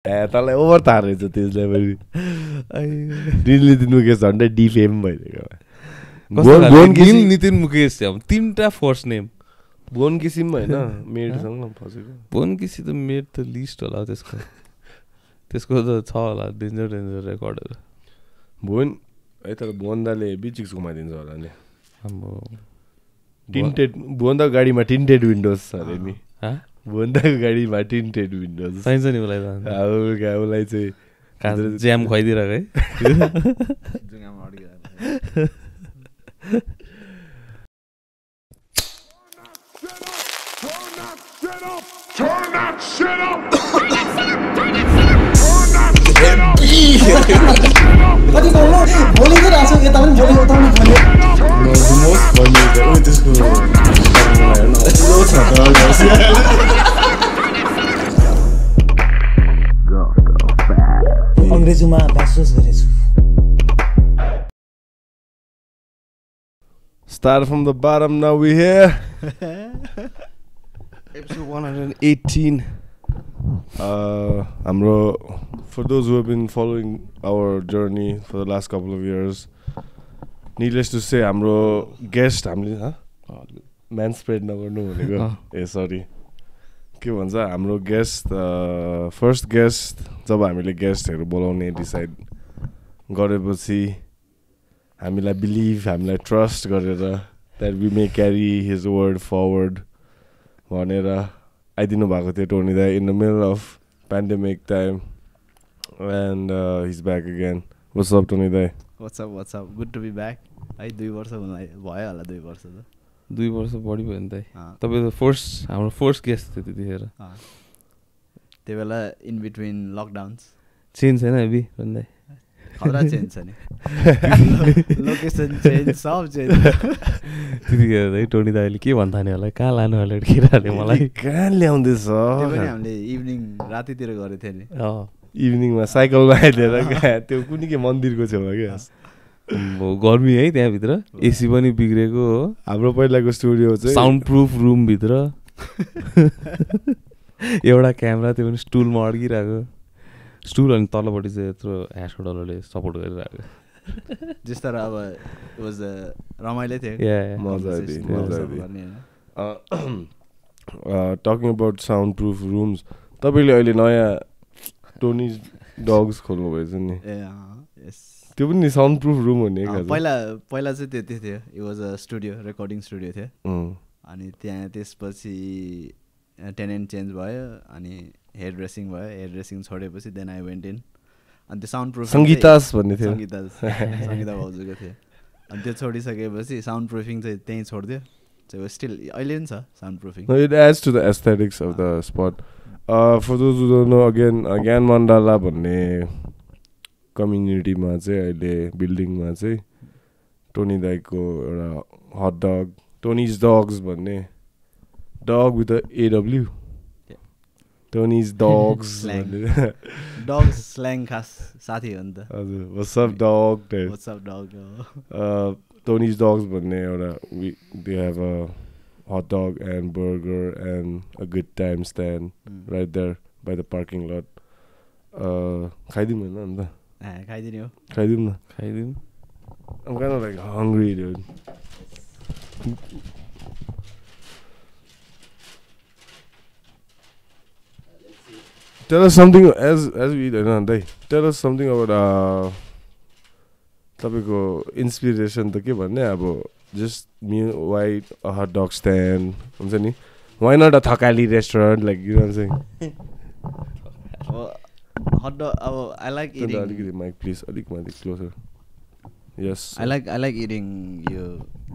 तँलाई ओभर थाहा रहेछ त्यसलाई पनि नितिन मुकेश झन्डै डिफेम भइदिएको नितिन मुकेश तीनटा फर्स्ट नेम भुवन किसिम होइन मेडसँग फसेको भुवन किसी त मेड त लिस्ट होला त्यसको त छ होला डेन्जर रेकर्डहरू भुवन है तर भुवन दाले बिचिक्स घुमाइदिन्छ होला नि टिन्टेड भुवन दाको गाडीमा टिन्टेड विन्डोज छ अरे नि भुवन दाको गाडीमा टिन्टेड विन्डोज चाहिन्छ नि उसलाई उसलाई चाहिँ ज्याम खुवाइदिरहेको है Turn that shit up! कति बोल्नु बोलिदिइ रहेको छु यता पनि बोलेको उता पनि बोल्यो अङ्ग्रेजीमा ब्याचलर्स गरेछु Start from the bottom, now we here. Episode 118. For those who have been following our journey for the last couple of years, needless to say, हाम्रो guest हामीले man spread नगर्नु भनेको ए सरी के भन्छ हाम्रो गेस्ट फर्स्ट गेस्ट जब हामीले गेस्टहरू बोलाउने डिसाइड गरेपछि हामीलाई बिलिभ हामीलाई ट्रस्ट गरेर that we may carry his word forward भनेर आइदिनु भएको थियो टोनी दाइ in the middle of pandemic time and his back again what's Tony दाइ what's good to be back है 2 वर्ष भयो होला 2 वर्ष त 2 वर्ष बढी भयो नि त तपाईँ त हाम्रो फर्स्ट गेस्ट थियो त्यतिखेर त्यो बेला इन बिट्विन लकडाउन्स चेन्ज छैन हेभी भन्दै खतरा चेन्ज छ नि लोकेसन चेन्ज सब चेन्ज त्यतिखेर है टोनी दाइले के भन्थाने होला कहाँ लानु होला केटाले मलाई कहाँ ल्याउँदैछ त्यो पनि हामीले इभिनिङ रातितिर गरेको थियो नि इभिनिङमा साइकलमा आइदिएर त्यो कुनै के मन्दिरको छेउमा क्या गर्मी है त्यहाँभित्र एसी पनि बिग्रेको हो हाम्रो पहिलाको स्टुडियो चाहिँ साउन्ड प्रुफ रुमभित्र एउटा क्यामेरा त्यो पनि स्टुलमा अड्किरहेको स्टुल अनि तलपट्टि चाहिँ यत्रो ह्यासकोडलले सपोर्ट गरिरहेको जस्तो अब वाज रमाइलो थियो talking about sound proof rooms तपाईँले अहिले नयाँ टोनी डग्स खोल्नु भएछ नि त्यो पनि साउन्ड प्रुफ रुम हो नि पहिला चाहिँ त्यो थियो it was a studio recording studio थियो अनि त्यहाँ त्यसपछि टेनेन्ट चेन्ज भयो अनि हेयर ड्रेसिङ छोडेपछि देन आई वेन्ट इन अनि त्यो साउन्ड प्रुफ सङ्गीतास भन्ने थियो सङ्गीता भाउजूको थियो अनि त्यो छोडिसकेपछि साउन्ड प्रुफिङ चाहिँ त्यहीँ छोडिदियो चाहिँ स्टिल अहिले पनि छ sound proofing it adds to the aesthetics of the spot for those who don't know again Gyan Mandala भन्ने कम्युनिटीमा चाहिँ अहिले बिल्डिङमा चाहिँ टोनी दाइको एउटा हटडग टोनिज डग्स भन्ने dog with AW Tony's dogs dog slang खास साथी हो नि त हजुर व्हाट्सअप डग टोनिज डग्स भन्ने एउटा they have a hotdog and burger and a good time stand right there by the parking lot. खाइदिउँ होइन अन्त खाइदिने हो खाइदिउँ न I'm kind of like hungry, dude. Tell us something as we eat होइन दाइ tell us something about तपाईँको इन्सपिरेसन त के भन्ने अब just me why a hot dog stand हुन्छ नि why not a thakali restaurant like you know what I'm saying hot dog I like eating अलिकति mic please अलिक माथि closer yes I like eating यो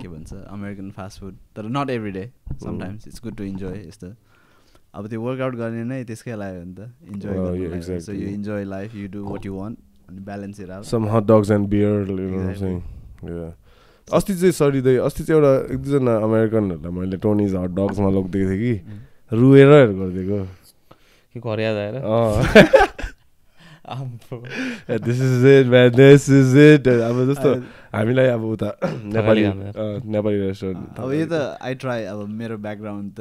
के भन्छ American fast food तर not every day sometimes it's good to enjoy यस्तो अब त्यो वर्कआउट गर्ने नै त्यसकै लागि हो नि त इन्जोय गर्नु so you enjoy life you do what you want and balance it out some hot dogs and beer you know what I'm saying yeah अस्ति चाहिँ अस्ति चाहिँ एउटा एक दुईजना अमेरिकनहरूलाई मैले टोनिज हट डग्समा लगिदिएको थिएँ कि रुएर गरिदिएको के घर याद आएर this is it man this is it अब जस्तो हामीलाई अब उता नेपाली रेस्टुरेन्ट अब यो त आई ट्राई अब मेरो ब्याकग्राउन्ड त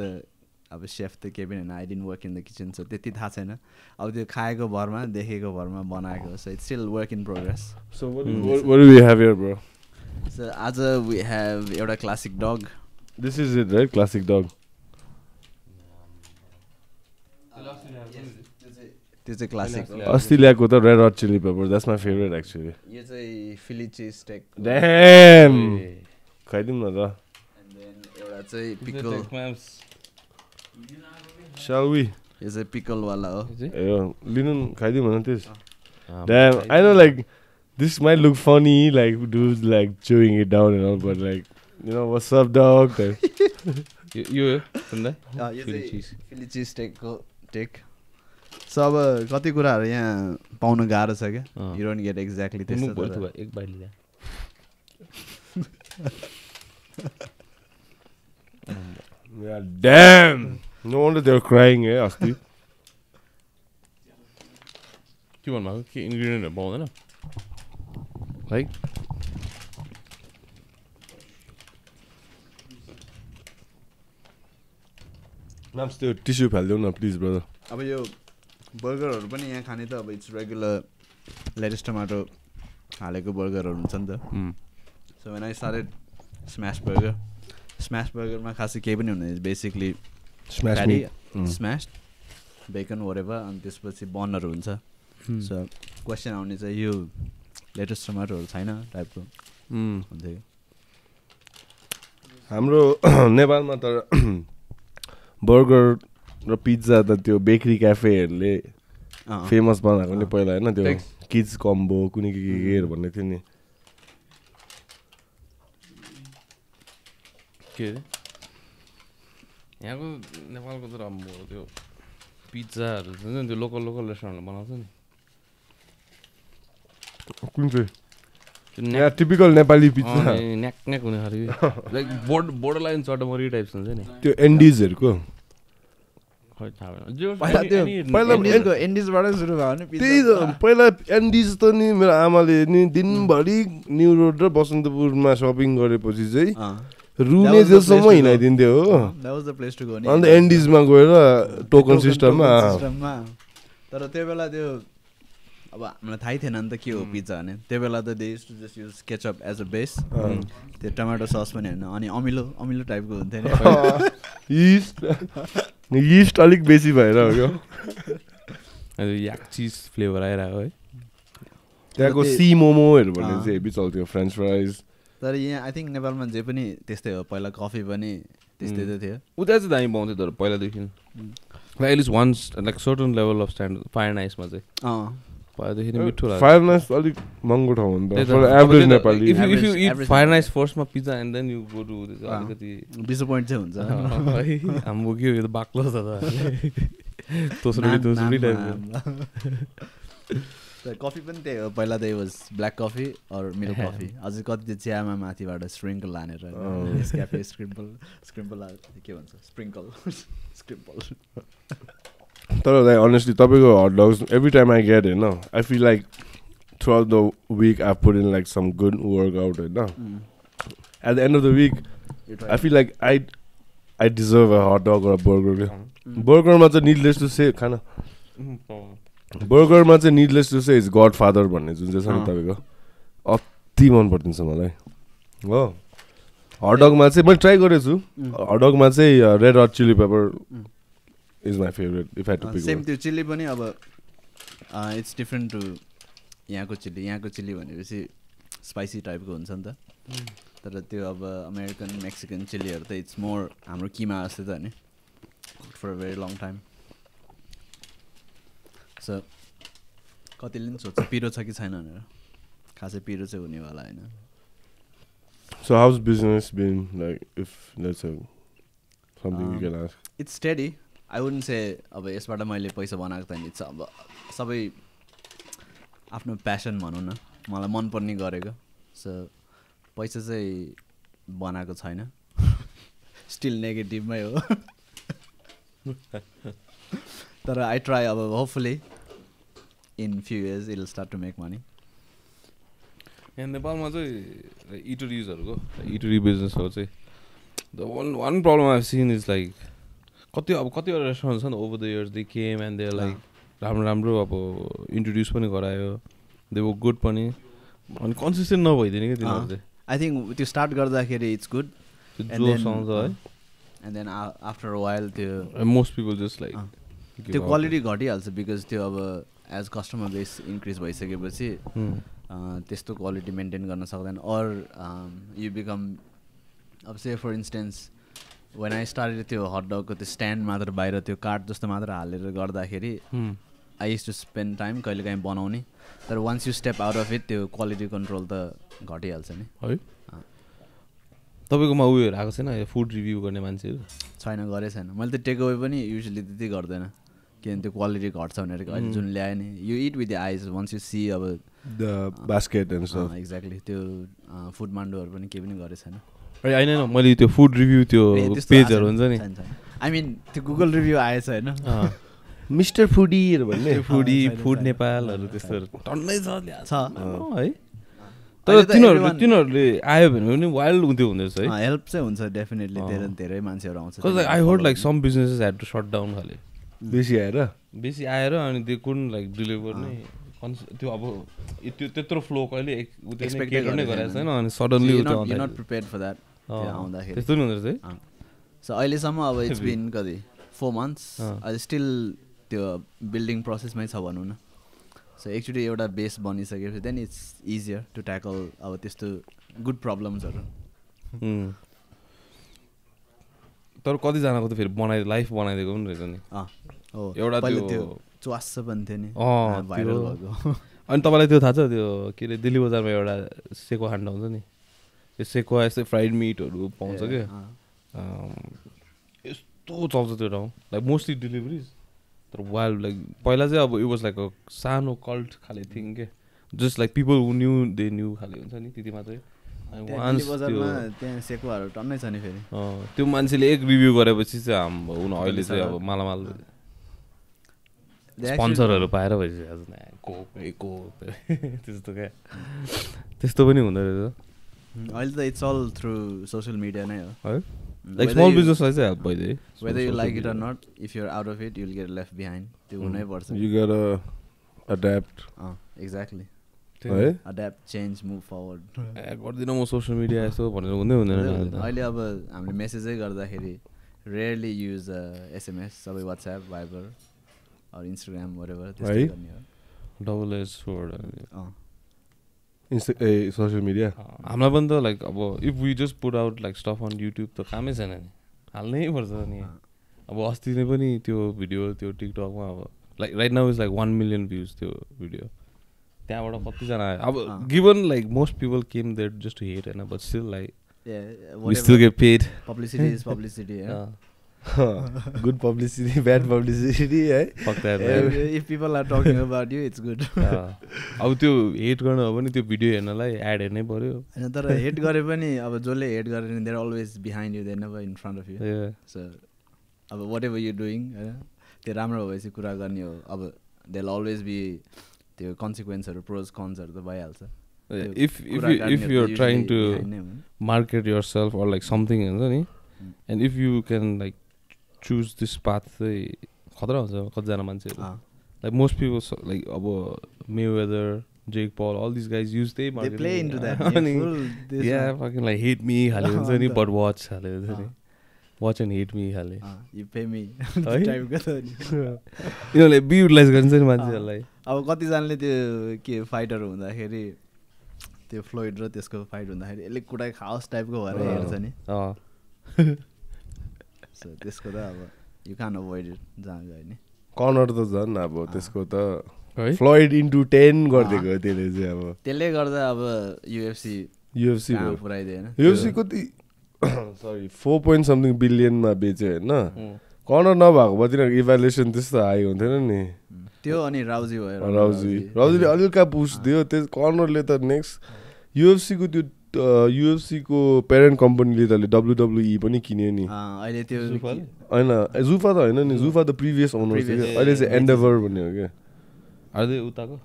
अब सेफ त केही पनि होइन I didn't work in the kitchen so त्यति थाहा छैन अब त्यो खाएको भरमा देखेको भरमा बनाएको so it's still work in progress So what do we have here, bro? So आज वी हेभ एउटा classic dog This is it, right? Classic dog. त्यो चाहिँ क्लासिक अस्ति ल्याएको त red hot chilli pepper that's my favourite actually यो चाहिँ फिली चिज स्टेक ड्याम खाइदिउँ न त एन्ड देन एउटा चाहिँ पिकल Shall we? यो चाहिँ पिकलवाला हो ए लिनु खाइदिउँ न त्यस dam I know like this might look funny like dudes like chewing it down and all but like you know what's up dog यो सुन्दा यो चाहिँ फिली चिज स्टेकको टेक सो अब कति कुराहरू यहाँ पाउन गाह्रो छ क्या यु डोन्ट गेट एक्ज्याक्टली त्यस्तो एक बाइट लिया Yeah, damn! No wonder they're crying, eh, अस्ति के भन्नुभएको के इन्ग्रिडियन्टहरू पाउँदैन है नाम्स त्यो टिस्यु फालिदेऊ न प्लिज ब्रदर अब यो बर्गरहरू पनि यहाँ खाने त अब इट्स रेगुलर लेटेस टमाटो हालेको बर्गरहरू हुन्छ नि त so when I started smash बर्गरमा खासै केही पनि हुँदैन बेसिकली स्म्यास बेकन वरेभर अनि त्यसपछि बनहरू हुन्छ सो क्वेसन आउने चाहिँ यो लेटेस्ट टमाटोहरू छैन टाइपको हुन्थ्यो हाम्रो नेपालमा त बर्गर र पिज्जा त त्यो बेकरी क्याफेहरूले फेमस बनाएको नि पहिला होइन त्यो किड्स कम्बो कुनै केहरू भन्ने थियो नि के अरे यहाँको नेपालको त राम्रो त्यो पिज्जाहरू हुन्छ नि त्यो लोकल रेस्टुरेन्टले बनाउँछ नि कुन चाहिँ यहाँ टिपिकल नेपाली पिज्जा न्याक न्याक हुने खालको लाइक बोर्डर लाइन चटमरी टाइप्स हुन्छ नि त्यो एन्डिजहरूको खै थाहा भएन एन्डिजबाटै सुरु भयो भने त्यही त पहिला एन्डिज त नि मेरो आमाले नि दिनभरि न्यु रोड र बसन्तपुरमा सपिङ गरेपछि चाहिँ रुने जसम्म हिँडाइदिन्थ्यो हो अन्त एन्डिजमा गएर टोकन सिस्टममा तर त्यो बेला त्यो अब हामीलाई थाहै थिएन नि त के हो पिज्जा भने त्यो बेला त they used to just use ketchup as a base त्यो टमाटो सस पनि होइन अनि अमिलो टाइपको हुन्थ्यो नि यिस्ट अलिक बेसी भएर हो यो याक चिज फ्लेभर आइरहेको है त्यहाँको सी मोमोहरू भन्ने चाहिँ हेभी चल्थ्यो फ्रेन्च फ्राइज तर यहाँ आई थिङ्क नेपालमा जे पनि त्यस्तै हो पहिला कफी पनि त्यस्तै त थियो उता चाहिँ दामी पाउँथ्यो तर पहिलादेखि like at least once like certain level of standard Fire नाइसमा चाहिँ पहिलादेखि नै मिठो लाग्छ फायर नाइस अलिक महँगो ठाउँ हो नि त for average Nepali if you eat Fire nice फर्स्टमा pizza and then you go to अलिकति डिसपोइन्ट चाहिँ हुन्छ हाम्रो के हो यो त बाक्लो छ त तोसुली टाइपको कफी पनि त्यही हो पहिला त was black coffee or milk coffee अझै कति त्यो चियामा माथिबाट स्प्रिङ्कल हानेर क्याफे स्क्रिम्पल के भन्छ स्प्रिङ्कल तर लाइक अनेस्टली तपाईँको hot dogs every time I get होइन I feel like throughout the week I put in like some good workout होइन at the end of the week I feel like I deserve a hotdog र burger बर्गरमा चाहिँ needless to से खाना बर्गरमा चाहिँ needless to say is godfather भन्ने जुन चाहिँ छ नि तपाईँको अति मन परिदिन्छ मलाई हो हटडगमा चाहिँ मैले ट्राई गरेको छु हटडगमा चाहिँ red hot chilli pepper is my favourite if I to pick same त्यो चिल्ली पनि अब इट्स डिफ्रेन्ट टु यहाँको चिल्ली भनेपछि स्पाइसी टाइपको हुन्छ नि त तर त्यो अब अमेरिकन मेक्सिकन चिल्लीहरू त इट्स मोर हाम्रो किमा जस्तै त नि for a very long time so कतिले पनि सोध्छ पिरो छ कि छैन भनेर खासै पिरो चाहिँ हुनेवाला होइन So how's business been like if let's say something you can ask? It's steady. I wouldn't say अब यसबाट मैले पैसा बनाएको त नि अब सबै आफ्नो प्यासन भनौँ न मलाई मनपर्ने गरेको सो पैसा चाहिँ बनाएको छैन स्टिल नेगेटिभमै हो तर आई ट्राई अब hopefully in few years it will start to make money यहाँ नेपालमा चाहिँ इटरिजहरूको इटरी बिजनेसहरू चाहिँ the one problem I seen is like कतिवटा रेस्टुरेन्ट छ नि over the years they came and they like राम्रो अब इन्ट्रोड्युस पनि गरायो दे वर गुड पनि अनि कन्सिस्टेन्ट नभइदिने क्या तिनीहरू चाहिँ आई थिङ्क त्यो स्टार्ट गर्दाखेरि इट्स गुड जोस आउँछ है and then after a while त्यो मोस्ट पिपल जस्ट लाइक त्यो क्वालिटी घटिहाल्छ बिकज त्यो अब एज कस्टमर बेस इन्क्रिज भइसकेपछि त्यस्तो क्वालिटी मेन्टेन गर्न सक्दैन अर यु बिकम अब say for instance when I started त्यो हटडगको त्यो स्ट्यान्ड मात्र बाहिर त्यो कार्ट जस्तो मात्र हालेर गर्दाखेरि I used to spend time कहिले काहीँ बनाउने तर once you step out of it त्यो क्वालिटी कन्ट्रोल त घटिहाल्छ नि है तपाईँकोमा उयोहरू आएको छैन फुड रिभ्यू गर्ने मान्छेहरू छैन गरे छैन मैले त टेक अवे पनि युजली त्यति गर्दैन किनभने त्यो क्वालिटी घट्छ भनेर अहिले जुन ल्यायो नि यु इट विथ द आइज वन्स यु सी अब the basket and stuff exactly त्यो फुड मान्डोहरू पनि केही पनि गरे छैन होइन मैले त्यो फुड रिभ्यू त्यो पेजहरू हुन्छ नि आई मिन त्यो गुगल रिभ्यू आएछ होइन मिस्टर फुडीहरू भन्ने फुड नेपालहरू त्यस्तोहरू टन्नै छ है तर तिनीहरूले आयो भने पनि वाइल्ड हुन्थ्यो हुँदैछ है हेल्प चाहिँ हुन्छ डेफिनेटली धेरै मान्छेहरू आउँछ I heard like some businesses had to shut down खाले बेसी आएर अनि त्यो कुन लाइक डिलिभर नै त्यो अब त्यो त्यत्रो फ्लो कहिले एक्सपेक्ट नै गरेको छैन अनि suddenly not prepared for that आउँदाखेरि त्यस्तो नि हुँदो रहेछ है सो अहिलेसम्म अब इट्स बिन कति 4 months अहिले स्टिल त्यो बिल्डिङ प्रोसेसमै छ भनौँ न सो एकचोटि एउटा बेस बनिसकेपछि then it's easier to tackle अब त्यस्तो गुड प्रब्लम्सहरू तर कतिजनाको त फेरि लाइफ बनाइदिएको पनि रहेछ नि एउटा त्यो च्वास्स पनि थियो नि भाइरल भएको अनि तपाईँलाई त्यो थाहा छ त्यो के अरे दिल्ली बजारमा एउटा सेको हान्डा हुन्छ नि त्यो सेको यस्तै फ्राइड मिटहरू पाउँछ क्या यस्तो चल्छ त्यो ठाउँ लाइक मोस्टली डेलिभरिज तर वाइल्ड लाइक पहिला चाहिँ अब इट वाज लाइक अ सानो कल्ट खाले थिङ के just like people who knew they knew खाले हुन्छ नि त्यति मात्रै त्यहाँ सेकुवाहरू टन्नै छ नि फेरि त्यो मान्छेले एक रिभ्यू गरेपछि चाहिँ हुन अहिले चाहिँ अब मालामाल स्पोन्सरहरू पाएर भइसकेको त्यस्तो क्या त्यस्तो पनि हुँदो रहेछ अहिले त it's all through social media नै हो है लाइक स्मल बिजनेसलाई चाहिँ हेल्प भइदियो whether you like it or not if you're out of it you'll get left behind त्यो हुनै पर्छ यु गोट अड्याप्ट एक्ज्याक्टली है अड्याप्ट चेन्ज मुभ फरवर्ड गर्दिनँ म सोसियल मिडिया यसो भनेर हुँदै हुँदैन अहिले अब हामीले मेसेजै गर्दाखेरि रेयरली युज एसएमएस सबै WhatsApp Viber or Instagram wherever त्यस्तै गर्ने हो double edge sword social media हामीलाई पनि त लाइक अब if we just put out like stuff on YouTube त कामै छैन नि हाल्नै पर्छ नि अब अस्ति नै पनि त्यो भिडियो त्यो टिकटकमा अब like right now is like 1 million views त्यो भिडियो त्यहाँबाट कतिजना आयो अब given like most people came there just to hate होइन but still like we still get paid publicity is publicity good publicity bad publicity है fuck that if people are talking about you it's good अब त्यो hate गर्न हो भने त्यो video हेर्नलाई add हेर्नै पर्यो हैन तर हेट गरे पनि अब जसले हेट गरे नि they are always behind you they never in front of you so अब वाट एभर यु डुइङ हैन त्यो राम्रो भएपछि कुरा गर्ने हो अब दे विल अलवेज बी त्यो कन्सिक्वेन्सहरु प्रोज कन्सहरु त भइहाल्छ if you're trying to market yourself or like something हुन्छ नि and if you can like choose this path चाहिँ खतरा हुन्छ कतिजना मान्छेहरू like most people like अब Mayweather, Jake Paul, all these guys use they market. They play into that. Yeah, fucking like hate me हाले हुन्छ नि but watch हाले हुन्छ नि watch and hate me हाले you pay me टाइप गर्छ नि यिनीहरूले बी युटिलाइज गरिन्छ नि मान्छेहरूलाई अब कतिजनाले त्यो के फाइटहरू हुँदाखेरि त्यो फ्लोइड र त्यसको फाइट हुँदाखेरि यसले कुटाइ खाओस् टाइपको भएर हेर्छ नि सो त्यसको त अब यु क्यान अभोइड इट जहाँ गयो नि कर्नर त झन् अब त्यसको त फ्लोइड इन्टु 10 गरिदिएको त्यसले चाहिँ अब त्यसले गर्दा अब युएफसी पुऱ्याइदिएन युएफसी कति सरी 4.something बिलियनमा बेच्यो होइन कर्नर नभएको भए तिनीहरूको इभ्यालुएसन त्यस्तो हाई हुन्थेन नि त्यो अनि राउजी भयो राउजीले अलिकति पुस दियो त्यस कर्नरले त नेक्स्ट युएफसीको त्यो युएफसीको पेरेन्ट कम्पनीले त WWE पनि किन्यो नि अहिले त्यो हैन जुफा त हैन नि जुफा त प्रिभियस ओनर थियो अहिले चाहिँ एन्डेभर भन्ने हो के अहिले उताको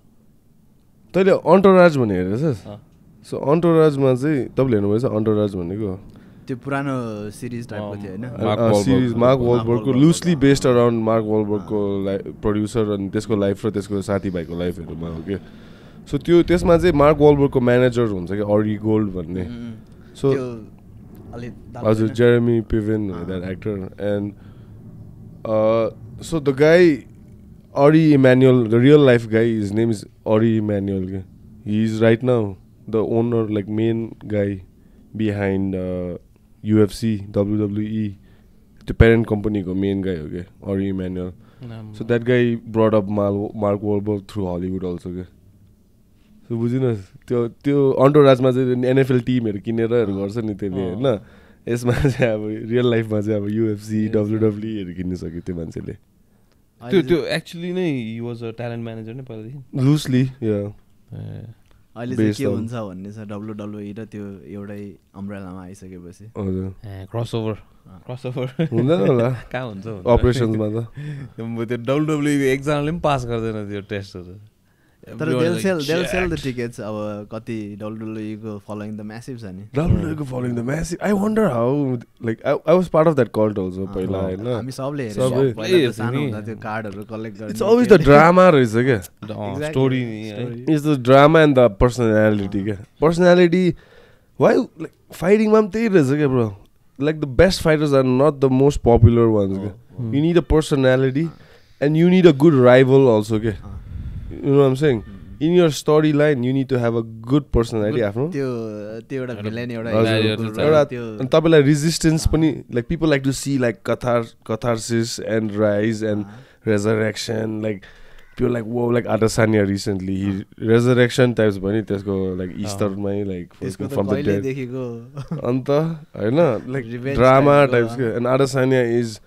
तैले अन्टोराज भन्ने हेरेछस् सो अन्टोराजमा चाहिँ तपाईले हेर्नुभएछ अन्टोराज भनेको त्यो पुरानो सिरिज टाइपको थियो हैन सिरिज मार्क वालबर्गको लुजली बेस्ड अराउन्ड मार्क वालबर्गको प्रड्युसर अनि त्यसको लाइफ र त्यसको साथीभाइको लाइफहरूमा हो के सो त्यो त्यसमा चाहिँ मार्क वालबर्गको म्यानेजर हुन्छ कि अरी गोल्ड भन्ने सो हजुर Jeremy Piven that actor and so the guy Ari Emanuel, the real life guy, his name is Ari Emanuel. He is right now the owner, like main guy behind UFC, WWE, the parent company ko main guy. Okay, Ari Emanuel. So that guy brought up Mark Wahlberg through Hollywood also. Okay. So बुझिनुहोस् त्यो अन्टोराजमा चाहिँ NFL टिमहरू किनेरहरू गर्छ नि त्यसले होइन यसमा चाहिँ अब रियल लाइफमा चाहिँ अब UFC WWE किन्न सक्यो त्यो मान्छेले त्यो एक्चुअली नै he was a talent manager नै पहिलादेखि लुजली या अहिले चाहिँ के हुन्छ भन्ने छ WWE र त्यो एउटै अम्ब्रेलामा आइसकेपछि हजुर क्रसओभर हुँदैन होला कहाँ हुन्छ अपरेसन्समा त त्यो WWE एकजनाले पनि पास गर्दैन त्यो टेस्टहरू तर they'll sell the tickets अब कति WWE को following the massive छ नि WWE को following the massive I wonder how like I was part of that cult also पहिला हैन हामी सबले हेरेको पहिला सानो हुँदा त्यो कार्डहरु कलेक्ट गर्ने It's always the drama रहेछ के story is the drama and the personality के personality why like fighting मा पनि त्यही रहेछ के bro like the best fighters are not the most popular ones के you need a personality and you need a good rival also के You know what I'm saying? In your storyline, you need to have a good personality. आफ्नो त्यो एउटा villain एउटा अनि तपाईलाई resistance पनि like people like to see like catharsis and rise and resurrection like people like whoa like Adesanya recently he resurrection types पनि त्यसको like Easter मै like from the dead अन्त हैन like drama types and Adesanya is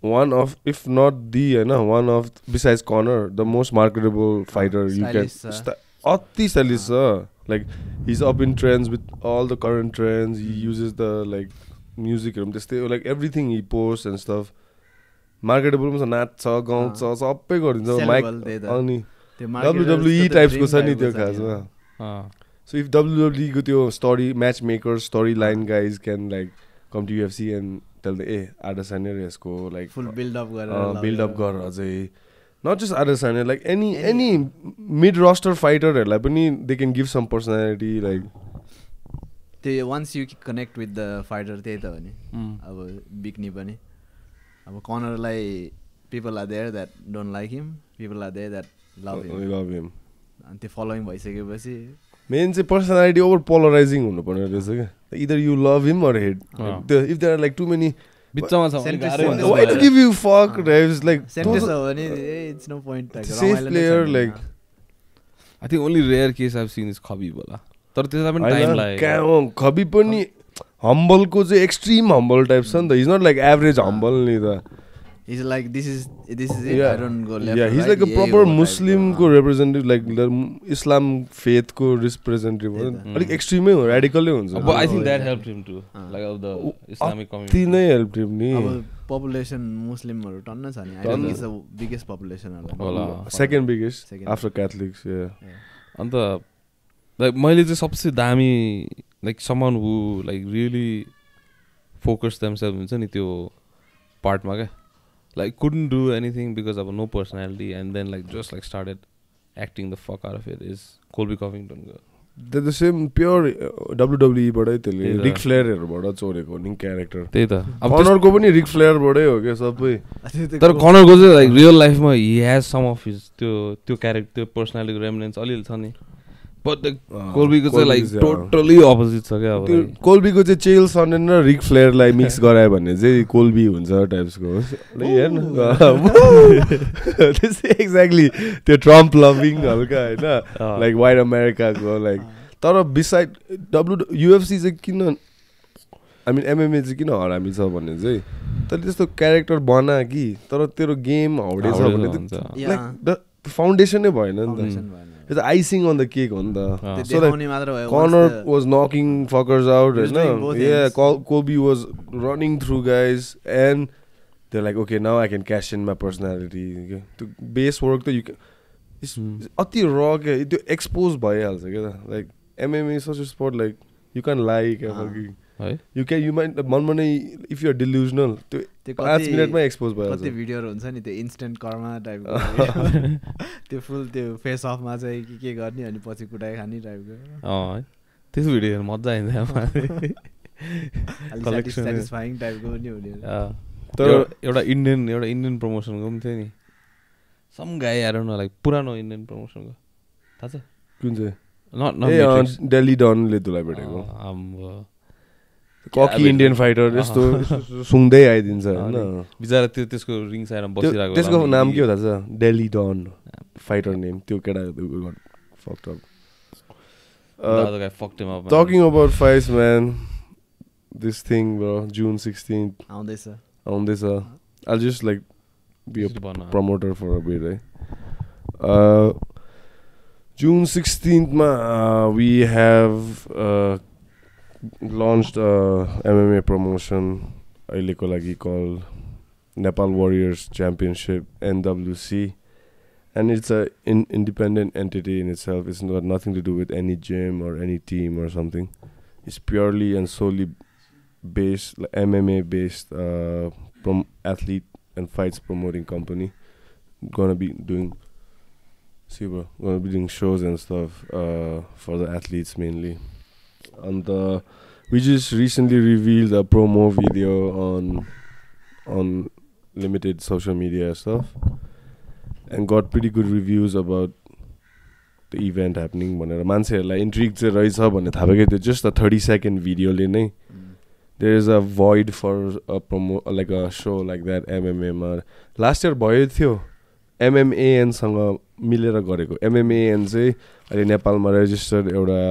one of, if not the, one of, besides Conor, the most marketable fighter you can. Atti stylish, like he's up in trends with all the current trends. He uses the like music, like everything he posts and stuff. Marketable, नाच्छ गाउँछ सबै गरिन्छ mic अनि WWE types को छ नि त्यो खासमा. So if WWE को त्यो story matchmakers, storyline guys can like come to UFC and tell the Adesanya यसको like full build up गरेर अझै not just Adesanya like any mid roster fighter हरूलाई पनि they can give some personality like त्यो once you connect with the fighter त्यही त हो नि अब बिक्नी पनि अब Conorलाई people are there that don't like him people are there that love him अनि त्यो following भइसकेपछि मेन चाहिँ पर्सनालिटी ओभर पोलराइजिङ हुनुपर्ने रहेछ क्या either you love him or hate if there are like too many बिचमा छ why to give you fuck it's like it's no point like safe player like I think only rare case I've seen is Khabib होला तर त्यसमा पनि time लाग्यो Khabib पनि humble को चाहिँ extreme humble type छ नि त he's not like average humble नि त he's like this is it I don't go left he's like a proper Muslim ko representative like the Islam faith ko representative like extreme ho radical huncha but I think that helped him too like of the Islamic community नै helped him ni population Muslim haru tonna cha ni I think it's the biggest population second biggest after Catholics anta like मैले चाहिँ सबसे दामी like someone who like really focused themselves हुन्छ नि त्यो पार्टमा के like couldn't do anything because of no personality and then like just like started acting the fuck out of it is Colby Covington they're the same pure WWE बाटै त्यसले Ric Flair बाट चोरेको नि character त्यही त अब Conor को पनि Ric Flair बाटै हो के सबै तर Conor को चाहिँ like real life मा he has some of his त्यो क्यारेक्टर त्यो पर्सनालिटी रेमिनेन्स अलिअलि छ नि but the Colby को चाहिँ like totally opposite छ के अब Colby को चाहिँ Chael Sonnen र Ric Flair लाई मिक्स गरायो भने चाहिँ Colby हुन्छ टाइप्स को हेर्न this exactly त्यो Trump loving हल्का हैन like white America को like तर beside UFC चाहिँ किन I mean MMA चाहिँ किन हरामी छ भन्ने चाहिँ तर त्यस्तो क्यारेक्टर बना कि तर तेरो गेम हाउडे छ भने like the foundation नै भएन नि त it's icing on the cake on the so like Conor was knocking fuckers out Colby was running through guys and they're like okay now I can cash in my personality the base work that you can it's ati raw it expose bhayihalcha ke like MMA is such a sport like you can't lie है You might मनमा नै if you are delusional त्यो 5 मिनेटमै expose भयो कति भिडियोहरु हुन्छ नि त्यो इन्स्टेन्ट कर्मा टाइपको त्यो फुल त्यो फेस अफमा चाहिँ के गर्ने अनि पछि कुटाइ खाने टाइपको है त्यस्तो भिडियोहरु मज्जा आइन्छ स्याटिस्फाइङ टाइपको पनि हुने तर एउटा इन्डियन प्रमोसनको पनि थियो नि सम गाई आएर न लाइक पुरानो इन्डियन प्रमोसनको थाहा छ कुन चाहिँ नट दिल्ली डनले दुलाई भेटेको ककी इन्डियन फाइटर यस्तो सुँदै आइदिन्छ हैन बिचारा त्यसको रिङ्स आएर बसिरहेको त्यसको नाम के हो थाहा छ दिल्ली डन फाइटर नेम त्यो केटा fucked up talking about fights man this thing bro June 16th आउँदैछ I'll just like be a promoter for a bit June 16th we have launched a MMA promotion अहिलेको लागि called Nepal Warriors Championship NWC and it's a independent entity in itself. It's got nothing to do with any gym or any team or something. It's purely and solely based like MMA based athlete and fights promoting company. Gonna be doing shows and stuff for the athletes mainly. And we just recently revealed a promo video on limited social media stuff and got pretty good reviews about the event happening भनेर मान्छेहरुलाई intrigue चाहिँ रहेछ भन्ने थाहा भयो त्यो just a 30-second video ले नै there is a void for a promo like a show like that MMA मा last year भयो थियो MMAN सँग मिलेर गरेको MMAN चाहिँ अहिले नेपालमा registered एउटा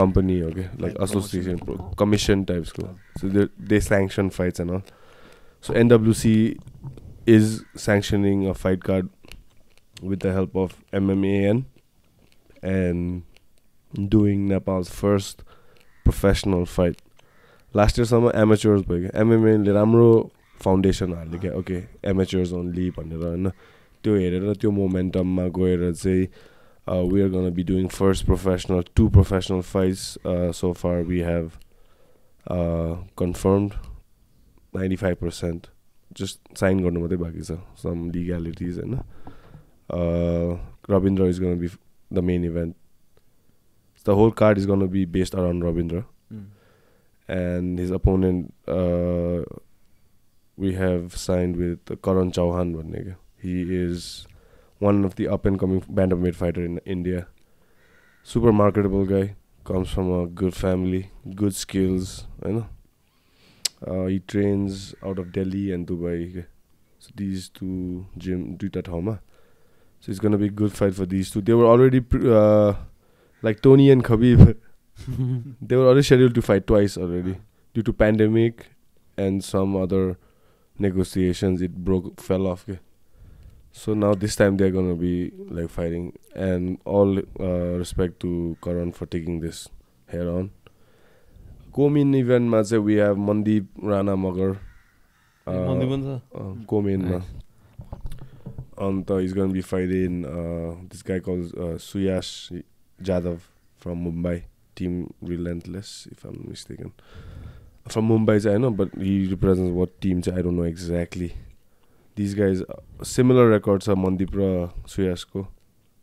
company हो के like association commission types को so they sanction fights and all so NWC is sanctioning a fight card with the help of MMAN and doing Nepal's first professional fight. Last year some amateurs भयो MMA ले राम्रो foundation हाल्यो के okay amateurs only भनेर हैन त्यो हेरेर त्यो मोमेन्टममा गएर चाहिँ we are going to be doing two professional fights so far we have confirmed 95% just sign गर्नु मात्रै बाकी छ some legalities हैन Rabindra is going to be the main event. The whole card is going to be based around Rabindra. And his opponent we have signed with Karan Chauhan. He is one of the up and coming bantamweight fighter in India. Super marketable guy. Comes from a good family, good skills. I know. He trains out of Delhi and Dubai. So these two gym do that home. So it's gonna be a good fight for these two. They were already like Tony and Khabib. They were already scheduled to fight twice already due to pandemic and some other negotiations. It fell off. So now this time they're gonna be like fighting. And all respect to Karan for taking this head on. Co-main event ma we have Mandeep Rana Magar. Co-main ma. And he's going to be fighting this guy called Suyash Jadhav from Mumbai, Team Relentless, if I'm not mistaken. From Mumbai, I know, but he represents what team, I don't know exactly. These guys, similar records are Mandeep Ra Suyash ko.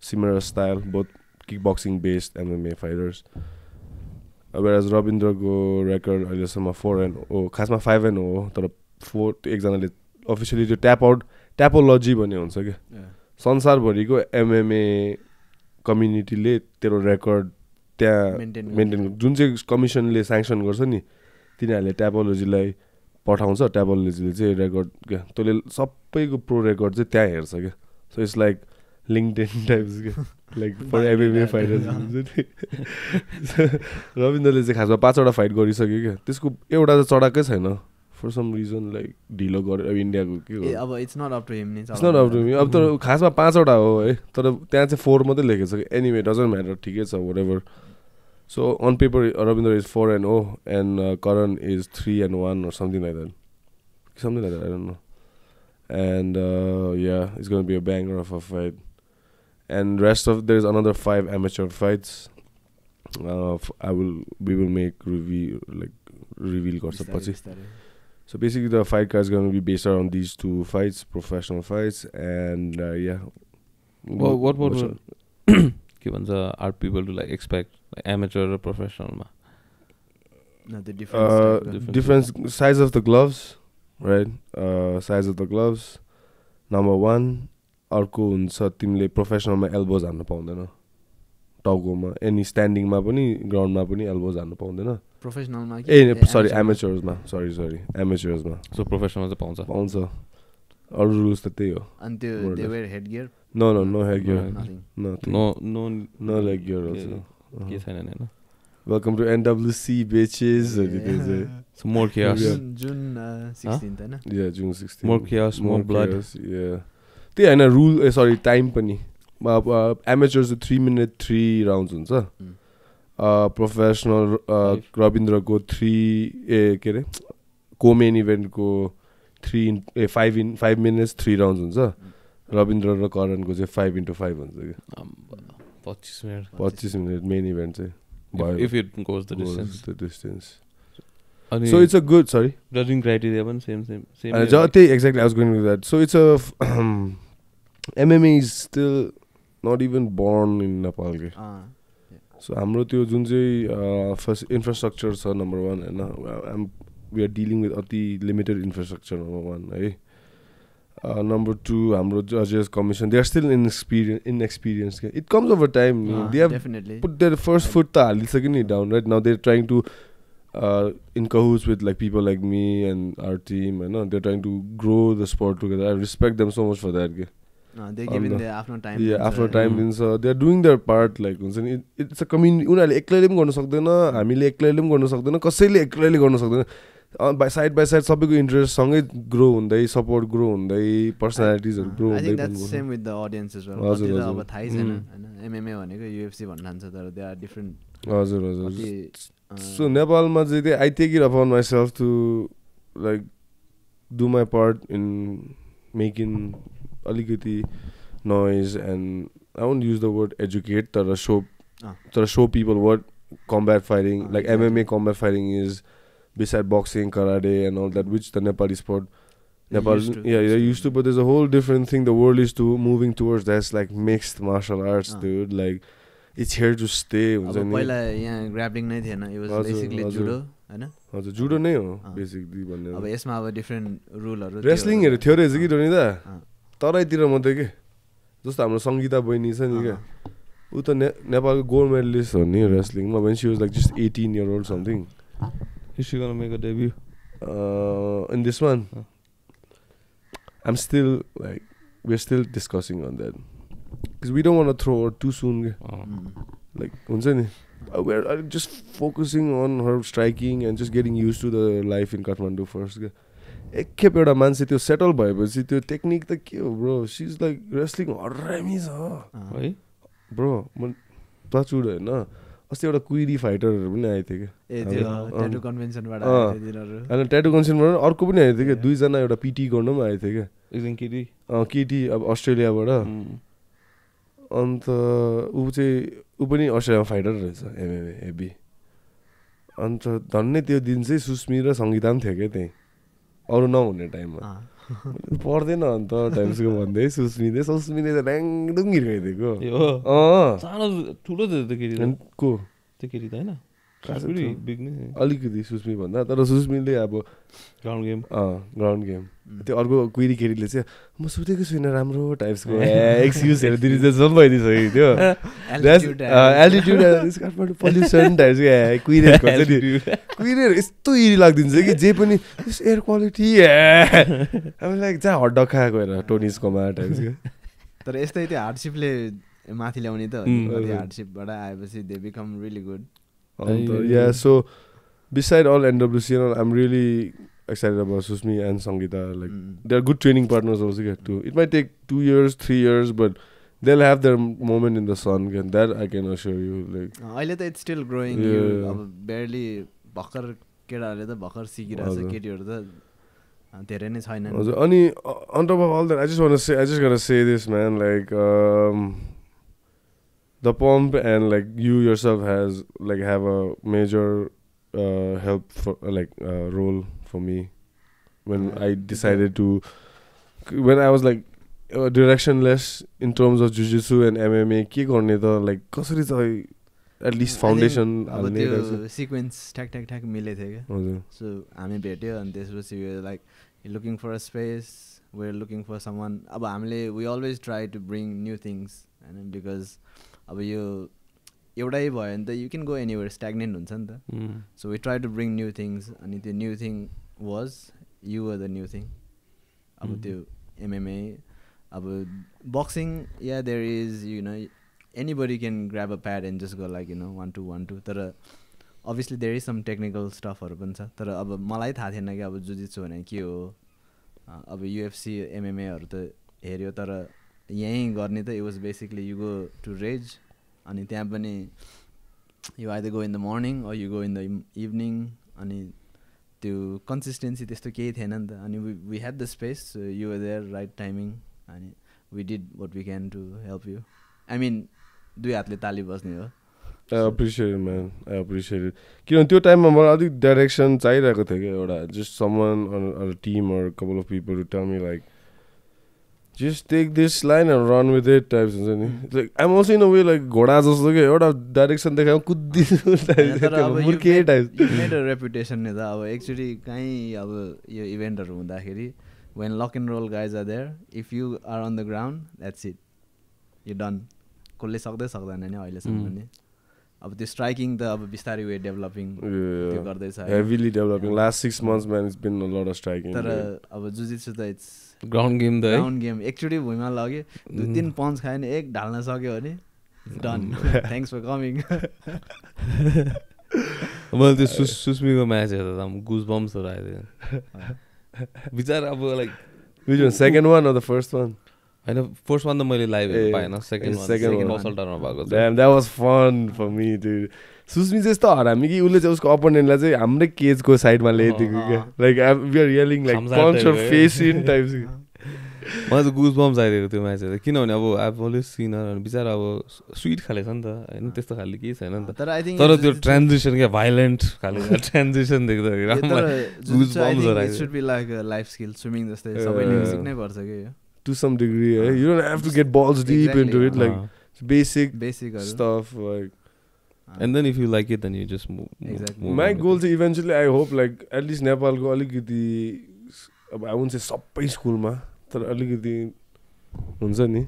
Similar style, both kickboxing based MMA fighters. Whereas Rabindra go record, I just 4-0, khasma 5-0, तर 4 एकजनाले officially to tap out ट्यापोलोजी भन्ने हुन्छ क्या संसारभरिको MMA कम्युनिटीले तेरो record त्यहाँ maintain जुन चाहिँ कमिसनले sanction गर्छ नि तिनीहरूले ट्यापोलोजीलाई पठाउँछ ट्यापोलोजीले चाहिँ रेकर्ड क्या तँले सबैको प्रो रेकर्ड चाहिँ त्यहाँ हेर्छ क्या so it's like LinkedIn types क्या लाइक फर MMA फाइटर्स रविन्द्रले चाहिँ खासमा 5वटा फाइट गरिसक्यो क्या त्यसको एउटा त चढाएकै छैन for some reason like ढिलो गर्यो अब इन्डियाको के हो अब it's not up to him it's not up to me अब त खासमा 5वटा हो है तर त्यहाँ चाहिँ 4 मात्रै लेखेको छ anyway doesn't matter ठिकै छ whatever so on paper Ravindra is 4-0 and Karan is 3-1 or something like that I don't know and yeah it's going to be a banger of a fight and there's another 5 amateur fights we will make reveal गर्छ पछि So basically the fight card is going to be based around these two fights, professional fights, and yeah. What के भन्छ are people to like expect like amateur or professional ma? No, the difference. Difference size of the gloves, right? Size of the gloves. Number one, अर्को हुन्छ तिमीले प्रोफेसनलमा elbows हान्नु पाउँदैन टाउकोमा any स्ट्यान्डिङमा पनि ग्राउन्डमा पनि एल्बोज हान्नु पाउँदैन प्रोफेसनलमा सरी एमेचर्समा सरी एमेचर्समा सो प्रोफेसनल चाहिँ पाउँछ अरू रुल्स त त्यही हो अनि त्यो they wear headgear no headgear no leg gear also के छैन हैन welcome to NWC bitches so more chaos June 16th हैन yeah June 16th more chaos more blood chaos, yeah त्यही हैन रुल सरी टाइम पनि amateurs 3 minute 3 rounds हुन्छ professional रविन्द्रको 3 के रे कोमेन इभेन्टको 5 minutes 3 राउन्ड्स हुन्छ रविन्द्र र करणको चाहिँ 5x5 हुन्छ कि 25 मिनट मेन इभेन्ट चाहिँ if it goes the distance so it's a good judging criteria पनि same exactly I was going with that so it's a MMA is still not even born in Nepal के so हाम्रो त्यो जुन चाहिँ first infrastructure छ number 1 हैन we are dealing with अति limited infrastructure number 1 है number 2 हाम्रो judges commission they are still inexperienced it comes over time they have definitely put their first foot ta halisakyo ni down right now they're trying to in cahoots with like people like me and our team and they're trying to grow the sport together I respect them so much for that they giving their after time after time they're doing their part like it's a community उनीहरुले एक्लैले पनि गर्न सक्दैन हामीले एक्लैले पनि गर्न सक्दैन कसैले एक्लैले गर्न सक्दैन by side सबैको इन्ट्रेस्ट सँगै ग्रो हुँदै सपोर्ट ग्रो हुँदै पर्सनालिटिजहरु ग्रो हुँदै I think that's same with the audience as well अब थाहै छैन हैन MMA भनेको UFC भन्न थाल्छ तर they are different हजुर so नेपालमा चाहिँ I take it upon myself to like do my part in making aligati noise and I won't use the word educate तर show people what combat fighting like MMA combat fighting is beside boxing, karate and all that which the Nepali sport they're used to but there's a whole different thing the world is to moving towards that's like mixed martial arts dude like it's here to stay हुन्छ नि पहिला यहाँ grappling नै थिएन it was basically judo हैन हजुर judo नै हो बेसिकली भन्ने अब यसमा अब डिफरेन्ट रुलहरु रेस्लिङ हेरे थियो रहेछ कि डोनी दा तराईतिर मात्रै के जस्तो हाम्रो संगीता बहिनी छ नि के उ त नेपालको गोल्ड मेडलिस्ट हो नि रेस्लिङमा when she was like just 18 year old something is she gonna make a debut in this one I'm still like we're still discussing on that because we don't want to throw her too soon like huncha ni we're just focusing on her striking and just getting used to the life in Kathmandu first एकखेप एउटा मान्छे त्यो settle भएपछि त्यो technique त के हो bro she is like wrestling हरामी छ है ब्रो म प्रचुर हैन अस्ति एउटा क्विरी फाइटरहरु पनि आएको थियो के त्यो ट्याटू कन्भेन्सनबाट आएको थियो तिनीहरु हैन ट्याटू कन्भेन्सनबाट अर्को पनि आएको थियो के दुई जना एउटा पीटी गर्न पनि आएको थियो के एकजना केटी केटी अब अस्ट्रेलियाबाट अन्त उ चाहिँ उ पनि अस्ट्रेलियामा फाइटर रहेछ एमएमए हेभी अन्त धन्ने त्यो दिन चाहिँ सुस्मी र संगीता पनि थियो के त्यही अरु नहुने टाइममा पर्दैन अन्त टाइम्सको भन्दै सुस्मिले त ड्याङडुङ गिर्काइदिएको सानो ठुलो थियो त्यो केटी को त्यो केटी त हैन अलिकति सुस्मी भन्दा तर सुस्मीले अब ग्राउन्ड गेम त्यो अर्को क्विरी केटीले चाहिँ म सोधेको छुइनँ राम्रो टाइप्सको एक्सक्युजहरू दिने जस्तो भइदिइसक्यो त्यो एल्टिट्युड पल्युसन टाइप्सको क्विरीहरू यस्तो इरी लाग्दिन्छ कि जे पनि एयर क्वालिटी अब लाइक जहाँ हटडग खाएको हेर टोनिसकोमा टाइप्सको तर यस्तै त्यो हार्डसिपले माथि ल्याउने त हो हार्डसिपबाट आएपछि they become really good yeah so beside all NWC I'm really excited about Susmi and Sangeeta like they're good training partners also get to it might take 2 years 3 years but they'll have their moment in the sun again that I can assure you like अहिले त it's still growing you अब barely भर्खर केटाहरुले त भर्खर सिकिरहेछ केटीहरु त धेरै नै छैनन् हजुर अनि on top of all that I just gotta say this man like the pump and like you yourself have a major help for role for me when I decided to, when I was like directionless in terms of jiu-jitsu and MMA के गर्ने त like कसरी चाहिँ at least foundation हाल्ने त्यो sequence ठ्याक मिले थियो के हजुर so हामी भेट्यो अनि त्यसपछि we were like looking for a space, we're looking for someone. अब हामीले we always try to bring new things and because अब यो एउटै भयो भने त you can go anywhere, stagnant हुन्छ नि त. So we try to bring new things अनि त्यो new thing was you were the new thing. अब त्यो MMA अब boxing, yeah, there is, you know, anybody can grab a pad and just go like, you know, 1-2 तर obviously there is some technical stuff हरु पनि छ तर अब मलाई थाहा थिएन कि अब जुजित्सु भने के हो. अब UFC MMA हरु त हेर्यो तर यही गर्ने त it was basically you go to rage अनि त्यहाँ पनि you either go in the morning or you go in the evening अनि त्यो consistency त्यस्तो केही थिएन नि त अनि we had the space, so you were there, right timing and we did what we can to help you. I mean दुई हातले ताली बज्ने हो. I appreciate it, man. I appreciate it. किनभने त्यो टाइममा मलाई अलिक डाइरेक्सन चाहिरहेको थियो क्या एउटा just someone on a team or a couple of people to tell me like just take this line and run with it types हुन्छ नि. Like I'm also in a way like घोडा जस्तो के एउटा डाइरेक्सन देखायो कुद्दिनु type मुर्के type. You made a reputation नि त अब एक्चुअली कहीँ अब यो इभेन्टहरु हुँदाखेरि when lock and roll guys are there, if you are on the ground, that's it, you're done. कसले सक्दैन नि अहिलेसम्म नि. अब त्यो स्ट्राइकिङ त अब बिस्तारै वे डेभलपिङ त्यो गर्दैछ heavily developing last 6 months man, it's been a lot of striking. तर अब जुजित्सु त इट्स ग्राउन्ड गेम त ग्राउन्ड गेम. एकचोटि भुइँमा लग्यो 2-3 पञ्च खायो भने एक ढाल्न सक्यो भने डन. Thanks for coming. मैले त्यो सुस्मीको म्याच हेर्दा गुज बम्सहरू आइदियो बिचार अब like which one, second one or the first one? हैन फर्स्ट वान त मैले लाइभ हेर्नु पाएन. सेकेन्ड असल्टरमा भएको छ. Damn, that was fun for me dude. Susmi चाहिँ यस्तो हरामी कि उसले चाहिँ उसको अपोनेन्टलाई चाहिँ हाम्रै केजको साइडमा ल्याइदिएको क्या. Like we are yelling like punch your face in types. मलाई चाहिँ गुज बम्स आइदिएको त्यो म्याच हेर्दा किनभने अब आई अलवेज सीन बिचारा अब स्विट खाले छ नि त हैन त्यस्तो खाले केही छैन नि त तर त्यो ट्रान्जिसन क्या भाइलेन्ट खाले ट्रान्जिसन देख्दाखेरि गुज बम्स आइदियो. It should be like a life skill. Swimming जस्तै सबैले सिक्नै पर्छ के यो. To some degree, you don't have to get balls deep into it, like basic stuff like. And then if you like it, then you just move. Exactly. My goal is eventually, I hope, like at least Nepal go alikiti. I won't say sabai school ma, but alikiti huncha ni.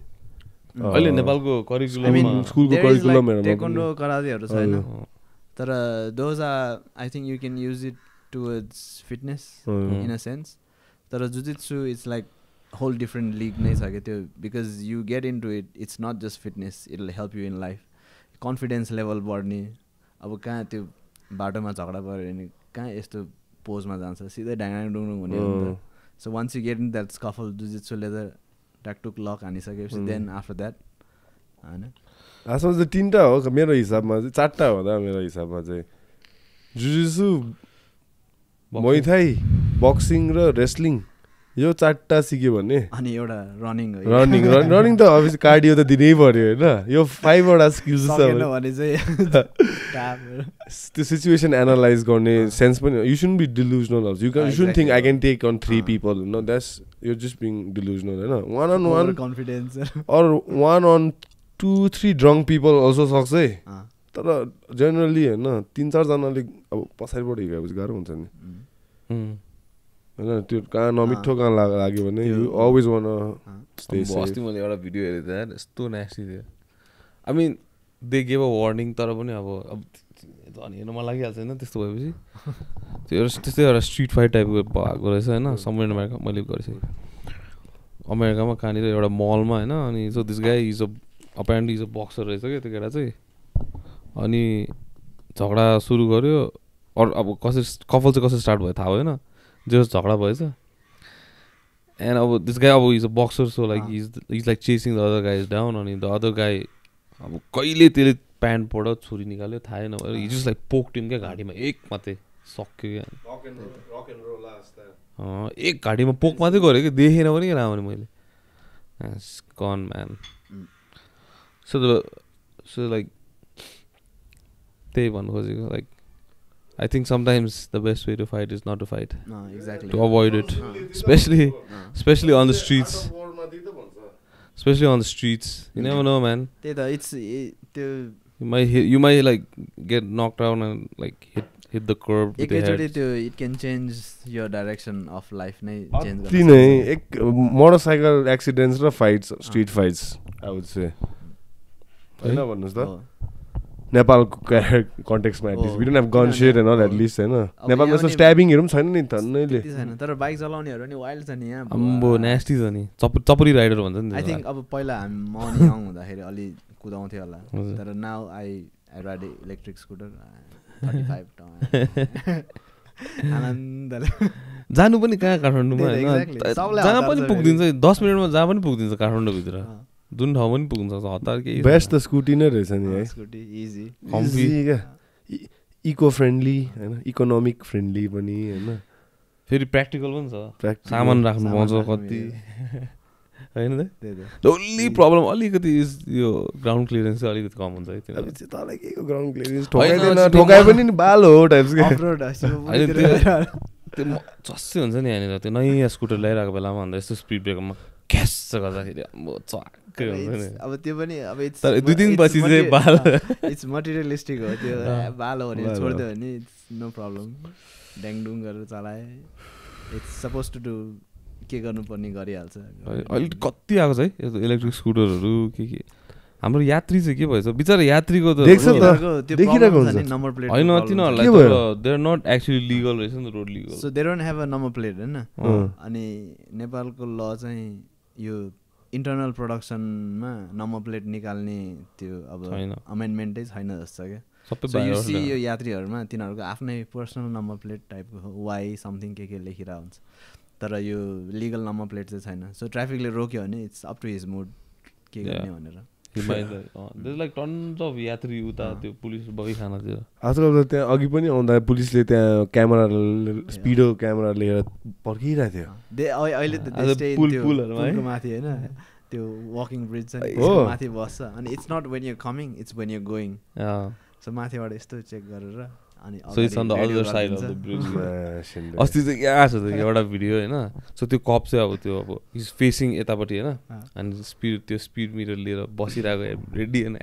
अहिले नेपालको करिकुलममा स्कुलको curriculum हेर्नु taekwondo करातेहरु छैन तर those are, I think you can use it towards fitness in a sense. तर jujitsu it's like whole different league नै छ के त्यो because you get into it, it's not just fitness, it'll help you in life. Confidence level बढ्ने. अब कहाँ त्यो बाटोमा झगडा पऱ्यो भने कहाँ यस्तो पोजमा जान्छ सिधै ढाङ डुङ हुने हो नि त. So once you get in that scuffle, जुजित्सुले त टाकटुक लक हानिसकेपछि then after that हैन आसमा चाहिँ तीनटा हो मेरो हिसाबमा चाहिँ चारटा हो दा मेरो हिसाबमा चाहिँ जुजित्सु मुay थाई बक्सिङ र रेस्लिङ यो चारटा सिक्यो भने अनि एउटा रनिङ हो. रनिङ त अभियसली कार्डियो त दिनै पर्यो हैन. यो 5 वटा स्किल्स छ भने चाहिँ त्यो सिचुएसन एनालाइज गर्ने सेन्स पनि. You shouldn't be delusional. You shouldn't think I can take on 3 people. No that's you just being delusional हैन. वन अन वन कन्फिडेन्स और one on 2-3 drunk people also सक्छ है. तर जेनरली हैन 3-4 जनाले अब पछाडिबाट हिँडेपछि गाह्रो हुन्छ नि हैन. त्यो कहाँ नमिठो कहाँ लाग्यो भने you always one stay safe. अस्ति मैले एउटा भिडियो हेरेको थिएँ यार यस्तो नास्टी थियो. I mean they gave a warning तर पनि अब झन् हेर्नु मन लागिहाल्छ होइन त्यस्तो भएपछि. त्यो त्यस्तै एउटा स्ट्रिट फाइट टाइपको भएको रहेछ होइन. समर अमेरिका मैले गरिसकेँ अमेरिकामा कहाँनिर एउटा मलमा होइन. अनि so this guy is apparently is a boxer रहेछ क्या त्यो केटा चाहिँ. अनि झगडा सुरु गर्यो अरू अब कसरी कपाल चाहिँ कसरी स्टार्ट भयो थाहा भएन. जो झगडा भएछ एन्ड अब दिस गाई अब is a boxer so like is like chasing the other गाई डाउन. अनि द अदर गाई अब कहिले त्यसले प्यान्टबाट छुरी निकाल्यो थाहै नभएर हिज जस्ट लाइक पोक टिम क्या घाँटीमा एक मात्रै सक्यो क्या. एक घाँटीमा पोक मात्रै गऱ्यो कि देखेन पनि क्या राम्ररी मैले. कन म्यान. सो लाइक त्यही भन्नु खोजेको like I think sometimes the best way to fight is not to fight. No, exactly. To avoid it. Especially on the streets. Especially on the streets. You never know, man. You might like get knocked down and like hit the curb with the head. It can change your direction of life. Motorcycle accidents or fights, street fights, I would say. Nepal context ma, at least we don't have gun shit and all, at least Nepal ma stabbing haru chaina ni tannai छैन तर bike चलाउनेहरु नि wild छ नि यहाँ अम्बो nasty छ नि Chapri rider भन्छ नि I think अब पहिला हामी म नि यङ हुँदाखेरि अलि कुदाउँथे होला तर now I ride electric scooter 35 आनन्दले जानु पनि कहाँ काठमाडौँमा हैन जहाँ पनि पुग्दिन्छ 10 मिनेटमा जहाँ पनि पुग्दिन्छ काठमाडौँ भित्र जुन ठाउँ पनि पुग्न सक्छ हतार के बेस्ट त स्कुटी नै रहेछ नि है scooty easy comfy eco friendly हैन इकोनोमिक फ्रेन्डली पनि हैन फेरि प्र्याक्टिकल पनि छ सामान राख्नु पाउँछ कति हैन द ओन्ली प्रब्लम अलिकति यो ग्राउन्ड क्लियरेन्स चाहिँ अलिकति कम हुन्छ है त्यो अब चाहिँ तलाई केको ग्राउन्ड क्लियरेन्स ठोकाइ पनि नि बाल हो टाइप्स के अफरोड त्यो चस्से हुन्छ नि यहाँनिर त्यो नयाँ स्कुटर ल्याइरहेको बेलामा भन्दा यस्तो स्पिड ब्रेकरमा क्यास गर्दाखेरि अब चक्कै हुन्छ नि अब त्यो पनि अब तर 2 दिन पछि चाहिँ बाल इट्स मटेरियलिस्टिक हो त्यो बाल हो भने छोड्दियो भने इट्स नो प्रब्लम ड्याङडुङ गरेर चलाए इट्स सपोज टु डु के गर्नुपर्ने गरिहाल्छ अहिले कति आएको छ है इलेक्ट्रिक स्कुटरहरू के हाम्रो यात्री चाहिँ के भएछ बिचारा यात्रीको त देख्छ त देखिरहेको हुन्छ नम्बर प्लेट हैन तिनीहरुलाई त they are not actually legal रहेछ नि road legal so they don't have a number plate हैन अनि नेपालको ल चाहिँ यो इन्टरनल प्रोडक्सनमा नम्बर प्लेट निकाल्ने त्यो अब अमेन्डमेन्टै छैन जस्तो के सबै यो यात्रीहरुमा तिनीहरुको आफ्नै पर्सनल नम्बर प्लेट टाइपको वाइ समथिङ के लेखिरा हुन्छ तर यो लिगल नम्बर प्लेट चाहिँ छैन सो ट्राफिकले रोक्यो भने it's up to his mood के गर्ने भनेर there's like tons of यात्री उता त्यो पुलिस बगिखानातिर आजकल त त्यहाँ अघि पनि आउँदा पुलिसले त्यहाँ क्यामेरा स्पिडो क्यामेरा लिएर पर्खिरहेको थियो अहिले त पुलहरुमा माथि हैन त्यो वकिङ ब्रिज छ नि माथि बस्छ अनि it's not when you coming it's when you going so माथिबाट यस्तो चेक गरेर अनि so it's on the other side of the bridge अस्ति चाहिँ यहाँ छ एउटा भिडियो हैन सो त्यो कप चाहिँ अब त्यो अब इज फेसिङ यतापट्टि हैन अनि त्यो स्पिड मिटर लिएर बसिरहेको रेडी हैन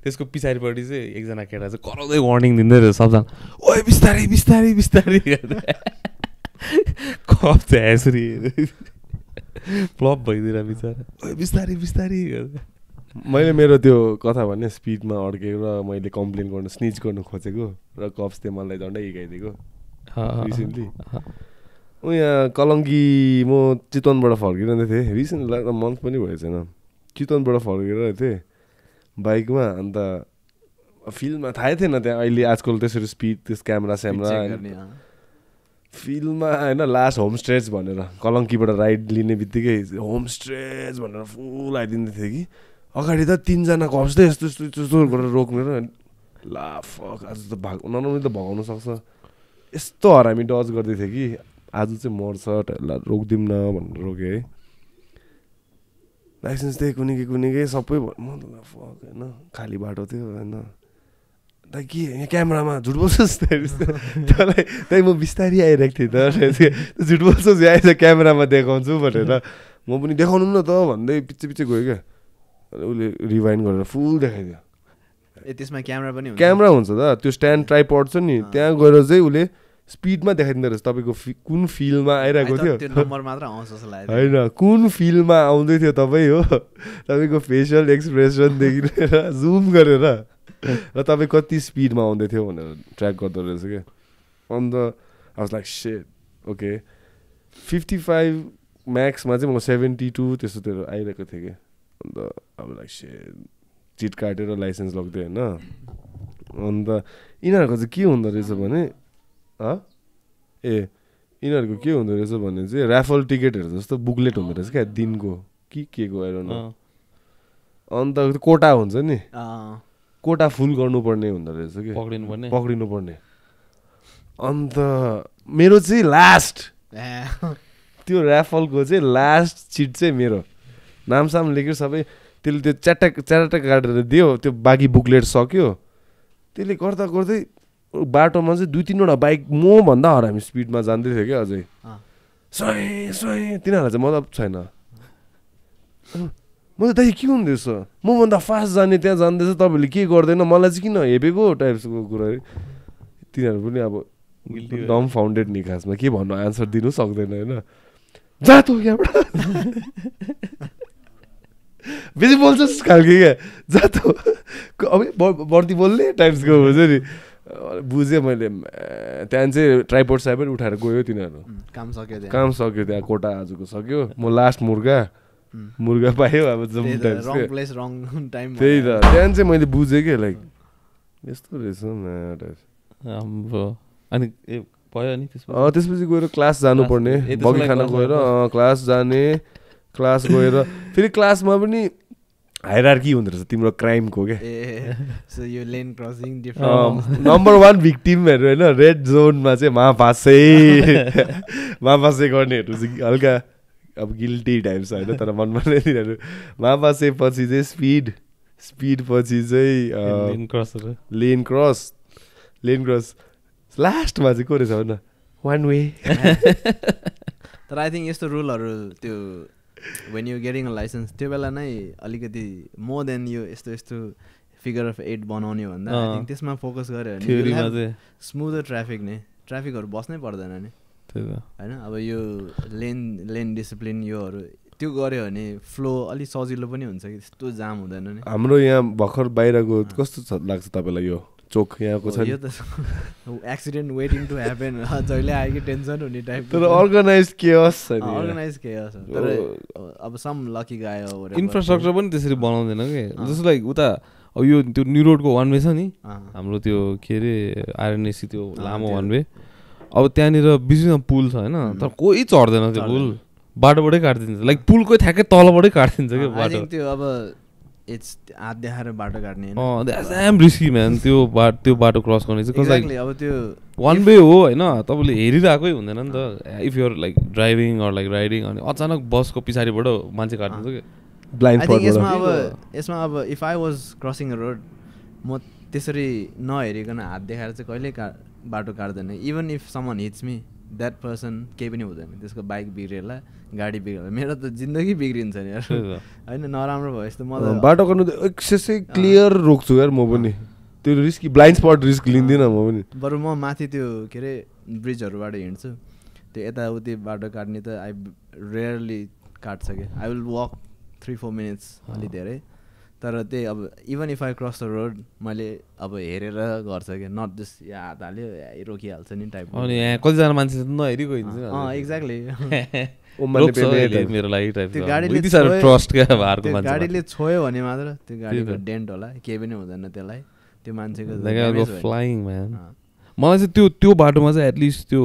त्यसको पछाडिपट्टि चाहिँ एकजना केटा चाहिँ कराउँदै वार्निङ दिँदै रहेछ सबजना ओए बिस्तारै बिस्तारै बिस्तारै कप चाहिँ यसरी फ्लप भइदिएर बिचारा ओए बिस्तारै बिस्तारै मैले मेरो त्यो कथा भन्ने स्पिडमा अड्केको र मैले कम्प्लेन गर्न स्निच गर्न खोजेको र कप्सले मलाई झन्डै हिकाइदिएको रिसेन्टली यहाँ कलङ्की म चितवनबाट फर्किरहँदै थिएँ रिसेन्ट मन्थ पनि भएको छैन चितवनबाट फर्किरहेको थिएँ बाइकमा अन्त फिल्डमा थाहै थिएन त्यहाँ अहिले आजकल त्यसरी स्पिड त्यस क्यामेरा फिल्डमा होइन लास्ट होम स्ट्रेच भनेर कलङ्कीबाट राइड लिने बित्तिकै होम स्ट्रेच भनेर फुल आइदिँदै थियो कि अगाडि त 3 जना कप्सले यस्तो यस्तो गरेर रोक्ने र ला फक आज त नर्मली त भगाउन सक्छ यस्तो हरामी डज गर्दै थियो कि आज चाहिँ मर्छ रोक्दिउँ न भनेर रोकेँ है लाइसेन्स थिएँ कुनै सबै म त फक होइन खाली बाटो थियो होइन त के यहाँ क्यामेरामा झुट बोल्छस् तँलाई म बिस्तारै आइरहेको थिएँ त झुट बोल्छस् आएछ क्यामेरामा देखाउँछु भनेर म पनि देखाउनु न त भन्दै पछि गयो क्या उसले रिवाइन्ड गरेर फुल देखाइदियो त्यसमा क्यामेरा हुन्छ त त्यो स्ट्यान्ड ट्राइपड छ नि त्यहाँ गएर चाहिँ उसले स्पिडमा देखाइदिँदो रहेछ तपाईँको कुन फिल्डमा आइरहेको थियो होइन कुन फिल्डमा आउँदै थियो तपाईँ हो तपाईँको फेसियल एक्सप्रेसनदेखि लिएर जुम गरेर र तपाईँ कति स्पिडमा आउँदै थियो भनेर ट्र्याक गर्दो रहेछ क्या अन्त I was like shit okay 55 म्याक्समा चाहिँ म 72 त्यस्तोतिर आइरहेको थिएँ कि अन्त अब लाइक शिट चिट काटेर लाइसेन्स लग्दै होइन अन्त यिनीहरूको चाहिँ के हुँदो रहेछ भने यिनीहरूको के हुँदो रहेछ भने चाहिँ ऱ्याफल टिकटहरू जस्तो बुकलेट हुँदो रहेछ क्या दिनको के को आएर अन्त कोटा हुन्छ नि कोटा फुल गर्नुपर्ने हुँदो रहेछ कि पक्रिनु पर्ने अन्त मेरो चाहिँ लास्ट त्यो ऱ्याफलको चाहिँ लास्ट चिट चाहिँ मेरो नामसाम लेख्यो सबै त्यसले त्यो च्याटक काटेर दियो त्यो बाँकी बुकलेट सक्यो त्यसले गर्दै बाटोमा चाहिँ 2-3 वटा बाइक म भन्दा हरामी स्पिडमा जाँदै थियो क्या अझै सय सय तिनीहरूलाई चाहिँ मतलब छैन म त दाइ के हुँदैछ म भन्दा फास्ट जाने त्यहाँ जाँदैछ तपाईँले के गर्दैन मलाई चाहिँ किन हेपेको टाइप्सको कुरा तिनीहरू पनि अब डम फाउन्डेड नि खासमा के भन्नु आन्सर दिनु सक्दैन होइन जातो यहाँबाट बेसी बोल्छस् खालके क्या जातो अब बढ्ती बोल्ने टाइप्सको हुन्छ नि बुझेँ मैले त्यहाँदेखि चाहिँ ट्राइपोड साइपोड उठाएर गयो तिनीहरू काम सक्यो त्यहाँ कोटा आजको सक्यो म लास्ट मुर्गा पायो अब त्यही त त्यहाँदेखि चाहिँ मैले बुझेँ कि लाइक यस्तो रहेछ अनि भयो नि त्यसपछि गएर क्लास जानुपर्ने बगी खाना गएर क्लास जाने क्लास गएर फेरि क्लासमा पनि हायरार्की हुँदो रहेछ तिम्रो क्राइमको क्या नम्बर 1 भिक्टिमहरू होइन रेड जोनमा चाहिँ महापासे गर्नेहरू चाहिँ हल्का अब गिल्टी टाइप्स होइन तर मनमा नै तिनीहरू महापासे पछि चाहिँ स्पिड पछि चाहिँ लेन क्रस लास्टमा चाहिँ को रहेछ भन 1 वे तर आई थिङ्क यस्तो रुलहरू त्यो when you getting a license त्यो बेला नै अलिकति more than यो यस्तो figure of 8 बनाउने भन्दा आई थिङ्क त्यसमा फोकस गर्यो भने स्मुदर ट्राफिकहरू बस्नै पर्दैन नि होइन अब यो लेन डिसिप्लिन योहरू त्यो गऱ्यो भने फ्लो अलिक सजिलो पनि हुन्छ कि त्यस्तो जाम हुँदैन नि हाम्रो यहाँ भर्खर बाहिरको कस्तो लाग्छ तपाईँलाई यो चोक यहाँको छ यो त एक्सिडेन्ट वेटिङ टु ह्यापन जहिले आयो कि टेन्सन हुने टाइप तर अर्गनाइज केओस तर अब सम लकी गाय हो इन्फ्रास्ट्रक्चर पनि त्यसरी बनाउँदैन कि जस्तो लाइक उता अब यो त्यो न्यू रोडको 1 वे छ नि हाम्रो त्यो के अरे आरएनएसी त्यो लामो 1 वे अब त्यहाँनिर बिचमा पुल छ होइन तर कोही चढ्दैन त्यो पुल बाटोबाटै काटिदिन्छ लाइक पुलकै ठ्याक्कै तलबाटै काटिदिन्छ कि बाटो त्यो अब इट्स हात देखाएर बाटो काट्ने द्याम रिस्की म्यान त्यो बाटो क्रस गर्ने चाहिँ अब त्यो 1 वे हो होइन तपाईँले हेरिरहेकै हुँदैन नि त if you're like driving or like riding अनि अचानक बसको पछाडिबाट मान्छे काटिदिन्छ कि ब्लाइन्ड स्पट यसमा अब if I was crossing a road म त्यसरी नहेरिकन हात देखाएर चाहिँ कहिल्यै बाटो काट्दैन even if someone hits me that person केही पनि हुँदैन त्यसको बाइक बिग्रिएला गाडी बिग्रिएला मेरो त जिन्दगी बिग्रिन्छ नि यार होइन नराम्रो भयो यस्तो म बाटो गर्नु त एक्सेसै क्लियर रोक्छु यार म पनि त्यो रिस्की ब्लाइन्ड स्पट रिस्क लिँदिनँ म पनि बरु म माथि त्यो के अरे ब्रिजहरूबाट हिँड्छु त्यो यताउति बाटो काट्ने त आई रेयरली काट्छ कि आई विल वक 3-4 मिनट्स अलि धेरै तर त्यही अब even if I cross the road मैले अब हेरेर गर्छ कि नट जस्ट यहाँ हात हाल्यो रोकिहाल्छ नि टाइप अनि यहाँ कतिजना मान्छे नहेरि गइन्छ एक्ज्याक्टली मेरो लागि टाइप गाडीले छोयो भने मात्र त्यो गाडीको डेन्ट होला केही पनि हुँदैन त्यसलाई त्यो मान्छेको फ्लाइङ म्यान मलाई चाहिँ त्यो बाटोमा चाहिँ एटलिस्ट त्यो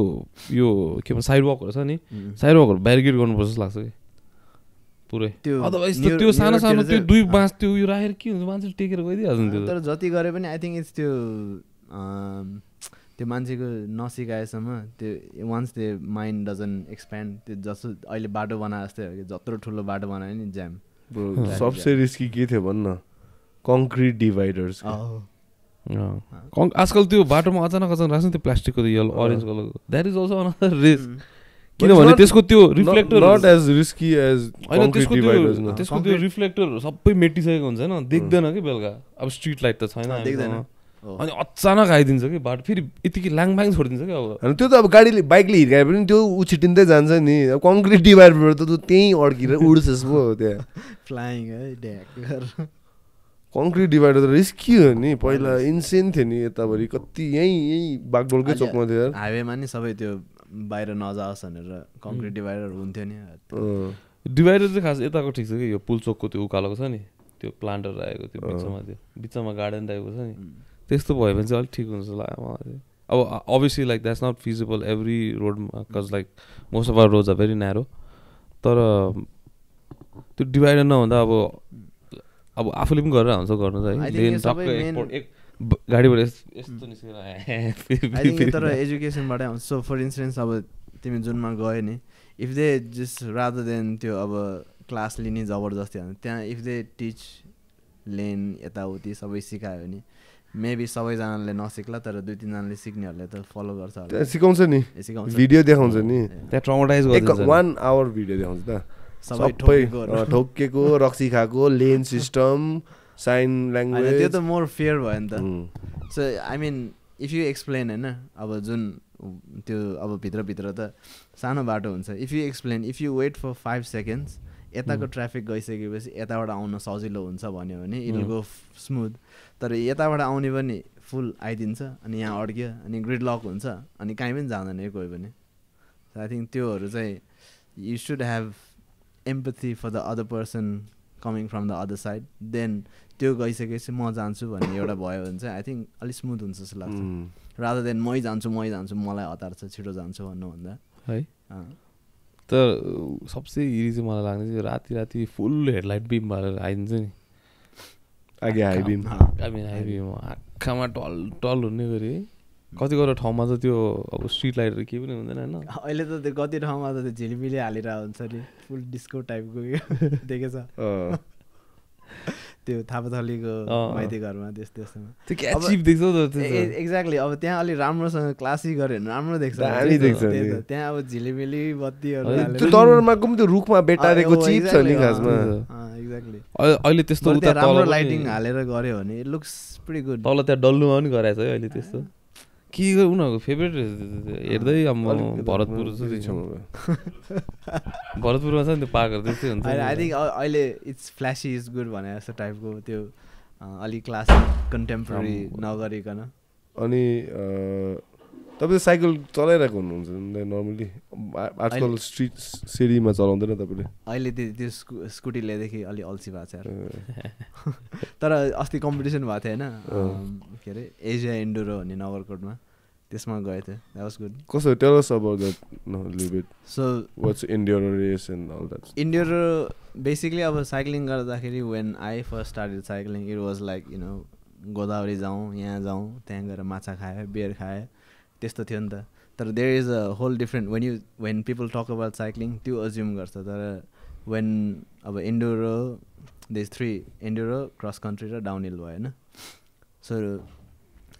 यो के भन्छ साइडवकहरू छ नि साइडवकहरू ब्यारिकेड गर्नुपर्छ जस्तो लाग्छ कि पुरै अदरवाइज त्यो सानो त्यो 2 बाँस त्यो यो राखेर के हुन्छ मान्छेले टेकेर गइदिइहाल्छ नि त्यो तर जति गरे पनि आई थिङ्क इट्स त्यो मान्छेको नसिकाएसम्म त्यो वान्स त्यो माइन्ड डजन्ट एक्सप्यान्ड त्यो जस्तो अहिले बाटो बनाए जस्तै हो कि जत्रो ठुलो बाटो बनायो नि ज्याम सबसे रिस्की के थियो भन्न कङ्क्रिट डिभाइडर्स आजकल त्यो बाटोमा अचानक राख्छ नि त्यो प्लास्टिकको येलो अरेन्ज कलरको that is also another risk किनभने त्यसको त्यो reflector not as risky as त्यसको त्यो रिफ्लेक्टर सबै मेटिसकेको हुन्छ होइन देख्दैन कि बेलुका अब स्ट्रिट लाइट त छैन अनि अचानक आइदिन्छ कि बाटो फेरि यतिकै ल्याङफ्याङ छोडिदिन्छ कि अब त्यो त अब गाडीले बाइकले हिर्काए पनि त्यो उछिटिँदै जान्छ नि अब कङ्क्रिट डिभाइडरबाट त त्यहीँ अड्किएर उड्छस् पो त्यहाँ फ्लाइङ है कङ्क्रिट डिभाइडर त रिस्की हो नि पहिला इन्सेन थियो नि यताभरि कति यहीँ बागडोलकै चोकमा थियो हाइवेमा नि सबै त्यो बाहिर नजाओस् भनेर कङ्क्रिट डिभाइडर हुन्थ्यो नि डिभाइडर चाहिँ खास यताको ठिक छ कि यो पुल चोकको त्यो उकालोको छ नि त्यो प्लान्टहरू आएको त्यो बिचमा गार्डन टाइपको छ नि त्यस्तो भयो भने चाहिँ अलिक ठिक हुन्छ लाग्यो मलाई अब obviously like that's not feasible every रोडमा because like most of our roads are very narrow तर त्यो डिभाइडर नहुँदा अब आफूले पनि गरेर हुन्छ गर्नु चाहिँ गाडीबाट यस्तो निस्केर तर एजुकेसनबाटै आउँछ सो फर इन्स्टेन्स अब तिमी जुनमा गयो नि if they just rather than त्यो अब क्लास लिने जबरजस्ती त्यहाँ इफ दे टिच लेन यताउति सबै सिकायो भने मेबी सबैजनाले नसिक्ला तर 2-3 जनाले सिक्नेहरूले त फलो गर्छ होला सिकाउँछ नि सिकाउँछ भिडियो देखाउँछ नि त्यहाँ ट्रमाटाइज गरिदिन्छ 1 hour भिडियो देखाउँछ त सबै ठोक्केको रक्सी खाएको लेन सिस्टम साइन ल्याङ्ग्वेज त्यो त मोर फेयर भयो नि त so I mean if you explain होइन अब जुन त्यो अब भित्रभित्र त सानो बाटो हुन्छ if you explain if you wait for 5 seconds यताको ट्राफिक गइसकेपछि यताबाट आउन सजिलो हुन्छ भन्यो भने इट विल गो स्मुथ तर यताबाट आउने पनि फुल आइदिन्छ अनि यहाँ अड्क्यो अनि ग्रिड लक हुन्छ अनि कहीँ पनि जाँदैन कोही पनि आई थिङ्क त्योहरू चाहिँ you should have empathy for the other person coming from the other side then त्यो गइसकेपछि म जान्छु भन्ने एउटा भयो भने चाहिँ आई थिङ्क अलिक स्मुथ हुन्छ जस्तो लाग्छ रादर देन मै जान्छु मलाई हतार छ छिटो जान्छु भन्नुभन्दा है तर सबसे इजी चाहिँ मलाई लाग्ने चाहिँ राति फुल हेडलाइट बिम भएर आइदिन्छ नि हाई बिम आँखामा टल हुने गरी कतिवटा ठाउँमा त त्यो अब स्ट्रिट लाइटहरू केही पनि हुँदैन होइन अहिले त त्यो कति ठाउँमा त त्यो झिलिमिली हालिरहेको हुन्छ नि फुल डिस्को टाइपको देखेछ त्यो थापाथलीको माइती घरमा त्यस्तोमा एक्ज्याक्टली अब त्यहाँ अलिक राम्रोसँग क्लासी गऱ्यो भने राम्रो देख्छ त्यहाँ अब झिलिमिली बत्तीहरू त्यो रुखमा बेटारेको चिप छ नि खासमा एक्ज्याक्टली अहिले त्यस्तो राम्रो लाइटिङ हालेर गऱ्यो भने इट लुक्स प्रिटी गुड तल त्यहाँ डल्लुमा पनि गराएको छ है अहिले त्यस्तो के उनीहरूको फेभरेट हेर्दै अब भरतपुर भरतपुरमा छ नि त्यो पार्कहरू त्यस्तै हुन्छ आई थिङ्क अहिले इट्स फ्ल्यासी इज गुड भने जस्तो टाइपको त्यो अलिक क्लासिक कन्टेम्पोरेरी नगरिकन अनि तपाईँ साइकल चलाइरहेको हुनुहुन्छ नर्मली आजकल स्ट्रिट सिटीमा चलाउँदैन तपाईँले अहिले त्यो स्कुटी ल्याएदेखि अलिक अल्छी भएको छ तर अस्ति कम्पिटिसन भएको थियो होइन के अरे एसिया इन्डोरो भन्ने नगरकोटमा त्यसमा गएको थियो द्याट वाज गुड कसो tell us about that no little bit so what's enduro race and all that enduro basically अब साइक्लिङ गर्दाखेरि when I first started cycling it was like you know Godavari जाउँ यहाँ जाउँ त्यहाँ गएर माछा खायो बियर खायो त्यस्तो थियो नि त तर there is a whole different when people talk about cycling त्यो अज्युम गर्छ तर वेन अब enduro these 3 enduro cross country र डाउन हिल भयो होइन सो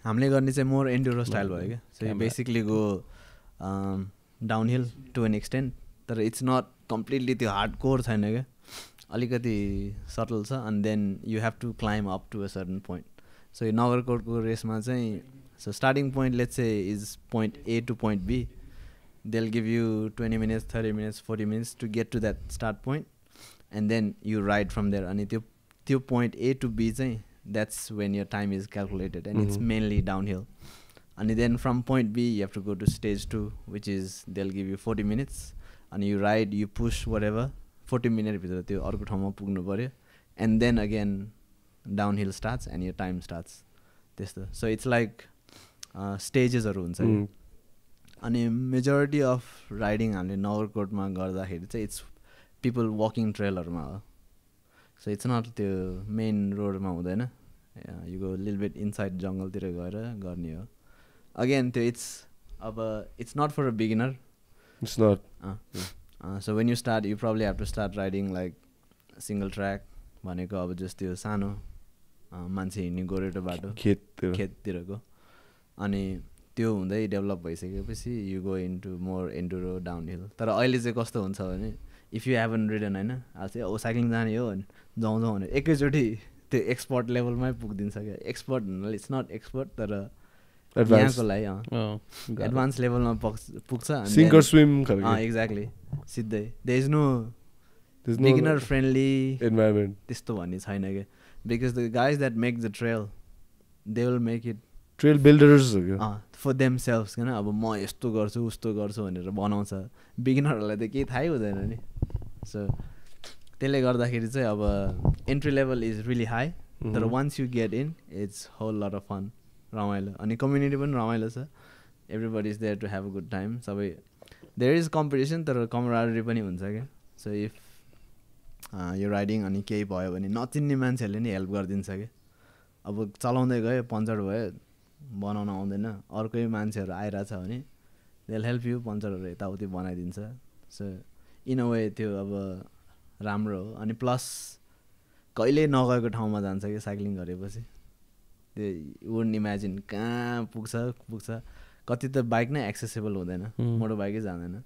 हामीले गर्ने चाहिँ मोर इन्डोरो स्टाइल भयो क्या so basically go downhill to an extent तर इट्स नट कम्प्लिटली त्यो हार्ड कोर छैन क्या अलिकति सटल छ अनि then you have to climb up to a certain point so यो नगरकोटको रेसमा चाहिँ so starting point let's say is point A to point B they'll give you 20 minutes 30 minutes 40 minutes to get to that start point and then you ride from there and त्यो point A to B चाहिँ that's when your time is calculated and it's mainly downhill and then from point B you have to go to stage 2 which is they'll give you 40 minutes and you ride you push whatever 40 minutes भित्र त्यो अर्को ठाउँमा पुग्नु पर्यो and then again downhill starts and your time starts त्यस्तो so it's like स्टेजेसहरू हुन्छ अनि majority of riding हामीले नगरकोटमा गर्दाखेरि चाहिँ इट्स पिपल वकिङ ट्रेलहरूमा हो सो इट्स नट त्यो मेन रोडमा हुँदैन you go lil bit inside जङ्गलतिर गएर गर्ने हो अगेन त्यो अब it's not for a beginner it's not so when you start you probably have to start riding like single track भनेको अब जस्ट त्यो सानो मान्छे हिँड्ने गोरेटो बाटो खेततिरको अनि त्यो हुँदै डेभलप भइसकेपछि you go into more इन्डोरो down hill तर अहिले चाहिँ कस्तो हुन्छ भने इफ यु हेभन रिडन होइन अब चाहिँ साइक्लिङ जाने हो भने जाउँ भने एकैचोटि त्यो एक्सपर्ट लेभलमै पुगिदिन्छ क्या एक्सपर्ट भन्नाले इट्स नट एक्सपर्ट तर यहाँको लागि एडभान्स लेभलमा पुग्छ एक्ज्याक्टली सिधै there is no beginner friendly environment त्यस्तो भन्ने छैन क्या because the guys that make the trail they will make it trail builders for them self होइन अब म यस्तो गर्छु उस्तो गर्छु भनेर बनाउँछ बिगिनरहरूलाई त केही थाहै हुँदैन नि सो त्यसले गर्दाखेरि चाहिँ अब entry level is really high तर once you get in it's whole lot of fun रमाइलो अनि कम्युनिटी पनि रमाइलो छ everybody is there to have a good time सबै देयर इज कम्पिटिसन तर कमराडरी पनि हुन्छ क्या सो इफ यो राइडिङ अनि केही भयो भने नचिन्ने मान्छेहरूले नि हेल्प गरिदिन्छ क्या अब चलाउँदै गयो पङ्चर भयो बनाउन आउँदैन अर्कै मान्छेहरू आइरहेछ भने दे विल हेल्प यु पङ्चरहरू यताउति बनाइदिन्छ सो इन अ वे त्यो अब राम्रो हो अनि प्लस कहिले नगएको ठाउँमा जान्छ कि साइक्लिङ गरेपछि वुडन्ट इमेजिन कहाँ पुग्छ कति त बाइक नै एक्सेसेबल हुँदैन मोटर बाइकै जाँदैन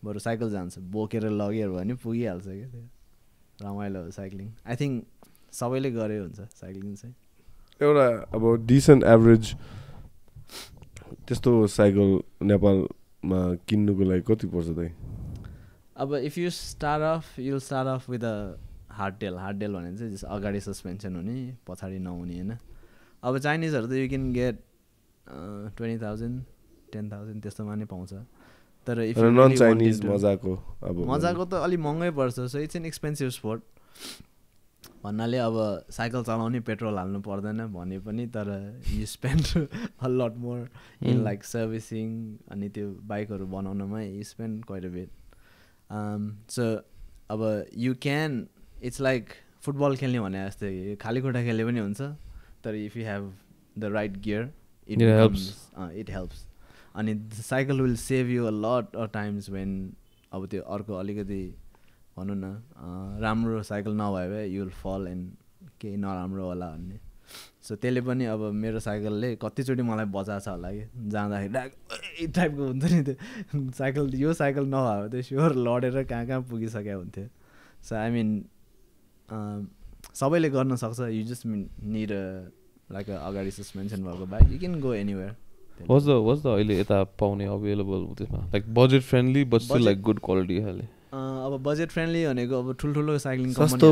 बरु साइकल जान्छ बोकेर लग्यो भने पुगिहाल्छ क्या त्यो रमाइलो हो साइक्लिङ आई थिङ्क सबैले गरे हुन्छ साइक्लिङ चाहिँ एउटा अब डिसेन्ट एभरेज त्यस्तो साइकल नेपालमा किन्नुको लागि कति पर्छ त अब if you start off with a hardtail भने चाहिँ जस्तो अगाडि सस्पेन्सन हुने पछाडि नहुने होइन अब चाइनिजहरू त यु क्यान गेट 20,000 10,000 त्यस्तोमा नै पाउँछ तर इफ नन चाइनिज मजाको त अलिक महँगै पर्छ so it's an expensive sport भन्नाले अब साइकल चलाउने पेट्रोल हाल्नु पर्दैन भने पनि तर you spend a lot more in like servicing अनि त्यो बाइकहरू बनाउनमा you spend quite a bit so अब you can it's like football खेल्ने भने जस्तै खाली खुट्टा खेले पनि हुन्छ तर if you have the right gear it helps अनि cycle will save you a lot of times when अब त्यो अर्को अलिकति भनौँ न राम्रो साइकल नभए भए यु विल फल एन्ड केही नराम्रो होला भन्ने सो त्यसले पनि अब मेरो साइकलले कतिचोटि मलाई बचाएको छ होला कि जाँदाखेरि टाइपको हुन्छ नि त्यो साइकल यो साइकल नभए त्यो स्योर लडेर कहाँ पुगिसकेको हुन्थ्यो सो आई मिन सबैले गर्न सक्छ यु जस्ट निड लाइक अगाडि सस्पेन्सन भएको bike you can go anywhere was the अहिले यता पाउने अभाइलेबल त्यसमा like budget friendly but still like good quality खाले अब बजेट फ्रेन्डली भनेको अब ठुल्ठुलो साइक्लिङ सस्तो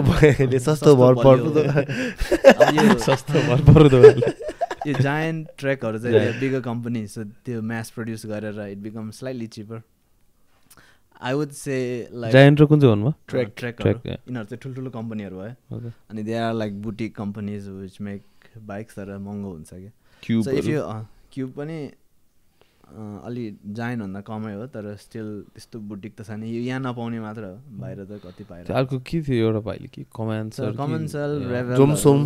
यो जायन्ट ट्र्याकहरू चाहिँ बिगर कम्पनी सो त्यो म्यास प्रड्युस गरेर it become slightly cheaper I would say like giant र कुन चाहिँ भन्नुभयो ट्र्याकहरू यिनीहरू चाहिँ ठुल्ठुलो कम्पनीहरू भयो अनि they are like boutique companies which make bikes तर महँगो हुन्छ क्या सो इफ यु क्युब पनि अलि जायन्टभन्दा कमै हो तर स्टिल त्यस्तो बुटिक त छैन यहाँ नपाउने मात्र हो बाहिर त कति पाएर अर्को के थियो एउटा भाइले कि कमेन्सल जोमसोम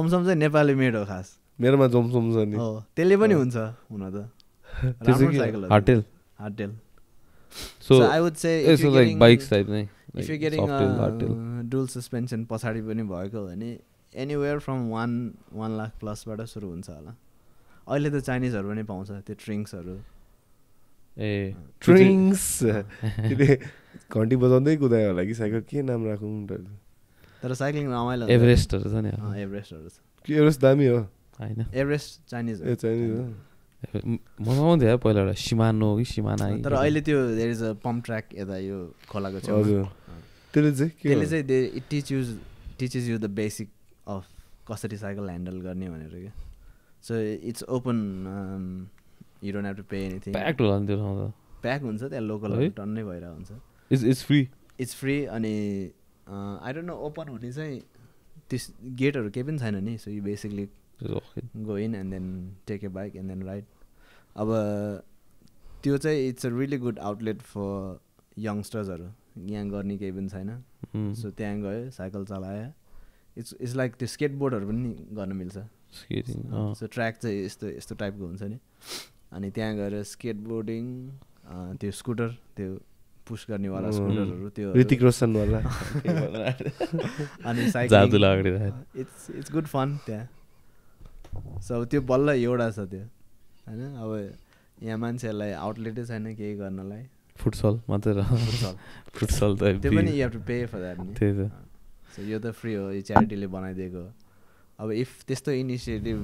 चाहिँ नेपाली मेड हो खास मेरोमा जोमसोम छ नि हो त्यसले पनि हुन्छ हुन त राम्रो cycle hardtail so I would say it's like bikes type नै if you getting dual suspension पछाडि पनि भएको भने एनीवेयर फ्रम 1 लाख प्लसबाट सुरु हुन्छ होला अहिले त चाइनिजहरू पनि पाउँछ त्यो ट्रिङ्क्सहरू ट्रिङ्क्स घन्टी बजाउँदै कुदायो होला कि साइकल के नाम राखौँ तर साइक्लिङ रमाइलो एभरेस्टहरू छ नि एभरेस्टहरू छ एभरेस्ट दामी हो होइन एभरेस्ट चाइनिज मजामा थियो पहिला एउटा सिमानो कि सिमाना तर अहिले त्यो there is a pump track यता यो खोलाको छेउमा त्यसले चाहिँ it teaches you the basic of कसरी साइकल ह्यान्डल गर्ने भनेर क्या so it's open you don't have to pay anything pack हुन्छ त्यहाँ लोकल टन्नै भइरहेको हुन्छ इट्स फ्री अनि आई डोन्ट नो ओपन हुने चाहिँ त्यस गेटहरू केही पनि छैन नि so you basically go in and then take a bike and then ride अब त्यो चाहिँ it's a really good outlet for यङ्स्टर्सहरू यहाँ गर्ने केही पनि छैन सो त्यहाँ गयो साइकल चलायो इट्स लाइक त्यो स्केटबोर्डहरू पनि गर्न मिल्छ सो ट्र्याक चाहिँ यस्तो टाइपको हुन्छ नि अनि त्यहाँ गएर स्केटबोर्डिङ त्यो स्कुटर त्यो पुस गर्नेवाला स्कुटरहरू त्यो ऋतिक रोशनवाला अनि साइकलिङ इट्स गुड फन त्यहाँ सो त्यो बल्ल एउटा छ त्यो होइन अब यहाँ मान्छेहरूलाई आउटलेटै छैन केही गर्नलाई फुटसल मात्रै फुटसल त त्यो पनि you have to pay for that नि त्यही त सो यो त फ्री हो यो च्यारिटीले बनाइदिएको अब इफ त्यस्तो इनिसिएटिभ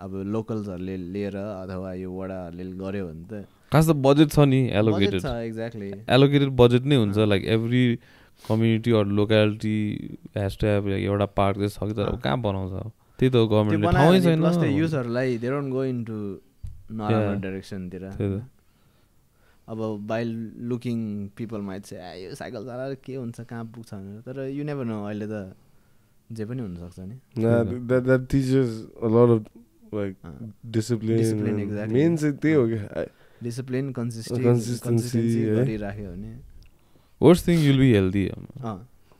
अब लोकल्सहरूले लिएर अथवा यो वडाहरूले गर्यो भने त खास त बजेट छ नि एलोकेटेड एक्ज्याक्टली एलोकेटेड बजेट नै हुन्छ like every community or locality has to have एउटा पार्क चाहिँ छ कि तर कहाँ बनाउँछ त्यही त गभर्मेन्टले ठाउँै छैन प्लस त्यो युजहरूलाई दे डोन्ट गो इन्टु नराम्रो डाइरेक्सनतिर अब बाई लुकिङ पिपल माइट चाहिँ यो साइकल चलाएर के हुन्छ कहाँ पुग्छ भनेर तर यु नेभर नो अहिले त जे पनि हुनसक्छ नि that teaches a lot of like discipline exactly main चाहिँ त्यही हो क्या डिसिप्लिन कन्सिस्टेन्सी गरिराख्यो भने worst thing you'll be healthy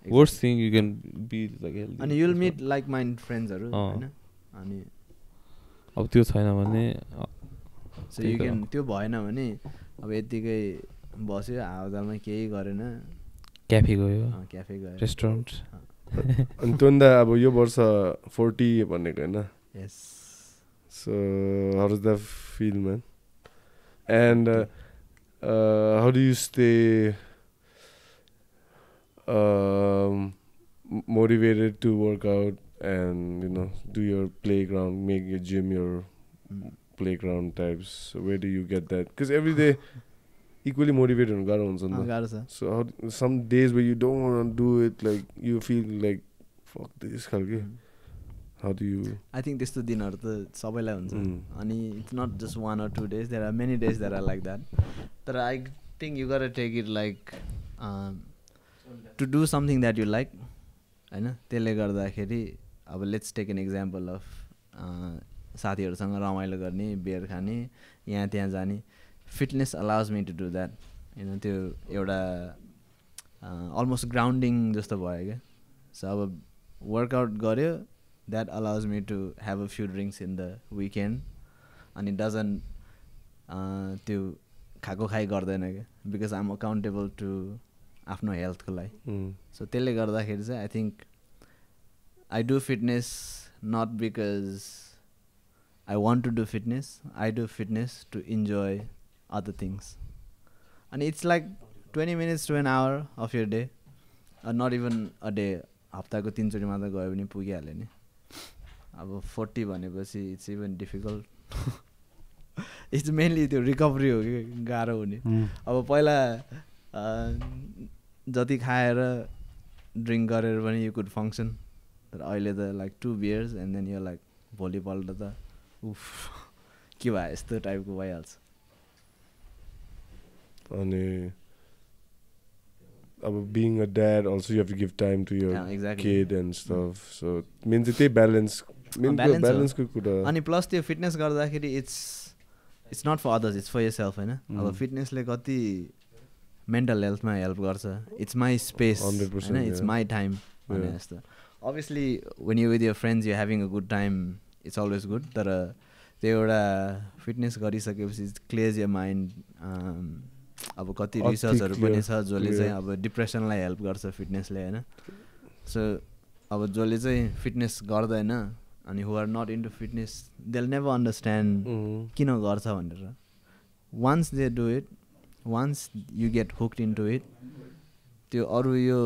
worst thing you can be like healthy अनि you'll meet like mind friendsहरू हैन अनि अब त्यो छैन भने so you can त्यो भएन भने अब यतिकै बस्यो हावाजालमा केही गरेन क्याफे गयो रेस्टुरेन्ट अनि त्योभन्दा अब यो वर्ष 40 भनेको होइन Yes. So how does that feel, man? And how do you stay motivated to work out and do your playground, make your gym your playground types? So where do you get that? Because every day equally motivated हुनु गाह्रो हुन्छ नि त. So how, some days where you don't want to do it, like you feel like fuck this खालके. How do you? I think त्यस्तो दिनहरु त सबैलाई हुन्छ अनि it's not just 1 or 2 days, there are many days that are like that. But I think you gotta take it like to do something that you like, हैन? त्यसले गर्दाखेरि अब let's take an example of साथीहरुसँग रमाइलो गर्ने, beer खाने, यहाँ त्यहाँ जाने. Fitness allows me to do that. त्यो एउटा almost grounding जस्तो भयो क्या. So अब workout गर्यो, that allows me to have a few drinks in the weekend, and it doesn't त्यो खाएको खाइ गर्दैन क्या, because I'm accountable to आफ्नो health को लागि. So त्यसले गर्दाखेरि चाहिँ I think I do fitness not because I want to do fitness. I do fitness to enjoy other things, and it's like 20 minutes to an hour of your day, or not even a day. हप्ताको 3 चोटि मात्र गयो भने पुगिहाल्यो नि. अब 40 भनेपछि it's even difficult. It's mainly त्यो recovery हो कि गाह्रो हुने. अब पहिला जति खाएर ड्रिङ्क गरेर पनि you could function, तर अहिले त like 2 beers and then you're like भोलिपल्ट त उफ के भयो यस्तो टाइपको भइहाल्छ. अनि अब being a dad also you have to give time to your kid and stuff. So means त्यही balance को कुरा. अनि प्लस त्यो फिटनेस गर्दाखेरि it's not for others, it's for yourself, हैन? अब फिटनेसले कति मेन्टल हेल्थमा हेल्प गर्छ. It's my space, 100%, हैन? It's my time भने जस्तो. Obviously when you're with your friends you're having a good time, it's always good. तर त्यो एउटा फिटनेस गरिसकेपछि it clears your mind. अब कति रिसर्चहरु पनि छ जसले चाहिँ अब डिप्रेसनलाई हेल्प गर्छ फिटनेसले, हैन? सो अब जसले चाहिँ फिटनेस गर्दैन अनि who are not into fitness, they'll never understand किन गर्छ भनेर. Once they do it, once you get hooked into it, त्यो अरु यो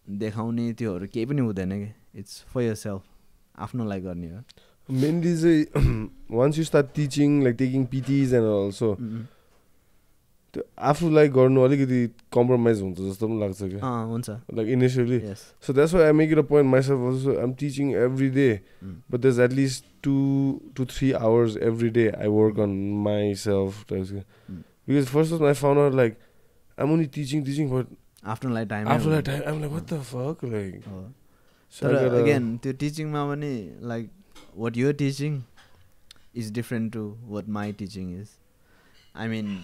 देखाउने त्योहरु केही पनि हुँदैन के. It's for yourself, आफ्नो लागि गर्ने हो. Mainly चाहिँ once you start teaching, like taking PTs and also त्यो आफूलाई गर्नु अलिकति कम्प्रोमाइज हुन्छ जस्तो पनि लाग्छ क्या. हुन्छ. Like initially. Yes. So that's why I make it a point myself also. I'm teaching every day, but there's at least 2 to 3 hours every day I work on myself. Because first of all I found out like I'm only teaching, but after like time I'm like what the fuck like. So again, the teaching ma pani like what you're teaching is different to what my teaching is. I mean,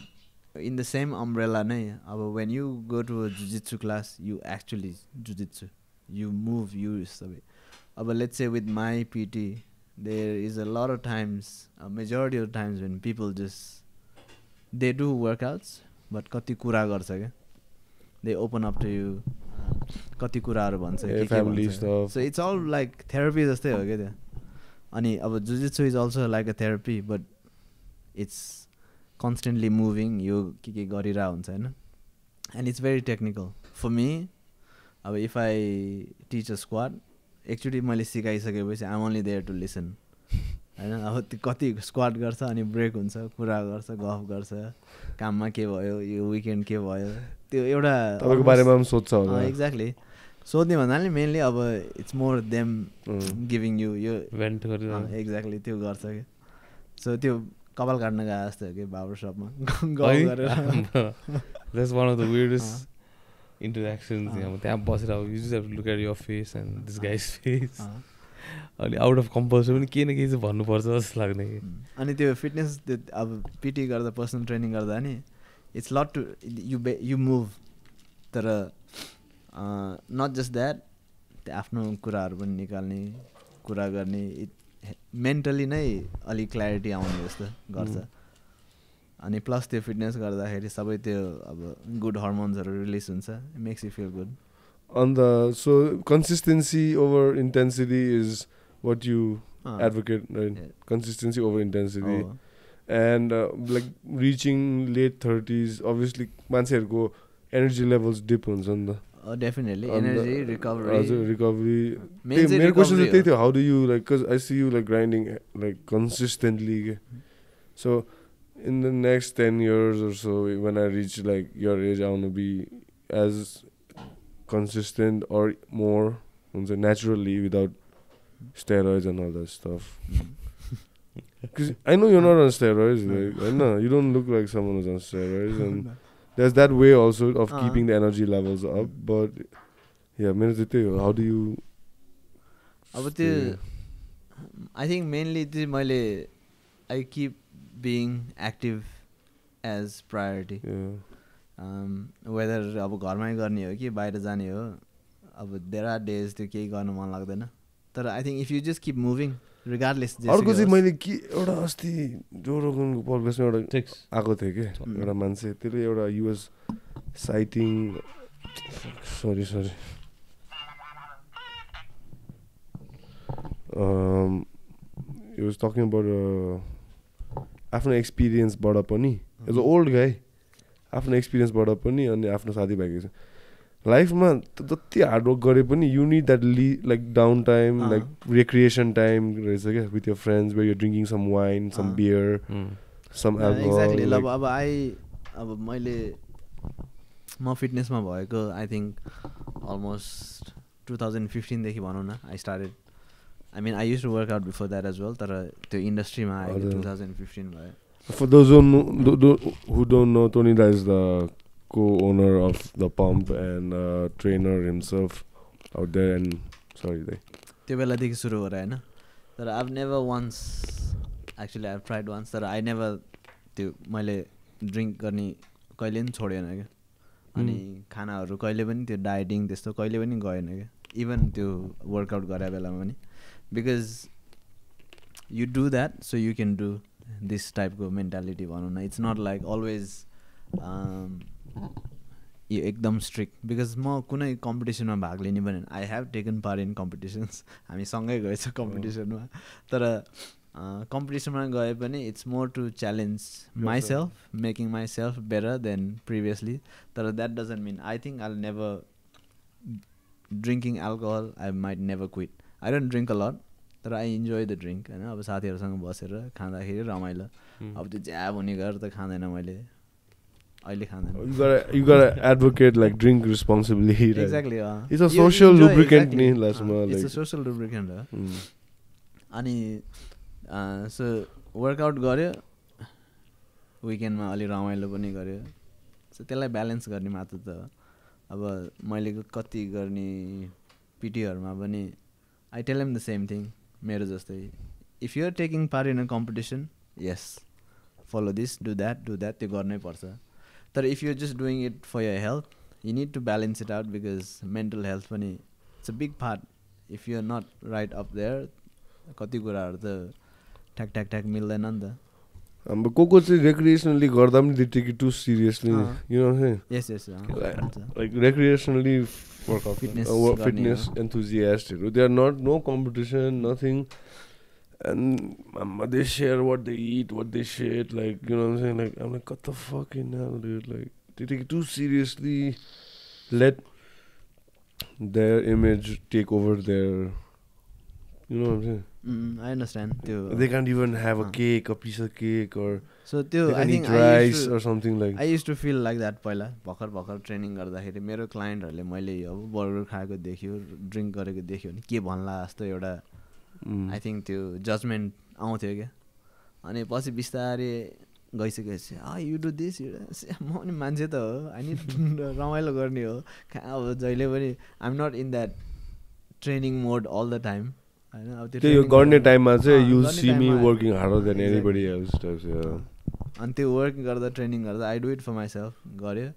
in the same umbrella नै अब when you go to a jiu-jitsu class you actually jiu-jitsu, you move, you सबै. अब let's say with my PT there is a lot of times, a majority of times when people just they do workouts but कति कुरा गर्छ क्या. They open up to you, कति कुराहरु भन्छ के family भन्छ. stuff. So it's all like therapy जस्तै हो क्या त्यो. अनि अब jiu-jitsu is also like a therapy but it's constantly moving, you के गरिरा हुन्छ हैन. And it's very technical for me. अब if I teach a squat, actually मैले सिकाइसकेपछि I'm only there to listen, हैन. अब कति स्क्वाट गर्छ अनि ब्रेक हुन्छ, कुरा गर्छ, गफ गर्छ, काममा के भयो, यो विकेन्ड के भयो, त्यो एउटा तपाईको बारेमा पनि सोध्छ होला. एक्ज्याक्टली. सोध्ने भन्नाले मेनली अब it's more them giving you यो भेन्ट गरेर एक्ज्याक्टली त्यो गर्छ के. सो त्यो कपाल काट्न गए जस्तो हो कि बाबर शपमा गफ गरेर. That's one of the weirdest interactions. त्यहाँ बसेर you just have to look at your face and this guy's face. अनि आउट अफ कम्पल्सन पनि केही न केही चाहिँ भन्नुपर्छ जस्तो लाग्ने कि. अनि त्यो फिटनेस अब पिटी गर्दा पर्सनल ट्रेनिङ गर्दा नि it's lot to you move. तर नट जस्ट द्याट आफ्नो कुराहरू पनि निकाल्ने, कुरा गर्ने, मेन्टली नै अलिक क्ल्यारिटी आउने जस्तो गर्छ. अनि प्लस त्यो फिटनेस गर्दाखेरि सबै त्यो अब गुड हर्मोन्सहरू रिलिज हुन्छ, makes you feel good. So consistency over intensity is what you advocate, right? Consistency over intensity. And like reaching late 30s, obviously मान्छेहरुको energy levels dip हुन्छ नि त. Definitely energy recovery. मेरो question चाहिँ त्यही थियो, how do you like, cuz I see you like grinding like consistently. So in the next 10 years or so, when I reach like your age, I want to be as consistent or more naturally without steroids and all that stuff. Because I know you're not on steroids, like, I know you don't look like someone who's on steroids, and there's that way also of keeping the energy levels up. But yeah, how do you? I think mainly I keep being active as priority. Whether अब घरमै गर्ने हो कि बाहिर जाने हो, अब there are days त्यो केही गर्न मन लाग्दैन, तर I think if you just keep moving regardless. अर्को चाहिँ मैले के एउटा अस्ति जो रोगनको पडकास्टमा एउटा आएको थियो के एउटा मान्छे, त्यसले एउटा US citing sorry he was talking about आफ्नो एक्सपिरियन्सबाट पनि, एज अ ओल्ड गाई, आफ्नो एक्सपिरियन्सबाट पनि अनि आफ्नो साथीभाइको लाइफमा जति हार्डवर्क गरे पनि you need that like down time, like recreation time रहेछ क्या, with your friends where you drinking some wine, some beer, some alcohol. अब म फिटनेसमा भएको आई थिङ्क अलमोस्ट 2015 देखि भनौँ न I started. I mean, I used to work out before that as well, तर त्यो इन्डस्ट्रीमा आएको 2015 भयो. For those who don't know, Tonida is the co-owner of the pump and trainer himself out there. And sorry, त्यो बेलादेखि सुरु हो र हैन, तर I've never once, actually I've tried once, तर I never त्यो मैले ड्रिङ्क गर्ने कहिले पनि छोडेन क्या, अनि खानाहरू कहिले पनि त्यो डाइटिङ त्यस्तो कहिले पनि गएन क्या, इभन त्यो वर्कआउट गरे बेलामा पनि. Because you do that so you can do this type of mentality भनौँ न. It's not like always एकदम strict. Because म कुनै कम्पिटिसनमा भाग लिने भने I have taken part in competitions. हामी सँगै गएछ कम्पिटिसनमा, तर कम्पिटिसनमा गए पनि it's more to challenge myself, making myself better than previously. तर that doesn't mean, I think I'll never, drinking alcohol I might never quit. I don't drink a lot, तर I enjoy the drink हैन. अब साथीहरूसँग बसेर खाँदाखेरि रमाइलो. अब त्यो ज्याब हुने गरेर त खाँदैन मैले, अहिले खाँदैन. You gotta advocate like drink responsibly. Exactly. It's a social lubricant नि लास्टमा. It's a social lubricant हो. अनि so वर्कआउट गर्यो, विकेन्डमा अलि रमाइलो पनि गर्यो, सो त्यसलाई ब्यालेन्स गर्ने मात्र त. अब मैले कति गर्ने पिटीहरूमा पनि I tell him the same thing, मेरो जस्तै. If you're taking part in a competition, yes, follow this, do that, त्यो गर्नै पर्छ. तर if you're just doing it for your health, you need to balance it out, because mental health पनि, it's a big part. If you're not right up there, कति कुराहरू त ठ्याक मिल्दैन नि त. हाम्रो को चाहिँ recreationally गर्दा पनि they take it too seriously. You know what I'm saying? Yes. Like recreationally workout, fitness enthusiast, they are no competition, nothing, and they share what they eat, what they shit, like, you know what I'm saying, like, I'm like, what the fuck in hell, dude, like, they take it too seriously, let their image take over their, you know what I'm saying. I understand. They can't even have a cake, a piece of cake, or so I think eat rice or something like. I used to feel like that पहिला भर्खर training गर्दाखेरि मेरो क्लाइन्टहरूले मैले अब burger खाएको देख्यो, drink गरेको देख्यो भने के भन्ला जस्तो एउटा आई थिङ्क त्यो जजमेन्ट आउँथ्यो क्या. अनि पछि बिस्तारै गइसकेपछि यु डु दिस, म पनि मान्छे त हो, अनि रमाइलो गर्ने हो, अब जहिले पनि I am not in that training mode all the time. त्यो गर्ने टाइममा चाहिँ you see me working harder than anybody else types. अनि त्यो वर्क गर्दा ट्रेनिङ गर्दा I do it for myself गऱ्यो.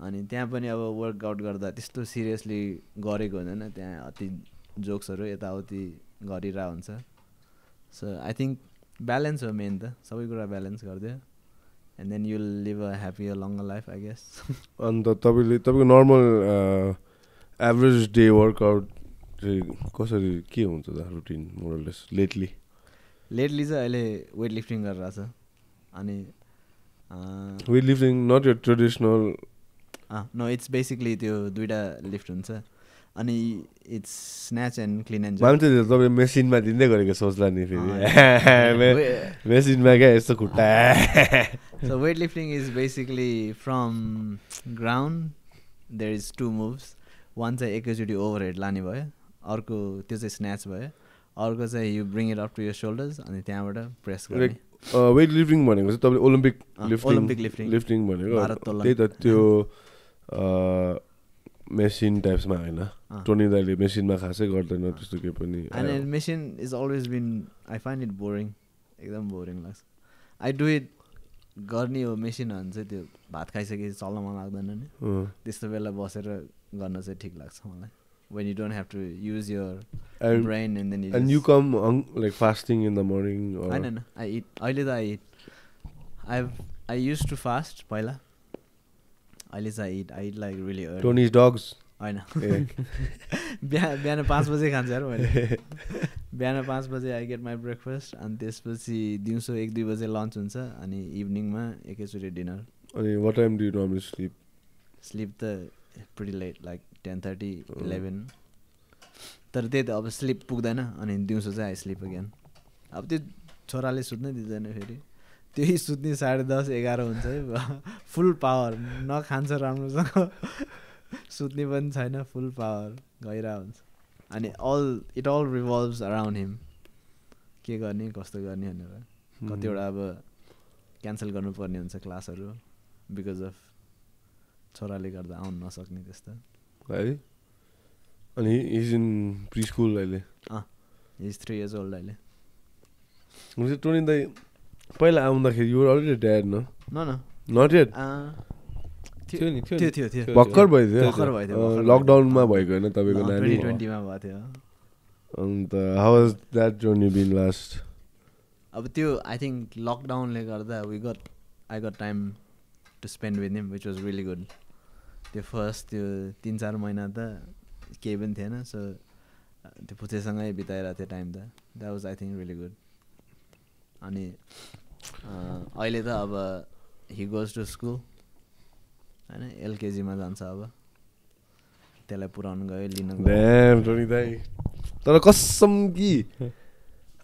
अनि त्यहाँ पनि अब वर्कआउट गर्दा त्यस्तो सिरियसली गरेको हुँदैन, त्यहाँ अति जोक्सहरू यताउति गरिरहेको हुन्छ. सो आई थिङ्क ब्यालेन्स हो मेन त, सबै कुरा ब्यालेन्स गरिदियो, and then you live a happy a longer life I guess. अन्त तपाईँको नर्मल एभरेज डे वर्कआउट कसरी के हुन्छ त रुटिन मोरलेस लेटली चाहिँ अहिले वेट लिफ्टिङ गरिरहेको छ अनि weight lifting not your traditional no it's basically त्यो दुईवटा लिफ्ट हुन्छ अनि it's snatch and clean and मान्छे तपाईँ मेसिनमा दिँदै गरेको सोच्ला नि फेरि मेसिनमा क्या यस्तो खुट्टा so weight lifting is basically from ground there is 2 moves one चाहिँ एकैचोटि ओभरहेड लाने भयो अर्को त्यो चाहिँ स्न्याच भयो अर्को चाहिँ you bring it up to your shoulders अनि त्यहाँबाट प्रेस गर्ने वेट लिफ्टिङ भनेको चाहिँ तपाईँले ओलम्पिक लिफ्टिङ भनेको त्यही त त्यो मेसिन टाइप्समा होइन टोनी दाइले मेसिनमा खासै गर्दैन त्यस्तो केही पनि अनि machine is always been I find it boring एकदम बोरिङ लाग्छ आई डु इट गर्ने हो मेसिन भने चाहिँ त्यो भात खाइसकेपछि चल्न मन लाग्दैन नि त्यस्तो बेला बसेर गर्न चाहिँ ठिक लाग्छ मलाई when you don't have to use your brain and then you come like fasting in the morning or I eat अहिले त I eat I used to fast पहिला अहिले चाहिँ I eat like really early Tony's dogs हैन बिहान 5 बजे खान्छ यार मैले बिहान 5 बजे I get my breakfast अनि त्यसपछि दिउँसो 1-2 बजे लन्च हुन्छ अनि इभिनिङमा एकैचोटि डिनर अनि what time do you normally sleep त pretty late like 10:30 11 तर त्यही त अब स्लिप पुग्दैन अनि दिउँसो चाहिँ आई स्लिप अगेन अब त्यो छोराले सुत्नै दिँदैन फेरि त्यही सुत्ने 10:30 11 हुन्छ है फुल पावर न खान्छ राम्रोसँग सुत्ने पनि छैन फुल पावर गइरहेको हुन्छ अनि इट अल रिभल्भ्स अराउन्ड हिम के गर्ने कस्तो गर्ने भनेर कतिवटा अब क्यान्सल गर्नुपर्ने हुन्छ क्लासहरू बिकज अफ छोराले गर्दा आउन नसक्ने त्यस्तो है अनि इज इन प्री स्कुल अहिले इज 3 years old अहिले हुन्छ टोनी दाइ पहिला आउँदाखेरि यु वर अलरेडी ड्याड न नट येट थियो भर्खर भयो लकडाउनमा भएको होइन तपाईँको नानी 2020 मा भएको थियो अन्त how was that journey been last अब त्यो आई थिङ्क लकडाउनले गर्दा I got time to spend with him which was really good त्यो फर्स्ट त्यो 3-4 महिना त केही पनि थिएन सो त्यो पुछेसँगै बिताइरहेको थियो टाइम त that was I think really good अनि अहिले त अब हि गोज टु स्कुल होइन एलकेजीमा जान्छ अब त्यसलाई पुऱ्याउनु गयो लिनु गयो तर कसम कि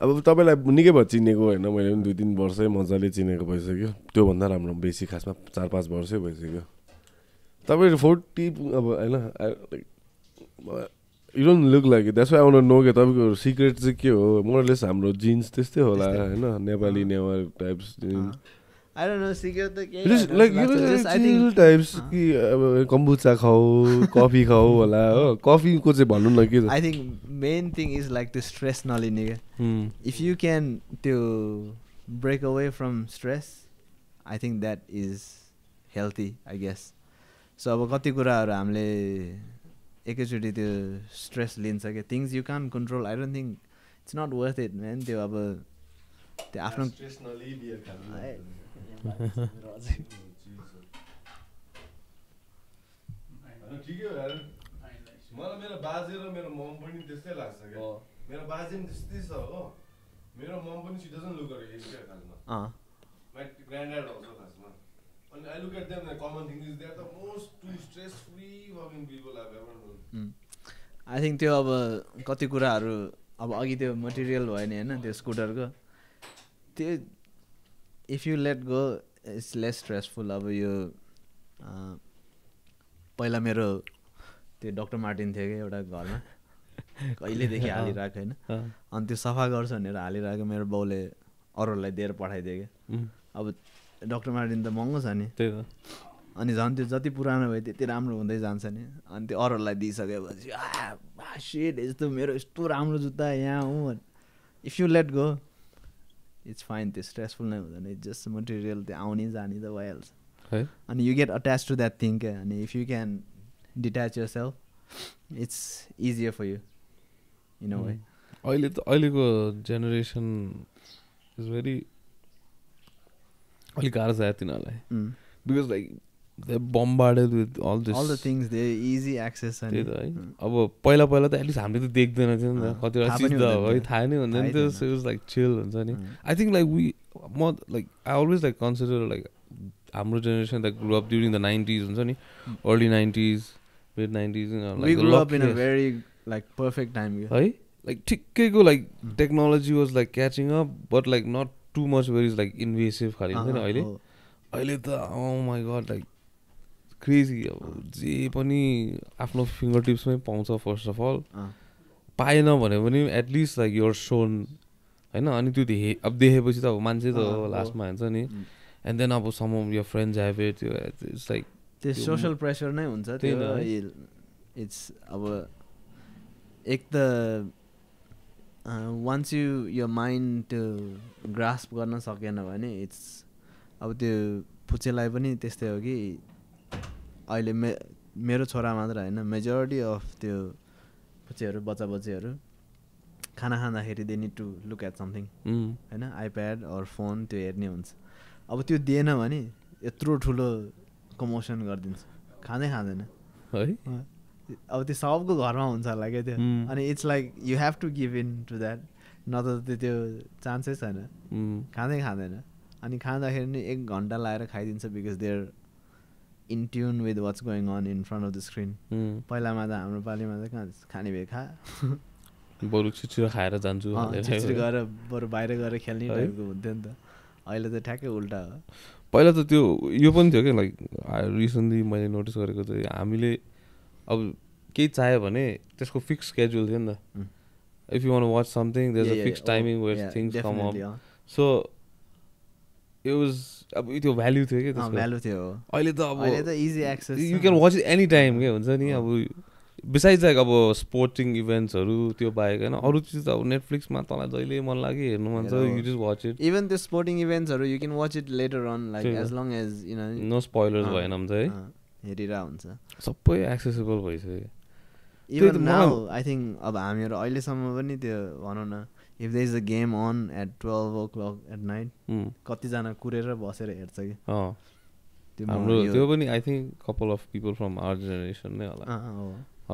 अब तपाईँलाई निकै भयो चिनेको होइन मैले पनि 2-3 वर्षै मजाले चिनेको भइसक्यो त्योभन्दा राम्रो बेसी खासमा 4-5 वर्षै भइसक्यो तपाईँ 40 अब होइन you don't look like it that's why I want to know के तपाईँको सिक्रेट चाहिँ के हो मोरलेस हाम्रो जिन्स त्यस्तै होला होइन Nepali Newar types I don't know, secret त केही लाइक यु चिल टाइप्स कि अब कम्बुचा खाऊ कफी खाऊ होला हो कफीको चाहिँ भन्नु न के I think main thing is like त्यो स्ट्रेस नलिने क्या इफ यु क्यान त्यो break away from stress I think that is healthy I guess so अब कति कुराहरू हामीले एकैचोटि त्यो स्ट्रेस लिन्छ क्या things you can control I don't think it's not worth it man त्यो अब त्यो आफ्नो मलाई मेरो बाजे र मेरो मम पनि त्यस्तै लाग्छ क्या मेरो बाजे पनि त्यस्तै छ हो मेरो मम पनि she doesn't look at age क्या खासमा माइ ग्रान्डड्याड आउँछ खासमा अनि I look at them the common thing is they are the most to stress free working people I ever known I think त्यो अब कति कुराहरू अब अघि त्यो मटेरियल भयो नि होइन त्यो स्कुटरको त्यो if you let go it's lace stressful अब यो पहिला मेरो त्यो डक्टर मार्टिन थियो क्या एउटा घरमा कहिलेदेखि हालिरहेको होइन अनि त्यो सफा गर्छ भनेर हालिरहेको मेरो बाउले अरूहरूलाई दिएर पठाइदियो क्या अब डक्टर मार्टिन त महँगो छ नि त्यही त अनि झन् त्यो जति पुरानो भयो त्यति राम्रो हुँदै जान्छ नि अनि त्यो अरूहरूलाई दिइसकेपछि सेट यस्तो मेरो यस्तो राम्रो जुत्ता यहाँ हो if you let go it's fine त्यो स्ट्रेसफुल नै हुँदैन इट्स जस्ट मटेरियल त्यो आउने जाने त भइहाल्छ अनि you get attach to that thing क्या अनि if you can detach your self it's easier for you in a way अहिलेको जेनेरेसन इज भेरी अलिक गाह्रो छ तिनीहरूलाई because like they're bombarded with all the things they easy access त्यही त है अब पहिला पहिला त एटलिस्ट हामीले त देख्दैन थियो नि त कतिवटा चिज त है थाहा नै हुँदैन थियो so it was like chill हुन्छ नि आई थिङ्क लाइक म like I always like consider like हाम्रो generation that grow up during the 90s हुन्छ नि early 90s mid 90s we grew up in a very like perfect time है like ठिक्कैको like technology was like catching up but like not too much where is like invasive खालि हुन्छ नि अहिले त oh my god like crazy अब जे पनि आफ्नो फिङ्गर टिप्समै पाउँछ फर्स्ट अफ अल पाएन भने पनि एटलिस्ट लाइक युर सोन होइन अनि त्यो अब देखेपछि त अब मान्छे त हो लास्टमा हुन्छ नि एन्ड देन अब some of your friends have it त्यो इट्स लाइक त्यो सोसल प्रेसर नै हुन्छ त्यो इट्स अब एक त वान्स यो माइन्ड त्यो ग्रास्प गर्न सकेन भने इट्स अब त्यो फुच्चेलाई पनि त्यस्तै हो कि अहिले मेरो छोरा मात्र होइन मेजोरिटी अफ त्यो फुच्चेहरू बच्चाहरू खाना खाँदाखेरि they need to look at something होइन आइप्याड अर फोन त्यो हेर्ने हुन्छ अब त्यो दिएन भने यत्रो ठुलो कमोसन गरिदिन्छ खाँदैन है अब त्यो सबको घरमा हुन्छ होला क्या त्यो अनि it's like you have to give in to that नत्र त्यो चान्सै छैन खाँदैन अनि खाँदाखेरि नि 1 घन्टा लाएर खाइदिन्छ because they are in tune with what's going on in front of the screen पहिलामा त हाम्रो पालिमा त कहाँ खाने भए खा बरु छिटो खाएर जान्छु छिटो गएर बरु बाहिर गएर खेल्ने टाइपको हुन्थ्यो नि त अहिले त ठ्याक्कै उल्टा हो पहिला त त्यो यो पनि थियो क्या लाइक रिसेन्टली मैले नोटिस गरेको चाहिँ हामीले अब केही चाह्यो भने त्यसको फिक्स स्केड्युल थियो नि त if you want to watch something there is a fix timing where things come up so it was अब त्यो भ्याल्यु थियो क्या त्यसको भ्याल्यु थियो अहिले त easy access you can watch it any time के हुन्छ नि अब बिसाइड्स लाइक अब स्पोर्टिङ इभेन्ट्सहरू त्यो बाहेक होइन अरू चिज त अब नेटफ्लिक्समा तँलाई जहिले मन लाग्यो हेर्नु मन छ you just watch it even त्यो स्पोर्टिङ इभेन्ट्सहरू you can watch it later on like as long as you know no spoilers भएन भने चाहिँ हेरिरहेको हुन्छ सबै एक्सेसिबल भइसक्यो इभन नाउ आई थिङ्क अब हामीहरू अहिलेसम्म पनि त्यो भनौँ न if there is a game on at 12 o'clock at night कतिजना कुरेर बसेर हेर्छ कि हाम्रो त्यो पनि I think couple of people from our generation नै होला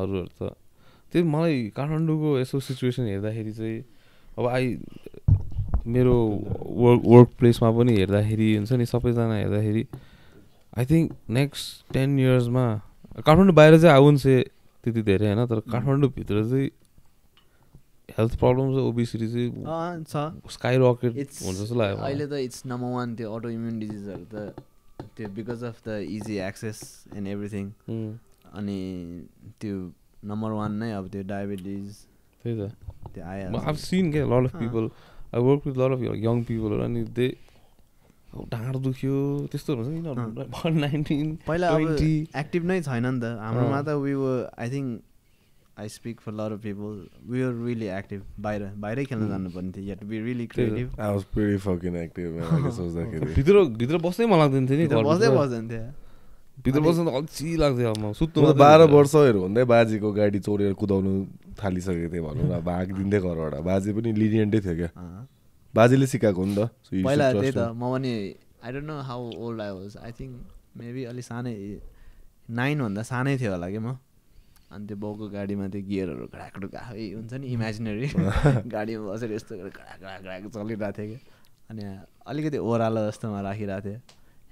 अरूहरू त त्यही मलाई काठमाडौँको यसो सिचुएसन हेर्दाखेरि चाहिँ अब मेरो वर्क प्लेसमा पनि हेर्दाखेरि हुन्छ नि सबैजना हेर्दाखेरि आई थिङ्क नेक्स्ट 10 yearsमा काठमाडौँ बाहिर चाहिँ आउनु चाहिँ त्यति धेरै होइन तर काठमाडौँभित्र चाहिँ हेल्थ प्रब्लम्स ओबिसिटी चाहिँ छ स्काई रकेट हुन्छ जस्तो लाग्यो अहिले त इट्स नम्बर 1 त्यो अटो इम्युन डिजिजहरू त त्यो because of the easy access and everything अनि त्यो नम्बर 1 नै अब त्यो डायबिटिज त्यही त त्यो आयो आई हैव सीन के lot of people I work with lot of young पिपलहरू अनि दे ढाँड दुख्यो त्यस्तो हुन्छ नि 19 पहिला अब एक्टिभ नै छैन नि त हाम्रोमा त we were I think I speak for a lot of people. We were really active. बाहिरै खेल्न जानु पर्ने थियो. You had to be really creative. I was pretty fucking active. मैले सोच्दाखेरि भित्र बस्नै मन लाग्दैन थियो नि बस्दैन थियो भित्र बस्न त अल्छी लाग्थ्यो म सुत्नु 12 वर्षहरू हुँदै बाजीको गाडी चोरेर कुदाउनु थालिसकेको थिएँ भनौँ न भागिदिँदै घरबाट बाजी पनि लिनियन्टै थियो क्या बाजीले सिकाएको हो नि त पहिला त्यही त म पनि I don't know how old I was I think maybe अलि सानै 9 भन्दा सानै थियो होला कि म अनि त्यो बाउको गाडीमा त्यो गियरहरू घडाकडुक आफै हुन्छ नि इमेजिनेरी गाडीमा बसेर यस्तो घडाक चलिरहेको थियो कि अनि अलिकति ओह्रालो जस्तोमा राखिरहेको थियो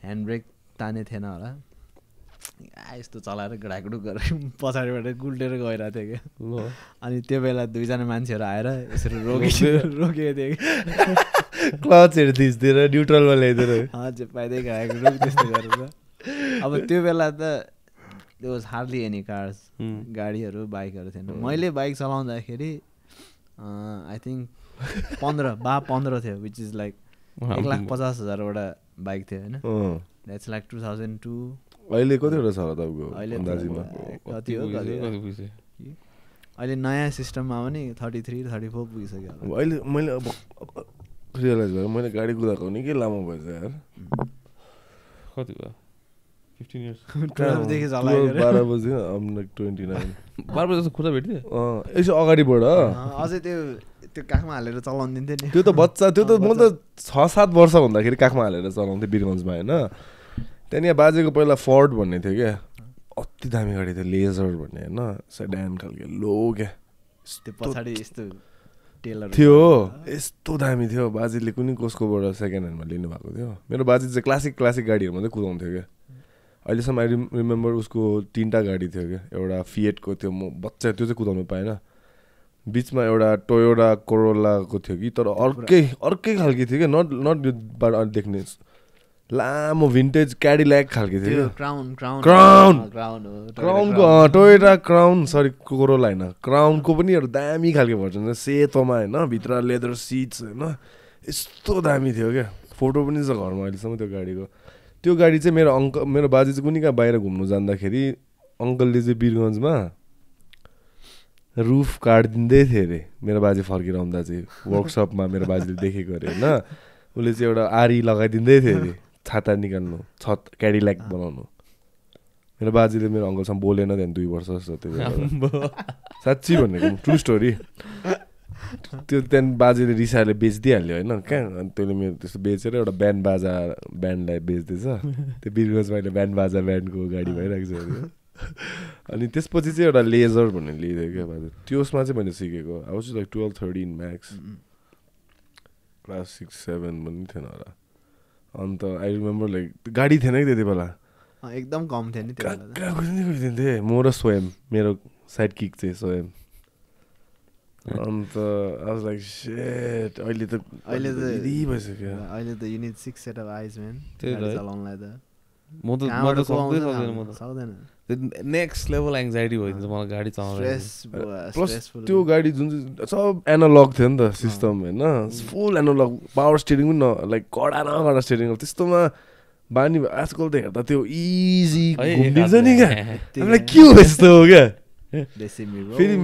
ह्यान्ड ब्रेक ताने थिएन होला यस्तो चलाएर घडाकडुक गरेर पछाडिबाट गुल्टेर गइरहेको थियो क्या अनि त्यो बेला 2जना मान्छेहरू आएर यसरी रोकेको थियो कि क्लचहरू थिच्दिएर न्युट्रलमा ल्याइदिएर हजुर पाइँदै घडाकडुक त्यस्तो गरेर अब त्यो बेला त there was hardly any cars गाडीहरू बाइकहरू थिएन मैले बाइक चलाउँदाखेरि आई थिङ्क 15 थियो विच इज लाइक 1,50,000 वटा बाइक थियो होइन द्याट्स लाइक 2002 अहिले कतिवटा छ होला तपाईँको अन्दाजीमा कति हो अहिले नयाँ सिस्टममा पनि 33 34 पुगिसक्यो अहिले मैले अब रियलाइज भयो मैले गाडी कुदाएको निकै लामो भएछ यार कति भयो 15 years 12 देखि चलाएको 12 बजे I'm like 29 12 बजे खुट्टा भेट्थ्यो यसो अगाडिबाट अझै त्यो काखमा हालेर चलाउनु दिन्थ्यो नि त्यो त बच्चा त्यो त म त 6-7 वर्ष हुँदाखेरि काखमा हालेर चलाउँथेँ वीरगन्जमा होइन त्यहाँदेखि यहाँ बाजेको पहिला फोर्ड भन्ने थियो क्या अति दामी गाडी थियो लेजर भन्ने होइन सेडान खालको लो क्या थियो यस्तो दामी थियो बाजेले कुनै कसकोबाट सेकेन्ड ह्यान्डमा लिनुभएको थियो मेरो बाजे चाहिँ क्लासिक गाडीहरू मात्रै कुदाउँथ्यो क्या अहिलेसम्म आई रिमेम्बर उसको 3टा गाडी थियो क्या एउटा फिएटको थियो म बच्चा त्यो चाहिँ कुदाउनु पाएन बिचमा एउटा टोयोटा कोरोलाको थियो कि तर अर्कै खालको थियो क्या नट देख्ने लामो भिन्टेज क्याडिल्याक खालको थियो क्राउनको टोयोटा क्राउन सरी कोरोला होइन क्राउनको पनि एउटा दामी खालको भर्जन सेतोमा होइन भित्र लेदर सिट्स होइन यस्तो दामी थियो क्या फोटो पनि छ घरमा अहिलेसम्म त्यो गाडीको त्यो गाडी चाहिँ मेरो बाजे चाहिँ कुनै कहाँ बाहिर घुम्नु जाँदाखेरि अङ्कलले चाहिँ वीरगन्जमा रुफ काटिदिँदै थियो अरे मेरो बाजे फर्केर आउँदा चाहिँ वर्कसपमा मेरो बाजेले देखेको अरे होइन उसले चाहिँ एउटा आरी लगाइदिँदै थियो अरे छाता निकाल्नु छत क्याडिल्याक बनाउनु मेरो बाजेले मेरो अङ्कलसँग बोलेन त्यहाँदेखि 2 वर्ष जस्तो त्यो साँच्ची भनेको ट्रु स्टोरी त्यो त्यहाँदेखि बाजेले रिसाले बेचिदिइहाल्यो होइन कहाँ अनि त्यसले मेरो त्यस्तो बेचेर एउटा ब्यान्डलाई बेच्दैछ त्यो वीरगन्जमा अहिले ब्यान्डको गाडी भइरहेको छ अरे अनि त्यसपछि चाहिँ एउटा लेजर भन्ने लिइदियो क्या बाजे त्यसमा चाहिँ मैले सिकेको I was like 12-13 Max class 6-7 पनि थिएन होला अन्त आई रिमेम्बर लाइक गाडी थिएन कि त्यति बेला एकदम कम थियो नि थिएँ म र स्वयं मेरो साइड किक चाहिँ स्वयं अन्त आई वाज लाइक शिट अहिले त भइसक्यो अहिले त यु निड 6 सेट अफ आइज म्यान चलाउनलाई त म त सक्दैन नेक्स्ट लेभल एङ्जाइटी भइदिन्छ मलाई गाडी चलाउँदा प्लस त्यो गाडी जुन चाहिँ सब एनालग थियो नि त सिस्टम होइन फुल एनालग पावर स्टियरिङ पनि लाइक कडा स्टियरिङ त्यस्तोमा बानी आजकल त हेर्दा त्यो इजी घुमिदिन्छ नि क्या के हो यस्तो हो क्या फेरि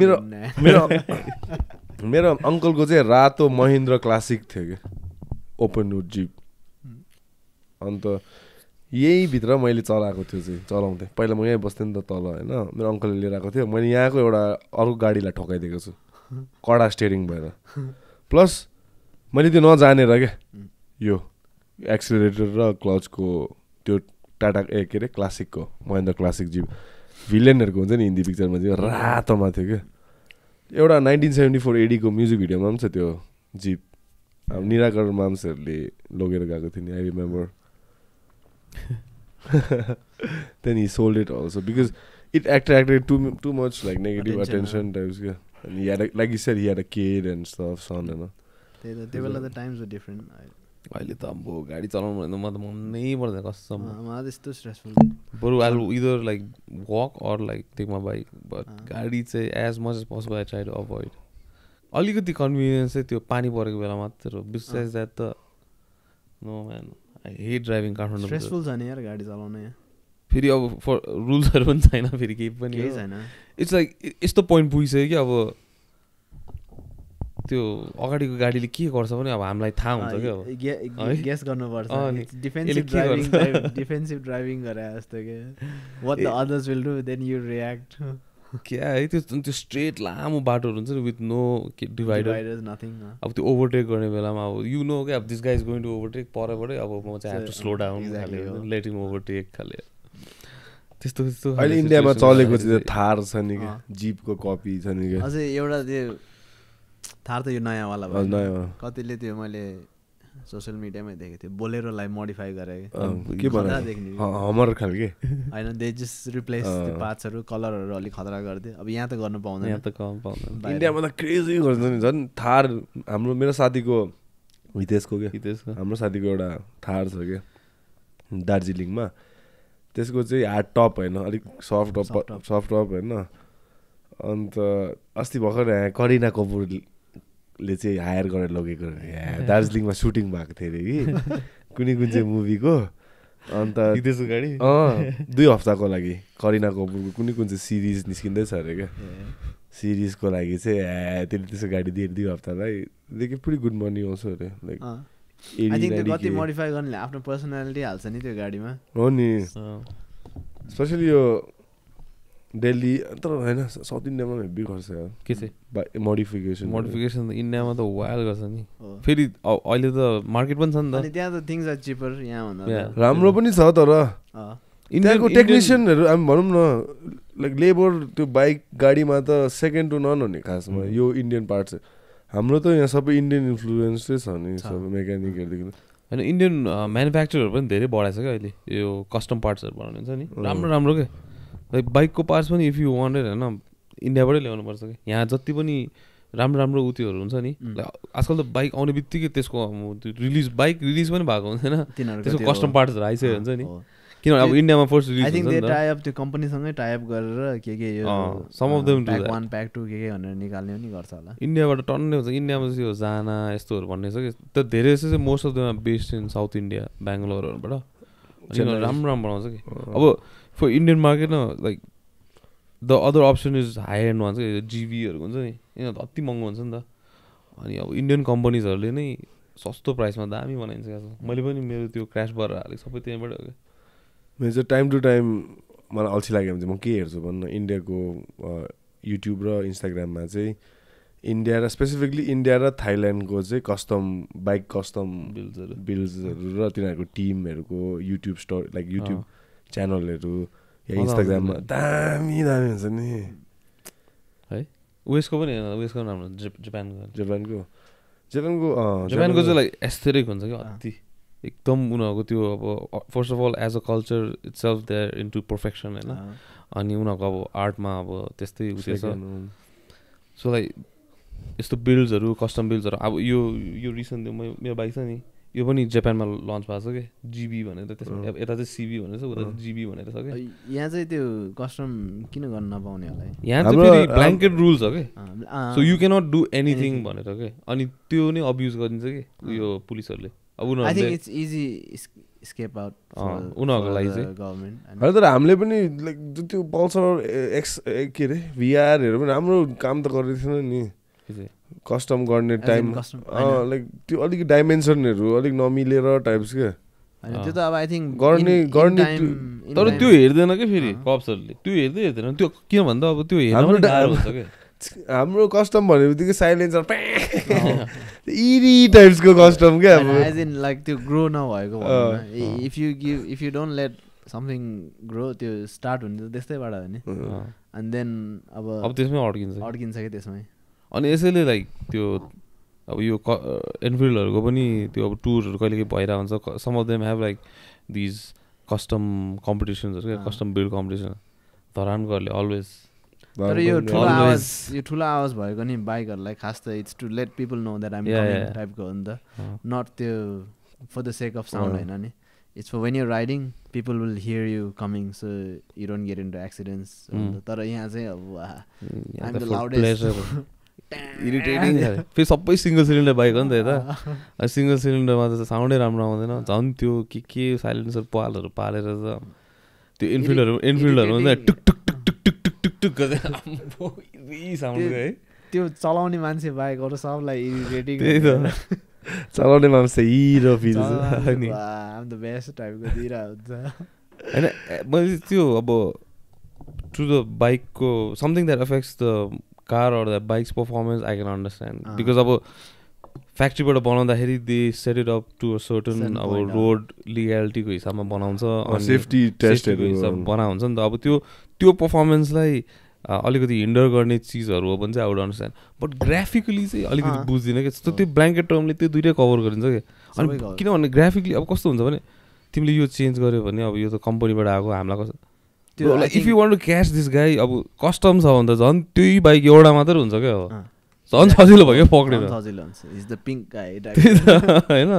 मेरो अङ्कलको चाहिँ रातो महिन्द्र क्लासिक थियो क्या ओपन वुड जिप अन्त यही भित्र मैले चलाएको थियो चाहिँ चलाउँथेँ पहिला म यहीँ बस्थेँ नि त तल होइन मेरो अङ्कलले लिएर आएको थियो मैले यहाँको एउटा अर्को गाडीलाई ठोकाइदिएको छु कडा स्टियरिङ भएर प्लस मैले त्यो नजानेर क्या यो एक्सिलरेटर र क्लचको त्यो टाटा के अरे क्लासिकको महिन्द्र क्लासिक जिप भिलेनहरूको हुन्छ नि हिन्दी पिक्चरमा चाहिँ रातोमा थियो क्या एउटा 1974 एडीको म्युजिक भिडियोमा पनि छ त्यो जिप अब निराकार माम्सहरूले लगेर गएको थियो नि I remember then he sold it also because it attracted too much like negative attention types and he had like you said he had a kid and stuff son and they were the times were different अहिले त अब गाडी चलाउनु भने म त मनै पर्दैन कसम मलाई त्यस्तो स्ट्रेसफुल बरु I will either like walk or like take my bike but गाडी चाहिँ as much as possible I try to avoid अलिकति कन्भिनियन्स चाहिँ त्यो पानी परेको बेला मात्र हो बिसाइज द्याट त no man I hate driving Kathmandu stressful छ नि यार गाडी चलाउन यहाँ फेरि अब रुल्सहरू पनि छैन फेरि केही पनि छैन इट्स लाइक यस्तो पोइन्ट पुगिसक्यो कि अब त्यो अगाडिको गाडीले के गर्छ भने अब हामीलाई थाहा हुन्छ क्या अब गेस गर्नुपर्छ डिफेन्सिभ ड्राइभिङ गरे जस्तो के what the others will do then you react क्या है त्यो स्ट्रेट लामो बाटोहरू हुन्छ नि विथ नो डिभाइडर नथिङ अब त्यो ओभरटेक गर्ने बेलामा अब यु नो क्या अब this guy is going to overtake परबाटै अब म चाहिँ have to slow down let him overtake खाले त्यस्तो अहिले इन्डियामा चलेको चाहिँ थार छ नि क्या जिपको कपी छ नि क्या अझै एउटा त्यो थार त यो नयाँवाला भयो कतिले त्यो मैले सोसियल मिडियामै देखेको थिएँ बोलेरोलाई मोडिफाई गरे के भन्छ हमर खालके होइन दे जस्ट रिप्लेस त्यो पार्ट्सहरू कलरहरू अलिक खतरा गरिदियो अब यहाँ त गर्नु पाउँदैन यहाँ त पाउँदैन इन्डियामा त क्रेजी गर्छ नि झन् थार हाम्रो मेरो साथीको हितेशको हाम्रो साथीको एउटा थार छ क्या दार्जिलिङमा त्यसको चाहिँ हार्ड टप होइन अलिक सफ्ट टप होइन अन्त अस्ति भर्खर करिना कपुरले चाहिँ हायर गरेर लगेको दार्जिलिङमा सुटिङ भएको थियो अरे कि कुनै कुन चाहिँ मुभीको अन्त त्यसको गाडी 2 हप्ताको लागि करिना कपुरको कुनै कुन चाहिँ सिरिज निस्किँदैछ अरे क्या सिरिजको लागि चाहिँ त्यसले त्यसको गाडी दिएर 2 हप्तालाई देखि पुरै गुड मनी आउँछ अरे लाइक आई थिंक त्यो कति मोडिफाई गर्नेले आफ्नो पर्सनालिटी हाल्छ नि त्यो गाडीमा हो नि स्पेशली यो दिल्ली तर होइन साउथ इन्डियामा हेभी गर्छ यार के चाहिँ मोडिफिकेसन त इन्डियामा त वाइल्ड गर्छ नि फेरि अहिले त मार्केट पनि छ नि त त्यहाँ त थिङ्स आर चिपर यहाँ भन्दा राम्रो पनि छ तर इन्डियाको टेक्निसियनहरू हामी भनौँ न लाइक लेबर त्यो बाइक गाडीमा त सेकेन्ड टु नन हो नि खासमा यो इन्डियन पार्ट्स हाम्रो त यहाँ सबै इन्डियन इन्फ्लुएन्सै छ नि सबै मेकानिकहरूदेखि होइन इन्डियन म्यानुफ्याक्चरहरू पनि धेरै बढाएको छ क्या अहिले यो कस्टम पार्ट्सहरू बनाउने हुन्छ नि राम्रो राम्रो क्या लाइक बाइकको पार्ट्स पनि इफ यु वान्टेड होइन इन्डियाबाटै ल्याउनु पर्छ कि यहाँ जति पनि राम्रो राम्रो उत्योहरू हुन्छ नि आजकल त बाइक आउने बित्तिकै त्यसको बाइक रिलिज पनि भएको हुँदैन त्यसको कस्टम पार्ट्सहरू आइसकेको हुन्छ नि किनभने अब इन्डियामा फर्स्ट रिलिज हुन्छ नि टाइप त्यो कम्पनीसँगै टाइप गरेर के यो some of them pack 1 pack 2 के भनेर निकाल्ने पनि गर्छ होला इन्डियाबाट टन्नै हुन्छ इन्डियामा चाहिँ यो जाना यस्तोहरू भन्ने छ कि त धेरै जस्तो चाहिँ most of them based in South India बेङ्गलोरहरूबाट राम्रो राम्रो बनाउँछ कि अब फर इन्डियन मार्केट न like the other option is high and भन्छ कि जिबीहरू हुन्छ नि यिनीहरू त अति महँगो हुन्छ नि त अनि अब इन्डियन कम्पनीजहरूले नै सस्तो प्राइसमा दामी बनाइन्छ मैले पनि मेरो त्यो क्रास भएर हालेको सबै त्यहीँबाट हो क्या मेरो चाहिँ टाइम टु टाइम मलाई अल्छी लाग्यो भने चाहिँ म के हेर्छु भन्नु इन्डियाको युट्युब र इन्स्टाग्राममा चाहिँ इन्डिया र स्पेसिफिकली इन्डिया र थाइल्यान्डको चाहिँ कस्टम बाइक कस्टम बिल्ड्सहरू र तिनीहरूको टिमहरूको युट्युब स्टोरी लाइक युट्युब च्यानलहरू या इन्स्टाग्राममा दामी दामी हुन्छ नि है उयसको पनि उयसको राम्रो जापानको चाहिँ लाइक एस्थेटिक हुन्छ क्या अति एकदम उनीहरूको त्यो अब first of all as a culture itself there into perfection होइन अनि उनीहरूको अब आर्टमा अब त्यस्तै उयो छ सो लाइक यस्तो बिल्ड्सहरू कस्टम बिल्ड्सहरू अब यो रिसेन्टली मेरो बाइक छ नि यो पनि जापानमा लन्च भएको छ क्या जिबी भनेर त्यसमा यता चाहिँ सिबी भनेर छ उता चाहिँ जिबी भनेर छ क्या यहाँ चाहिँ त्यो कस्टम किन गर्न नपाउने होला यहाँ चाहिँ फेरि ब्ल्याङ्केट रुल्स हो क्या so you cannot do anything भनेर क्या अनि त्यो नै अब्युज गरिन्छ कि उयो पुलिसहरूले अब उनीहरूको लागि चाहिँ तर हामीले पनि लाइक त्यो पल्सर एक्स के अरे भिआरहरू पनि राम्रो काम त गरेको थिएन नि कस्टम गर्ने टाइम लाइक त्यो अलिक डाइमेन्सनहरू अलिक नमिलेर टाइप्स क्या त्यो त अब आई थिङ्क गर्ने तर त्यो हेर्दैन क्या फेरि कप्सहरूले त्यो हेर्दैन त्यो किन भन्दा अब त्यो हेर्न गाह्रो हुन्छ क्या हाम्रो कस्टम भन्ने बित्तिकै साइलेन्सर इरी टाइप्सको कस्टम क्या एज इन लाइक त्यो ग्रो नभएको if you don't late something grow त्यो स्टार्ट हुने त त्यस्तैबाट हो नि एन्ड देन अब त्यसमै अड्किन्छ कि त्यसमै अनि यसैले लाइक त्यो अब यो एनफिल्डहरूको पनि त्यो अब टुरहरू कहिले काहीँ भइरहेको हुन्छ some of them have like these custom कम्पिटिसन्सहरू क्या कस्टम बिल्ड कम्पिटिसन धरानकोहरूले अलवेज तर यो ठुलो आवाज भएको नि बाइकहरूलाई खास त it's to let people know that I'm coming टाइपको हो नि त नट त्यो for the sake of sound होइन नि it's for when you riding people will hear you coming so you don't get into accidents तर यहाँ चाहिँ अब आइम द लाउडेस्ट इरिटेटिङ फेरि सबै सिङ्गल सिलिन्डर बाइक हो नि त यता सिङ्गल सिलिन्डरमा त साउन्डै राम्रो आउँदैन झन् त्यो के साइलेन्सर पालहरू पालेर त त्यो इन्फिल्डहरू हुन्छ टुक टुक टुक टुक टुक टुक टुक टुक गर्दै साउन्ड है त्यो चलाउने मान्छे बाइक अरू सबलाई इरिटेटिङ चलाउने मान्छे hero feel am the best टाइपको दिइरहेको हुन्छ होइन मैले त्यो अब टु द बाइकको something that affects the car or the bike's performance I can understand because अब फ्याक्ट्रीबाट बनाउँदाखेरि they set it up to a certain अब रोड लिग्यालिटीको हिसाबमा बनाउँछ अनि सेफ्टी टेस्टहरू हिसाब बनाउँछ नि त अब त्यो पर्फर्मेन्सलाई अलिकति हिन्डर गर्ने चिजहरू हो भने चाहिँ I would understand but graphically चाहिँ अलिकति बुझ्दिनँ क्या जस्तो त्यो ब्ल्याङ्केट टर्मले त्यो दुइटै कभर गरिन्छ क्या अनि किनभने ग्राफिकली अब कस्तो हुन्छ भने तिमीले यो चेन्ज गर्यो भने अब यो त कम्पनीबाट आएको हामीलाई कस्तो if you want to catch this guy अब कस्टम छ भने त झन् त्यही बाइक एउटा मात्र हुन्छ क्या अब झन् सजिलो भयो क्या पक्रेर होइन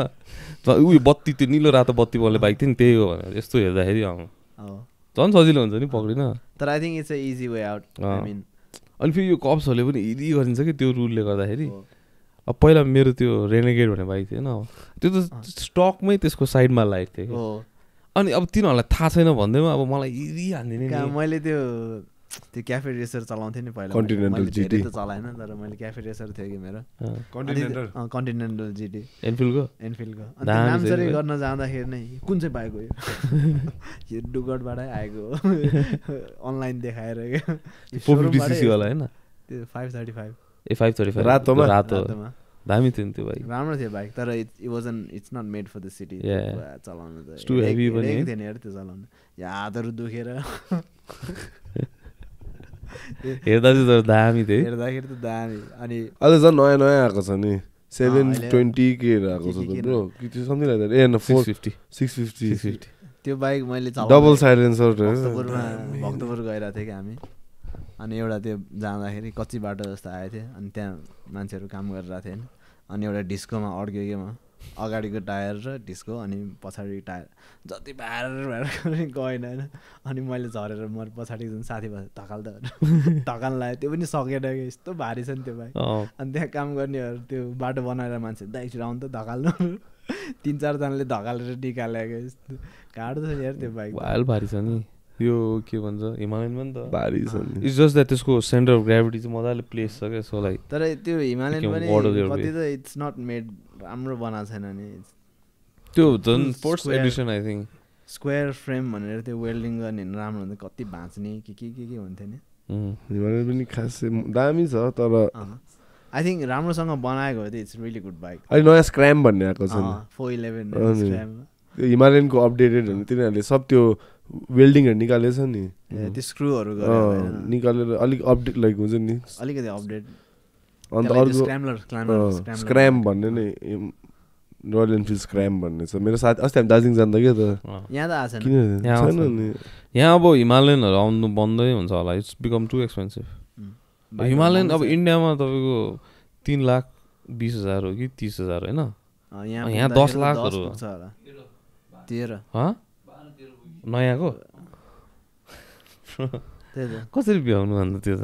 उयो बत्ती त्यो निलो रातो बत्ती बोल्ने बाइक थियो नि त्यही हो भनेर यस्तो हेर्दाखेरि झन् सजिलो हुन्छ नि पक्रिन तर I think it's a easy way out अनि फेरि यो कप्सहरूले पनि इजी गरिन्छ कि त्यो रुलले गर्दाखेरि अब पहिला मेरो त्यो रेनेगेड भन्ने बाइक थियो होइन त्यो त स्टकमै त्यसको साइडमा लागेको थियो कि अनि अब तिनीहरूलाई थाहा छैन भन्दैमा अब मलाई इजी हान्दिने मैले त्यो त्यो क्याफे रेसर चलाउँथेँ नि पहिला Continental मैले धेरै GT. त चलाएन तर मैले क्याफे रेसर थियो कि मेरो कन्टिनेन्टल कन्टिनेन्टल जिटी एनफिल्डको एनफिल्डको अनि त्यो नामसरी गर्न जाँदाखेरि नै कुन चाहिँ बाइक हो यो डुगटबाटै आएको अनलाइन देखाएर क्या 450cc वाला हैन त्यो 535 ए 535 रातोमा? रातो दामी थियो नि त्यो बाइक राम्रो थियो बाइक तर it's not made for the city चलाउनु त too heavy पनि है? थिएन यार त्यो चलाउनु यहाँ हातहरू दुखेर हेर्दा चाहिँ तर दामी थियो है हेर्दाखेरि त दामी अनि अहिले झन् नयाँ नयाँ आएको छ नि अहिले 720 के आएको छ के त ब्रो कि त्यो समथिङ लाइक द्याट ए न 650 650 त्यो बाइक मैले डबल साइलेन्सर भक्तपुर गइरहेको थिएँ कि हामी अनि एउटा त्यो जाँदाखेरि कच्ची बाटो जस्तो आएको थियो अनि त्यहाँ मान्छेहरू काम गरिरहेको थियो अनि एउटा डिस्कोमा अड्क्यो कि म अगाडिको टायर र डिस्को अनि पछाडि टायर जति भार गएन होइन अनि मैले झरेर म पछाडि जुन साथी धकाल त धकाल लाग्यो त्यो पनि सकेन कि यस्तो भारी छ नि त्यो बाइक अनि त्यहाँ काम गर्नेहरू त्यो बाटो बनाएर मान्छे एकचोटि आउनु त धकाल्नु 3-4जनाले धकालेर निकालेको यस्तो गाह्रो छ यार त्यो बाइक वाइल्ड भारी छ नि यो के भन्छ हिमालयन पनि त भारी छ नि इट्स जस्ट द्याट त्यसको सेन्टर अफ ग्राभिटी चाहिँ मजाले प्लेस छ क्या सो लाइक तर त्यो हिमालयन पनि कति त इट्स नट मेड राम्रो बनाएको छैन नि त्यो झन् first Edison I think square frame भनेर त्यो वेल्डिङ गर्ने राम्रो हुन्छ कति भाँच्ने के हुन्थ्यो नि हिमालयन पनि खासै दामी छ तर आई थिङ्क राम्रोसँग बनाएको हो त्यो इट्स रियली गुड बाइक अहिले नयाँ स्क्रैम भन्ने आएको छ नि 411 स्क्रैम त्यो हिमालयनको अपडेटेड भने तिनीहरूले सब त्यो वेल्डिङहरू निकालेछ नि त्यो स्क्रुहरू गरेर निकालेर अलिक अपडेट लाइक हुन्छ नि अलिकति अपडेट अन्त अर्को स्क्रैम भन्ने नै रोयल एनफिल्ड स्क्रैम भन्ने छ मेरो साथी अस्ति हामी दार्जिलिङ जाँदा क्या त यहाँ त आएको किन छैन नि यहाँ अब हिमालयनहरू आउनु बन्दै हुन्छ होला it's become to expensive Himalayan अब इन्डियामा तपाईँको 3,20,000 हो कि 30,000 होइन यहाँ 10 लाखहरू 13 नयाँको कसरी भ्याउनु अन्त त्यो त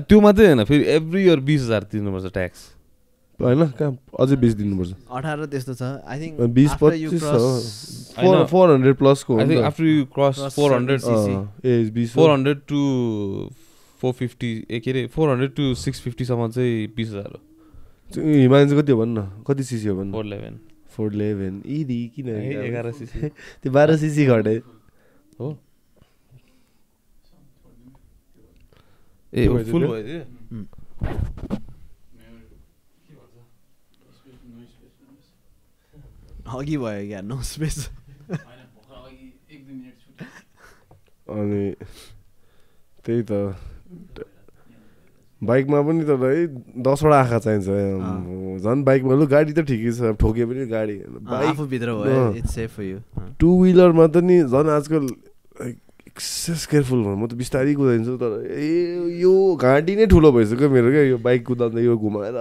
त्यो मात्रै होइन फेरि एभ्री इयर 20,000 तिर्नुपर्छ ट्याक्स होइन कहाँ अझै 20 दिनुपर्छ 18 त्यस्तो छ आई थिङ्क 20-25 400 प्लसको I think after you cross 400 400 to 450 के अरे 400 टु 650 सम्म चाहिँ 20,000 हो हिमालयन चाहिँ कति हो भन्नु कति सिसी हो भन्नु 411 इदी किन 11 सिसी त्यो 12 सिसी घटे हो ए फुल भयो अघि भयो क्या नो स्पेस अनि त्यही त बाइकमा पनि त है 10वटा आँखा चाहिन्छ झन् बाइकमा लु गाडी त ठिकै छ ठोके पनि गाडी आफूभित्र भयो it's safe for you two व्हिलरमा त नि झन् आजकल एक्सेस केयरफुल भयो म त बिस्तारै कुदाइदिन्छु तर यो घाँटी नै ठुलो भइसक्यो मेरो क्या यो बाइक कुदाउँदा यो घुमाएर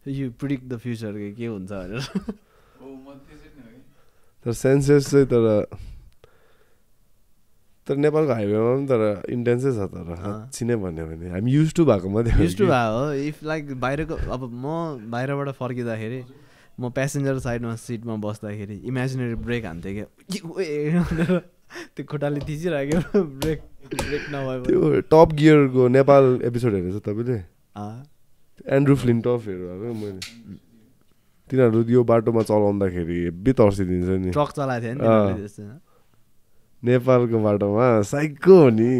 यु प्रिडिक्ट द फ्युचर के हुन्छ भनेर तर सेन्सेस चाहिँ तर नेपालको हाइवेमा पनि तर इन्टेन्सै छ तर साँच्ची नै भन्यो भने हामी युज टु भएको मात्रै युज टु भएको हो इफ लाइक बाहिरको अब म बाहिरबाट फर्किँदाखेरि म प्यासेन्जर साइडमा सिटमा बस्दाखेरि इमेजिनेरी ब्रेक हान्थेँ क्या त्यो खुट्टाले थिचिराख्यो ब्रेक नभए त्यो टप गियरको नेपाल एपिसोड हेरेछ तपाईँले एन्ड्रु फ्लिन्टफहरू मैले तिनीहरू यो बाटोमा चलाउँदाखेरि हेब्बी तर्सिदिन्छ नि ट्रक चलाएको थियो नि नेपालको बाटोमा साइको हो नि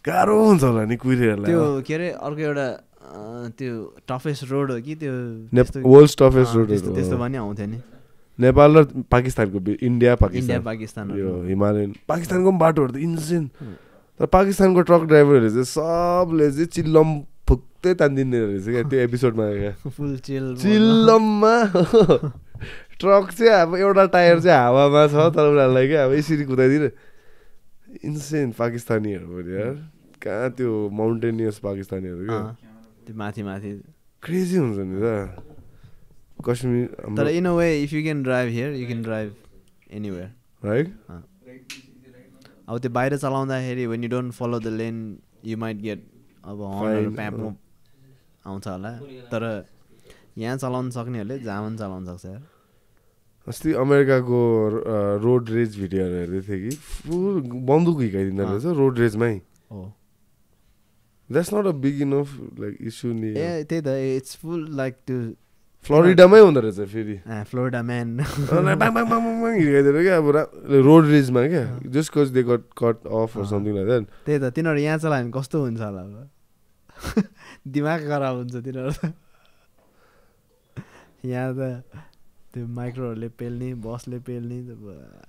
गाह्रो हुन्छ होला नि कुहिरेहरूलाई त्यो के अरे अर्को एउटा त्यो टफेस्ट रोड हो कि त्यो वर्ल्ड टफेस्ट रोड त्यस्तो पनि आउँथ्यो नि नेपाल र पाकिस्तानको इन्डिया पाकिस्तान यो हिमालयन पाकिस्तानको पनि बाटोहरू त इन्सेन तर पाकिस्तानको ट्रक ड्राइभरहरूले चाहिँ सबले चाहिँ चिल्लम फुक्तै तानिदिने रहेछ क्या त्यो एपिसोडमा फुल चिल्लममा ट्रक चाहिँ अब एउटा टायर चाहिँ हावामा छ तर उनीहरूलाई क्या अब यसरी कुदाइदिने इन्सेन पाकिस्तानीहरू पनि यार कहाँ त्यो माउन्टेनियस पाकिस्तानीहरू क्या त्यो माथि क्रेजी हुन्छ नि त कश्मीर तर in a way if you can drive here you can drive anywhere right अब त्यो बाहिर चलाउँदाखेरि when you don't follow the lane you might get अब हर्नहरू प्याप आउँछ होला तर यहाँ चलाउन सक्नेहरूले जहाँ पनि चलाउन सक्छ यार अस्ति अमेरिकाको रोड रेज भिडियोहरू हेर्दै थिएँ कि फुल बन्दुक हिर्काइदिँदो रहेछ रोड रेजमै हो that's not a big enough like issue नि ए त्यही त इट्स फुल लाइक त्यो फ्लोरिडामै हुँदो रहेछ फेरि फ्लोरिडा म्यान हिर्काइदिएर क्या अब रोड रेजमा क्या just cause they got cut off or something like that त्यही त तिनीहरू यहाँ चलायो भने कस्तो हुन्छ होला अब दिमाग खराब हुन्छ तिनीहरू त यहाँ त त्यो माइक्रोहरूले पेल्ने बसले पेल्ने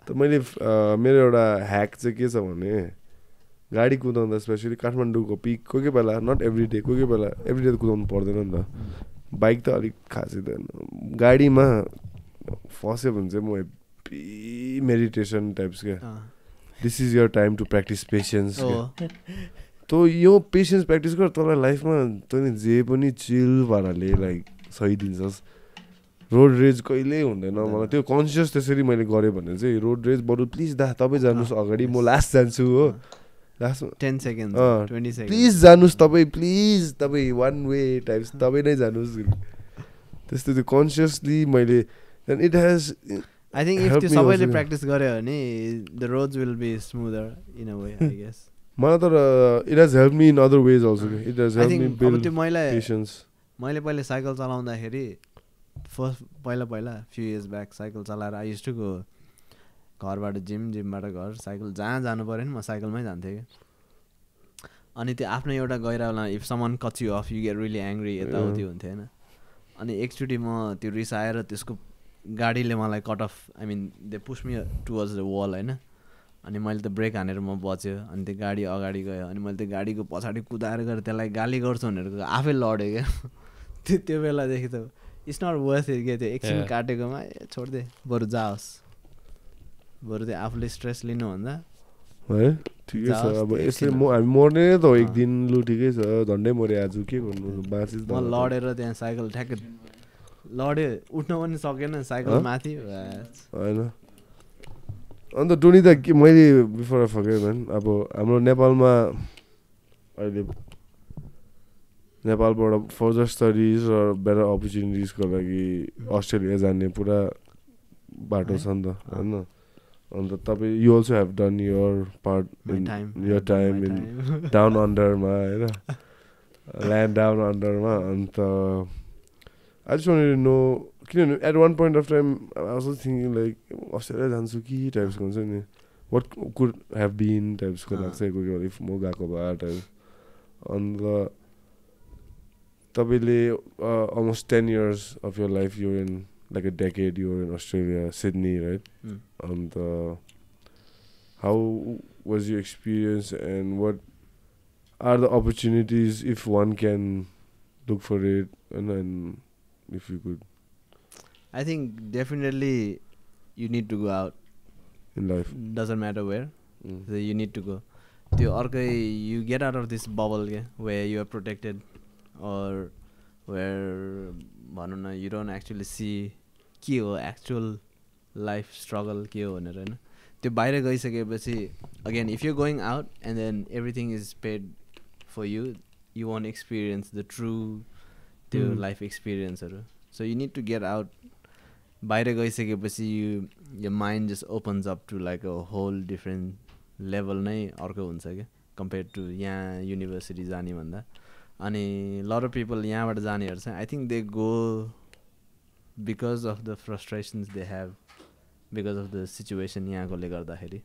त मैले मेरो एउटा ह्याक चाहिँ के छ भने गाडी कुदाउँदा स्पेसली काठमाडौँको पिक कोही कोही बेला नट एभ्री डे कोही कोही बेला एभ्री डे त कुदाउनु पर्दैन नि त बाइक त अलिक खासै त गाडीमा फस्यो भने चाहिँ म हेप्पी मेडिटेसन टाइप्स क्या this is your time to practise patience तँ यो पेसेन्स प्र्याक्टिस गर तँलाई लाइफमा तैँले जे पनि चिल पाराले लाइक सही दिन्छस् रोड रेज कहिल्यै हुँदैन मलाई त्यो कन्सियस त्यसरी मैले गरेँ भने चाहिँ रोड रेज बरु प्लिज दा तपाईँ जानुहोस् अगाडि म लास्ट जान्छु हो लास्ट 10 सेकेन्ड 20 सेकेन्ड प्लिज जानुहोस् प्लिज तपाईँ वान वे टाइप्स तपाईँ नै जानुहोस् त्यस्तो त्यो कन्सियसली मैले then it has I think if त्यो सबैले प्र्याक्टिस गर्यो भने the roads will be smoother in a way I guess मलाई तर it has help me in other ways also it has help me build patience मैले पहिले cycle चलाउँदाखेरि first पहिला फ्यु इयर्स ब्याक साइकल चलाएर I used to go घरबाट जिमबाट घर cycle जहाँ जानु पऱ्यो नि म साइकलमै जान्थेँ कि अनि त्यो आफ्नो एउटा गइरहेको if someone cuts you off you get really angry यताउति हुन्थ्यो होइन अनि एकचोटि म त्यो रिसाएर त्यसको गाडीले मलाई cut off I mean they push me towards the wall होइन अनि मैले त ब्रेक हानेर म बच्यो अनि त्यो गाडी अगाडि गयो अनि मैले त्यो गाडीको पछाडि कुदाएर गएर त्यसलाई गाली गर्छु भनेर आफै लडेँ क्या त्यो बेलादेखि त इट्स नट वर्थ इट क्या त्यो एकछिन काटेकोमा छोडिदिए बरु जाओस् बरु त्यो आफूले स्ट्रेस लिनुभन्दा है ठिकै छ अब यसले हामी मर्ने त हो एक दिन लु ठिकै छ झन्डै मऱ्यो आज के गर्नु बाँचिस म लडेर त्यहाँ साइकल ठ्याक्कै लड्यो उठ्न पनि सकेन साइकल माथि होइन अन्त टोनी त के मैले बिफोर आई फर्गेट म्यान अब हाम्रो नेपालमा अहिले नेपालबाट फर्दर स्टडिज र बेटर अपर्च्युनिटिजको लागि अस्ट्रेलिया जाने पुरा बाटो छ नि त होइन अन्त तपाईँ you also have done your part in your time in down अन्डरमा होइन ल्यान्ड डाउन अन्डरमा अन्त I just wanted to know किनभने at one point of time I was thinking like Australia जान्छु कि टाइप्सको हुन्छ नि वाट कुड हेभ बिन टाइप्सको लाग्छ कोही कोही इफ म गएको भए टाइप अन्त तपाईँले almost 10 years of your life you're in like a decade you're in Australia, Sydney, right? And how was your experience and what are the opportunities if one can look for it and then if you could? I think definitely you need to go out in life. Doesn't matter where. So you need to go. You get out of this bubble where you are protected or where you don't actually see के हो actual life struggle के हो भनेर हैन त्यो बाहिर गइसकेपछि again if you're going out and then everything is paid for you you won't experience the true त्यो life experience so you need to get out बाहिर गइसकेपछि your mind just opens up to like a whole different level नै अर्को हुन्छ क्या compared to यहाँ university जाने भन्दा अनि lot of people यहाँबाट जानेहरू चाहिँ I think they go because of the frustrations they have because of the situation यहाँकोले गर्दाखेरि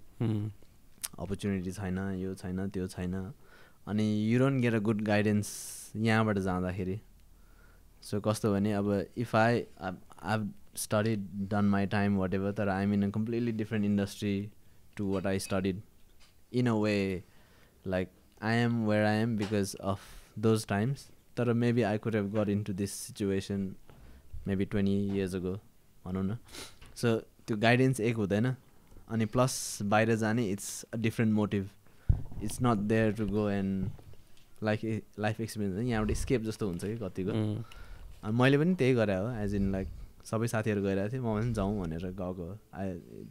opportunity छैन यो छैन त्यो छैन अनि you don't get a good guidance यहाँबाट जाँदाखेरि so कस्तो भने अब if I've studied done my time whatever तर I'm in a completely different industry to what I studied in a way like I am where I am because of those times तर maybe I could have got into this situation maybe 20 years ago भनौँ न so त्यो guidance एक हुँदैन अनि plus बाहिर जाने it's a different motive it's not there to go and like life experience यहाँबाट escape जस्तो हुन्छ कि कतिको अनि मैले पनि त्यही गरे हो as in like सबै साथीहरू गइरहेको थिएँ म पनि जाउँ भनेर गएको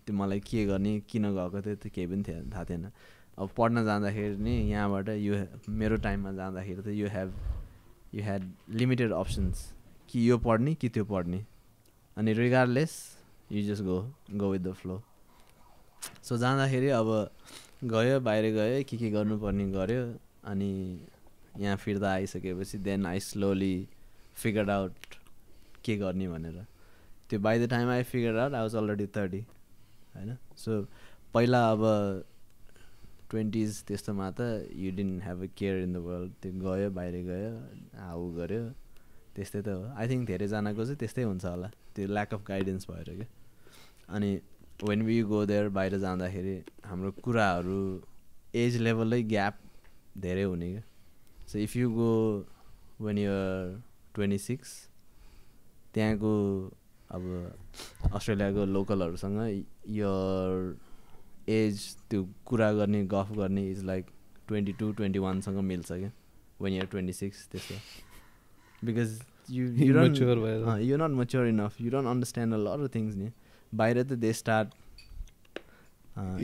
त्यो मलाई के गर्ने किन गएको थियो त्यो केही पनि थाहा थिएन अब पढ्न जाँदाखेरि नि यहाँबाट यो मेरो टाइममा जाँदाखेरि त you had limited options कि यो पढ्ने कि त्यो पढ्ने अनि regardless you just go with the flow so जाँदाखेरि अब गयो बाहिर गयो के गर्नुपर्ने गऱ्यो अनि यहाँ फिर्ता आइसकेपछि then I slowly figured out के गर्ने भनेर त्यो by the time I figured out I was already 30 होइन सो पहिला अब 20s त्यस्तोमा त you didn't have a care in the world त्यो गयो बाहिर गयो हाउ गऱ्यो त्यस्तै त हो आई थिङ्क धेरैजनाको चाहिँ त्यस्तै हुन्छ होला त्यो ल्याक अफ गाइडेन्स भएर क्या अनि वेन वी गो देयर बाहिर जाँदाखेरि हाम्रो कुराहरू एज लेभलै ग्याप धेरै हुने क्या so if you go when you're 26 त्यहाँको अब अस्ट्रेलियाको लोकलहरूसँग यर एज त्यो कुरा गर्ने गफ गर्ने इज लाइक 22-21सँग मिल्छ क्या वेन युआर 26 त्यस्तो because you not mature enough you don't understand a lot of things नि बाहिर त दे स्टार्ट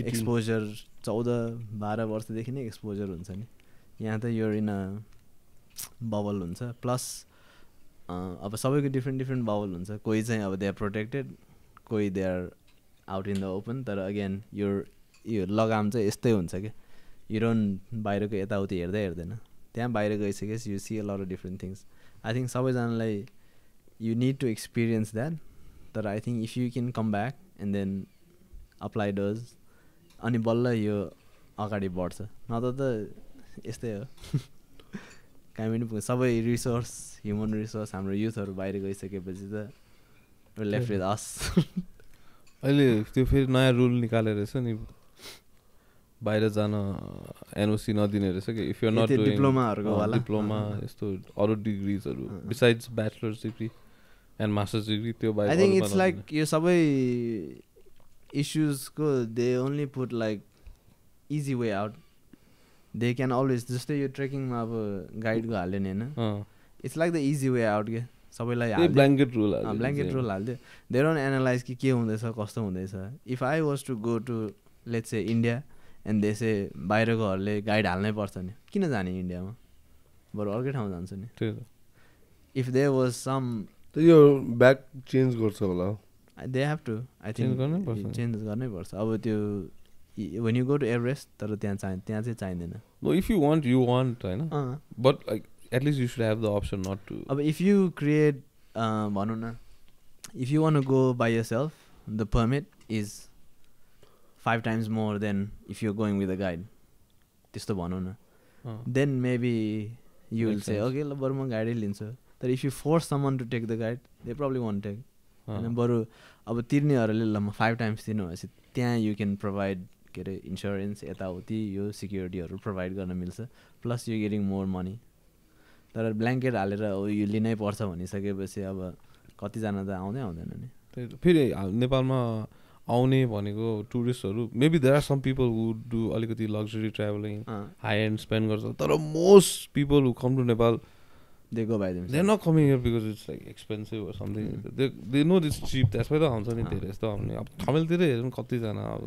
एक्सपोजर 14-12 वर्षदेखि नै एक्सपोजर हुन्छ नि यहाँ त यो इन अ बबल हुन्छ प्लस अब सबैको डिफ्रेन्ट बबल हुन्छ कोही चाहिँ अब दे आर प्रोटेक्टेड कोही they are out in the open तर अगेन यो लगाम चाहिँ यस्तै हुन्छ क्या यु डोन्ट बाहिरको यताउति हेर्दैन त्यहाँ बाहिर गइसकेपछि you see a lot of different things I think सबैजनालाई you need to experience that तर I think if you can come back and then apply does अनि बल्ल यो अगाडि बढ्छ नत्र त यस्तै हो कहीँ पनि पुग्छ सबै रिसोर्स ह्युमन रिसोर्स हाम्रो युथहरू बाहिर गइसकेपछि त लेफ्ट विथ अस अहिले त्यो फेरि नयाँ रुल निकालेर रहेछ नि बाहिर जान एनओसी नदिने रहेछ कि if you not doing diploma यस्तो अरू डिग्रिजहरू besides bachelors degree and masters degree त्यो बाहिर आई थिङ्क इट्स लाइक यो सबै इस्युजको they only put like easy way out they can always जस्तै यो ट्रेकिङमा अब गाइडको हाल्यो नि होइन it's like the easy way out के सबैलाई ब्ल्याङ्केट रुल हाल्थ्यो दे डोन्ट एनालाइज कि के हुँदैछ कस्तो हुँदैछ if I was to go to let's say India and देशे बाहिरकोहरूले गाइड हाल्नै पर्छ नि किन जाने इन्डियामा बरु अर्कै ठाउँ जान्छ नि इफ दे वाज सम यो ब्याक चेन्ज गर्छ होला they have to I think change गर्नै पर्छ अब त्यो when you go to Everest तर त्यहाँ चाहिँ चाहिँदैन no if you want होइन but like at least you should have the option not to अब if you create भनौँ न if you want to go by yourself the permit is 5 times more than if you're going with a guide त्यस्तो भनौँ न then maybe you will say okay ल बरु म गाइडै लिन्छु तर if you force someone to take the guide they probably won't take होइन बरु अब तिर्नेहरूले ल म 5 times तिर्नु भएपछि त्यहाँ you can provide के अरे इन्सुरेन्स यताउति यो सिक्युरिटीहरू प्रोभाइड गर्न मिल्छ plus you getting more money तर ब्ल्याङ्केट हालेर यो लिनै पर्छ भनिसकेपछि अब कतिजना त आउँदैन नि फेरि नेपालमा आउने भनेको टुरिस्टहरू maybe there are some people who do अलिकति luxury travelling high end spend गर्छ तर most people who come to Nepal they go by themselves they're not coming here because it's like expensive or something they know it's cheap that's why the आउँछ नि धेरै जस्तो आउने अब तमिलतिर हेर्नु कतिजना अब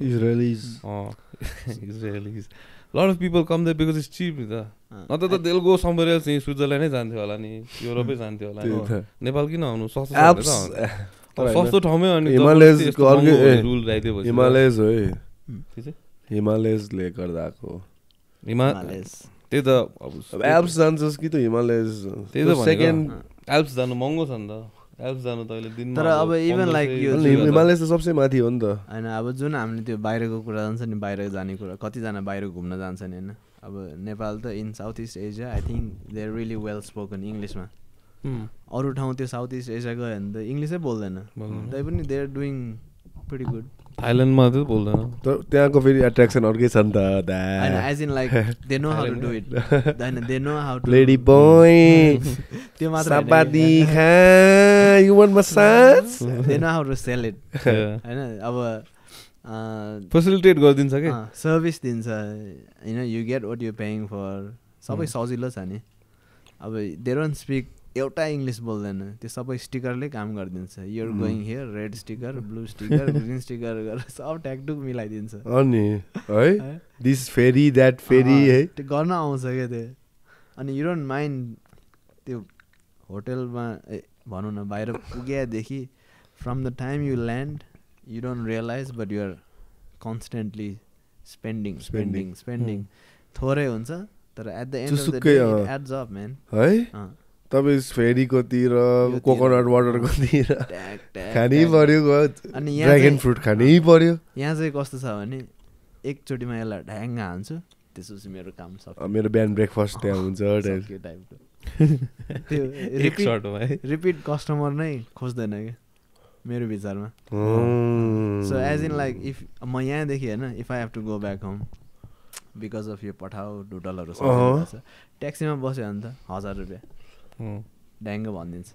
Israelis lot of people come there because it's cheap नि त नत्र त they'll go somewhere else नि स्विजरल्यान्ड नै जान्थ्यो होला नि युरोपै जान्थ्यो होला नि नेपाल किन आउनु सस्तो ठाउँमै अनि हिमालयजको रुल राइदियो पछि हिमालयज हो है हिमालयजले गर्दाको हिमालयज त्यही त अब एल्प्स जान्छस् कि त हिमालयज त्यही त सेकेन्ड एल्प्स जानु महँगो छ नि त एल्प्स जानु त अहिले दिनमा तर अब इभन लाइक यो हिमालयज त सबसे माथि हो नि त होइन अब जुन हामीले त्यो बाहिरको कुरा जान्छ नि बाहिर जाने कुरा कतिजना बाहिर घुम्न जान्छ नि होइन अब नेपाल त in South East Asia I think they are really well spoken इङ्ग्लिसमा अरू ठाउँ त्यो साउथ इस्ट एसिया गयो भने त इङ्ग्लिसै बोल्दैन तै पनि they are doing pretty good थाइल्यान्डमा त बोल्दैन तर त्यहाँको फेरि एट्र्याक्सन अर्कै छ नि त हैन as in like they know how to do it हैन they know how to lady boy त्यो मात्र साबादी खा you want massage they know how to sell it हैन अब फेसिलिटेट गरिदिन्छ के सर्भिस दिन्छ हैन you get what you paying for सबै सजिलो छ नि अब दे डोन्ट स्पिक एउटा इङ्ग्लिस बोल्दैन त्यो सबै स्टिकरले काम गरिदिन्छ you're going here red sticker blue sticker green sticker गरेर सब ट्यागटुक मिलाइदिन्छ अनि है दिस फेरी द्याट फेरी है त्यो गर्न आउँछ क्या त्यो अनि यु डोन्ट माइन्ड त्यो होटलमा भनौँ न बाहिर पुगेदेखि from the time you land you don't realise but you're constantly spending थोरै हुन्छ तर at the end of the day it adds up man है तपाईँ फेरीकोतिर कोकोनट वाटरकोतिर खानै पर्यो अनि ड्र्यागन फ्रुट खानै पर्यो यहाँ चाहिँ कस्तो छ भने एकचोटिमा यसलाई ढ्याङ्ग हान्छु त्यसपछि मेरो काम सक्छ मेरो बिहान ब्रेकफास्ट त्यहाँ हुन्छ टाइपको त्यो रिपिट कस्टमर नै खोज्दैन क्या मेरो विचारमा so as in like if म यहाँदेखि होइन if I have to go back home because of यो पठाउ ढुटलहरू छ ट्याक्सीमा बस्यो भने त 1000 रुपियाँ ड्याङ्ग भनिदिन्छ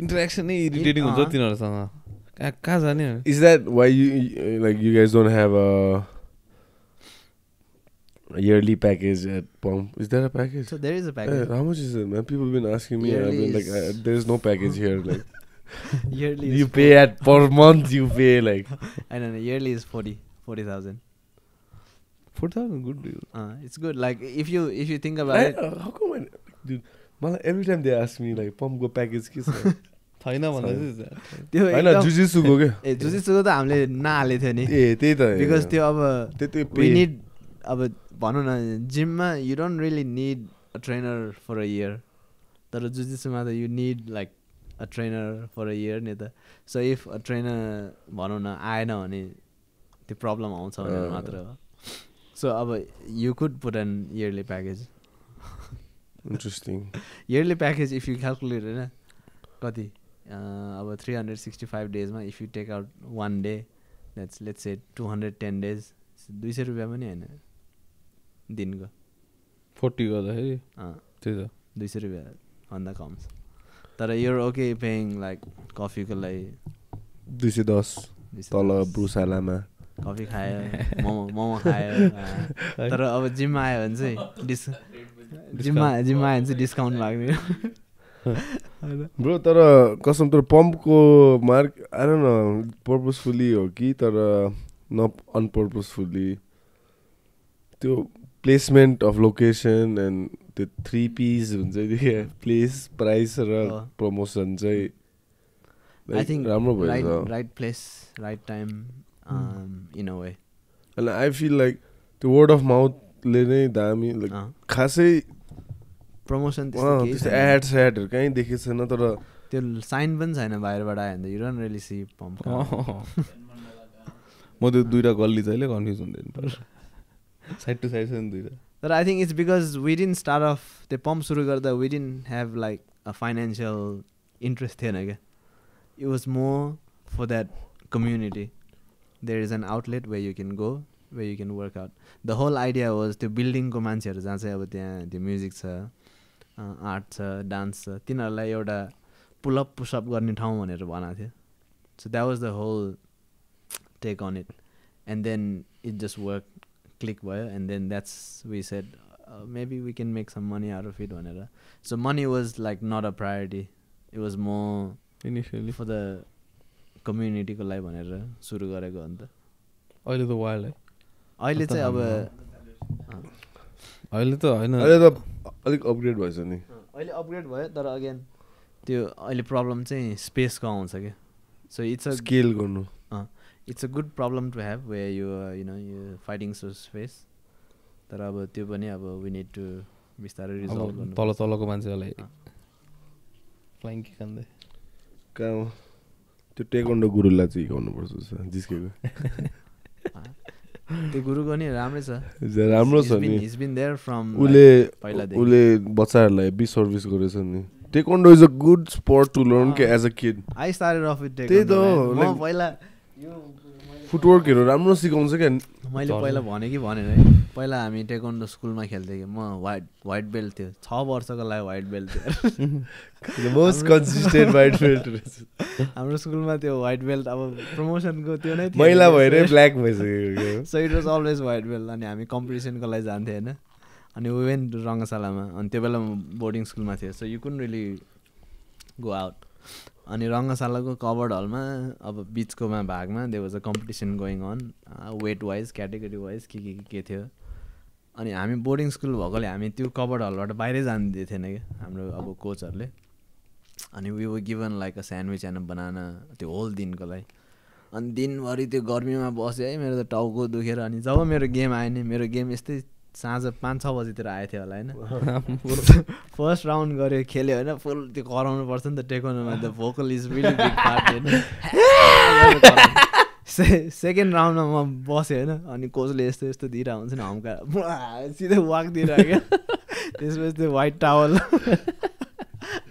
इन्टरेक्सन नै इरिटेटिङ हुन्छ तिनीहरूसँग कहाँ जाने is that why you like you guys don't have a yearly package at Pump? Is there a package? So there is a package. How much is it, man? People have been asking me. I've been like, there's no package here. Like, yearly you pay at per month. You pay like. I don't know. Yearly is 40,000. 4,000, good deal. It's good. Like if you think about it. How come, dude? Every time they ask me like, Pump go package kiss छैन भन्दा चाहिँ त्यो हैन जुजिसुको के ए जुजिसुको त हामीले नहाले थियो नि ए त्यही त बिकज त्यो अब we need अब भनौँ न जिममा you don't really need a trainer for a year तर जुजिसुमा त you need like a trainer for a year नि त सो इफ अ ट्रेनर भनौँ न आएन भने त्यो प्रब्लम आउँछ भनेर मात्र हो सो अब you could put an yearly package interesting yearly package if you calculate होइन कति अब 365 डेजमा if you take out 1 day that's let's say 210 days 200 रुपियाँ पनि होइन दिनको 40 गर्दाखेरि त्यही त 200 रुपियाँ भन्दा कम छ तर युर ओके पेइङ लाइक कफीको लागि 210 तल ब्रुसालामा कफी खायो मोमो खायो तर अब जिममा आयो भने चाहिँ जिममा आयो भने चाहिँ डिस्काउन्ट माग्ने ब्रो तर कसम तर पम्पको mark I don't no purposefully हो कि तर न अनपर्पसफुली त्यो प्लेसमेन्ट अफ लोकेसन एन्ड त्यो 3 P's हुन्छ नि प्लेस प्राइस र प्रमोसन चाहिँ आई थिङ्क राम्रो भयो right place right time in a way and I feel like त्यो वर्ड अफ माउथले नै दामी खासै प्रमोसन त्यस्तो एड्सहरू कहीँ देखेको छैन तर त्यो साइन पनि छैन बाहिरबाट आयो भने त you don't really see pump म त्यो दुईवटा गल्ली चाहिँ कन्फ्युज हुँदैन पर साइड टु साइड छ नि दुईवटा तर I think it's because we didn't start off त्यो पम्प सुरु गर्दा we didn't have like a financial interest थिएन क्या it was more for that community there is an outlet way you can go way you can work out the whole idea was त्यो बिल्डिङको मान्छेहरू जहाँ चाहिँ अब त्यहाँ त्यो म्युजिक छ आर्ट छ डान्स छ तिनीहरूलाई एउटा पुलअप पुसअप गर्ने ठाउँ भनेर बनाएको थियो so that was the whole take on it and then it just work click भयो and then that's we said maybe we can make some money out of it भनेर so money was like not a priority it was more initially for the कम्युनिटीको लागि भनेर सुरु गरेको हो नि त अहिले त वाइल्ड है अहिले चाहिँ अब अहिले त होइन अहिले त अलिक अपग्रेड भएछ नि अहिले अपग्रेड भयो तर अगेन त्यो अहिले प्रब्लम चाहिँ स्पेसको आउँछ क्या सो इट्स अ स्केल गर्नु it's a good problem to have way you you fighting so space तर अब त्यो पनि अब वी निड टु बिस्तारै रिजल्भ गर्नु तल तलको मान्छेहरूलाई फ्लाइङ किक हान्दै कहाँ त्यो टेक्वान्डो गुरुलाई चाहिँ हिकाउनुपर्छ जिस्केको त्यो गुरुको नि राम्रै छ राम्रो छ नि he's been there from उसले बच्चाहरूलाई बी सर्भिस गरेछ नि taekwondo is a good sport to learn के as a kid I started off with त्यही taekwondo त म पहिला फुटवर्कहरू राम्रो सिकाउँछ क्या मैले पहिला भने कि भनेर है पहिला हामी टेक्वान्डो स्कुलमा खेल्थ्यो कि म व्हाइट बेल्ट थियो 6 वर्षको लागि व्हाइट बेल्ट थियो मोस्ट कन्सिस्टेन्ट व्हाइट बेल्ट हाम्रो स्कुलमा त्यो व्हाइट बेल्ट अब प्रमोसनको त्यो नै थियो मैला भएरै ब्ल्याक भइसक्यो so it was always white belt अनि हामी कम्पिटिसनको लागि जान्थ्यो होइन अनि वी वेन्ट रङ्गशालामा अनि त्यो बेला म बोर्डिङ स्कुलमा थिएँ so you couldn't really go out अनि रङ्गशालाको कभर्ड हलमा अब बिचकोमा भागमा there was a competition going on weight wise category wise के थियो अनि हामी बोर्डिङ स्कुल भएकोले हामी त्यो कभर्ड हलबाट बाहिरै जानु दिएको थिएन क्या हाम्रो अब कोचहरूले अनि we were given like a sandwich and a banana त्यो होल दिनको लागि अनि दिनभरि त्यो गर्मीमा बसेँ है मेरो त टाउको दुखेर अनि जब मेरो गेम आयो नि मेरो गेम यस्तै साँझ 5-6 बजीतिर आएको थियो होला होइन फर्स्ट राउन्ड गऱ्यो खेल्यो होइन फुल त्यो कराउनु पर्छ नि त टेकोनमा the vocal is really big part होइन सेकेन्ड राउन्डमा म बसेँ होइन अनि कोचले यस्तो यस्तो दिइरहेको हुन्छ नि हम्का सिधै वाक दिइरहेको क्या त्यसपछि त्यो वाइट टावल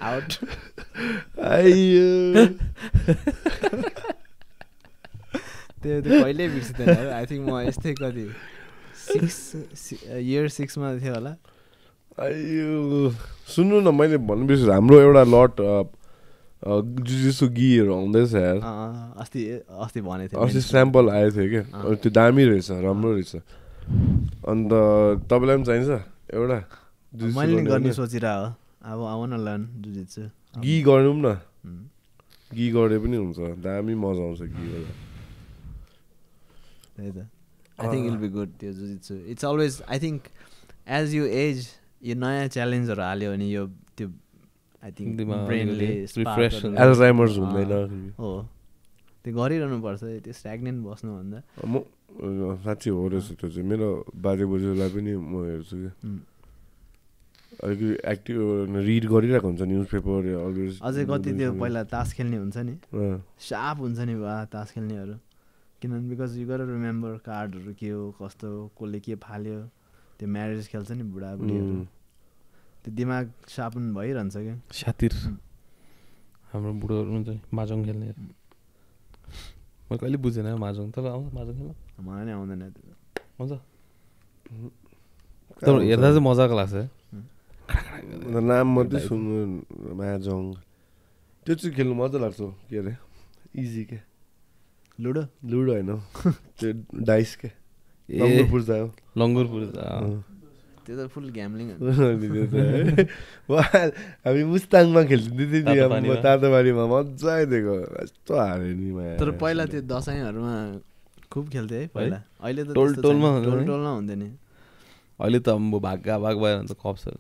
आउट त्यो कहिल्यै बिर्सिँदैन आई थिङ्क म यस्तै कति 6 मा थियो होला अयो सुन्नु न मैले भन्नु बिर्सेँ हाम्रो एउटा लट जुजिसु गीहरू आउँदैछ यार अस्ति भनेको थियो अस्ति स्याम्पल आएको थियो क्या त्यो दामी रहेछ राम्रो रहेछ अन्त तपाईँलाई पनि चाहिन्छ एउटा मैले नि गर्ने सोचिरहेको अब आउन लर्न जुजित्सु गी गर्नु न गी गरे पनि हुन्छ दामी मजा आउँछ गी गर्दा त्यही त I think it'll be good त्यो jujitsu it's always I think as you age यो नयाँ च्यालेन्जहरू हाल्यो भने यो त्यो आई थिङ्क ब्रेनले एल्जाइमर्स हुँदैन हो त्यो गरिरहनु पर्छ त्यो स्ट्याग्नेन्ट बस्नुभन्दा म साँच्चै हो रहेछ त्यो चाहिँ मेरो बाजे बोजूलाई पनि म हेर्छु क्या अलिकति एक्टिभ रिड गरिरहेको हुन्छ न्युज पेपर अलवेज अझै कति त्यो पहिला तास खेल्ने हुन्छ नि सार्प हुन्छ नि बा तास खेल्नेहरू किनभने बिकज यु गर रिमेम्बर कार्डहरू के हो कस्तो कसले के फाल्यो त्यो म्यारेज खेल्छ नि बुढाबुढीहरू त्यो दिमाग सार्पन भइरहन्छ क्या सातिर हाम्रो बुढोहरू हुन्छ नि माजोङ खेल्ने मैले कहिले बुझेन माजोङ तर आउँछ माजोङ खेल्न मलाई नै आउँदैन हुन्छ तर हेर्दा चाहिँ मजाको लाग्छ नाम मात्रै सुन्नु माजोङ त्यो चाहिँ खेल्नु मजा लाग्छ के अरे इजी क्या लुडो होइन त्यो डाइस क्या लङ्गुर पूर्जा हो लङ्गुर पूर्जा त्यो त फुल ग्याम्लिङ हामी मुस्ताङमा खेल्थ्यौँ नि तातोबारीमा मजा आइदिएको यस्तो हारे नि तर पहिला त्यो दसैँहरूमा खुब खेल्थ्यो है पहिला अहिले त टोलमा हुन्थ्यो नि अहिले त अब भाग भएर हुन्छ कप्सहरू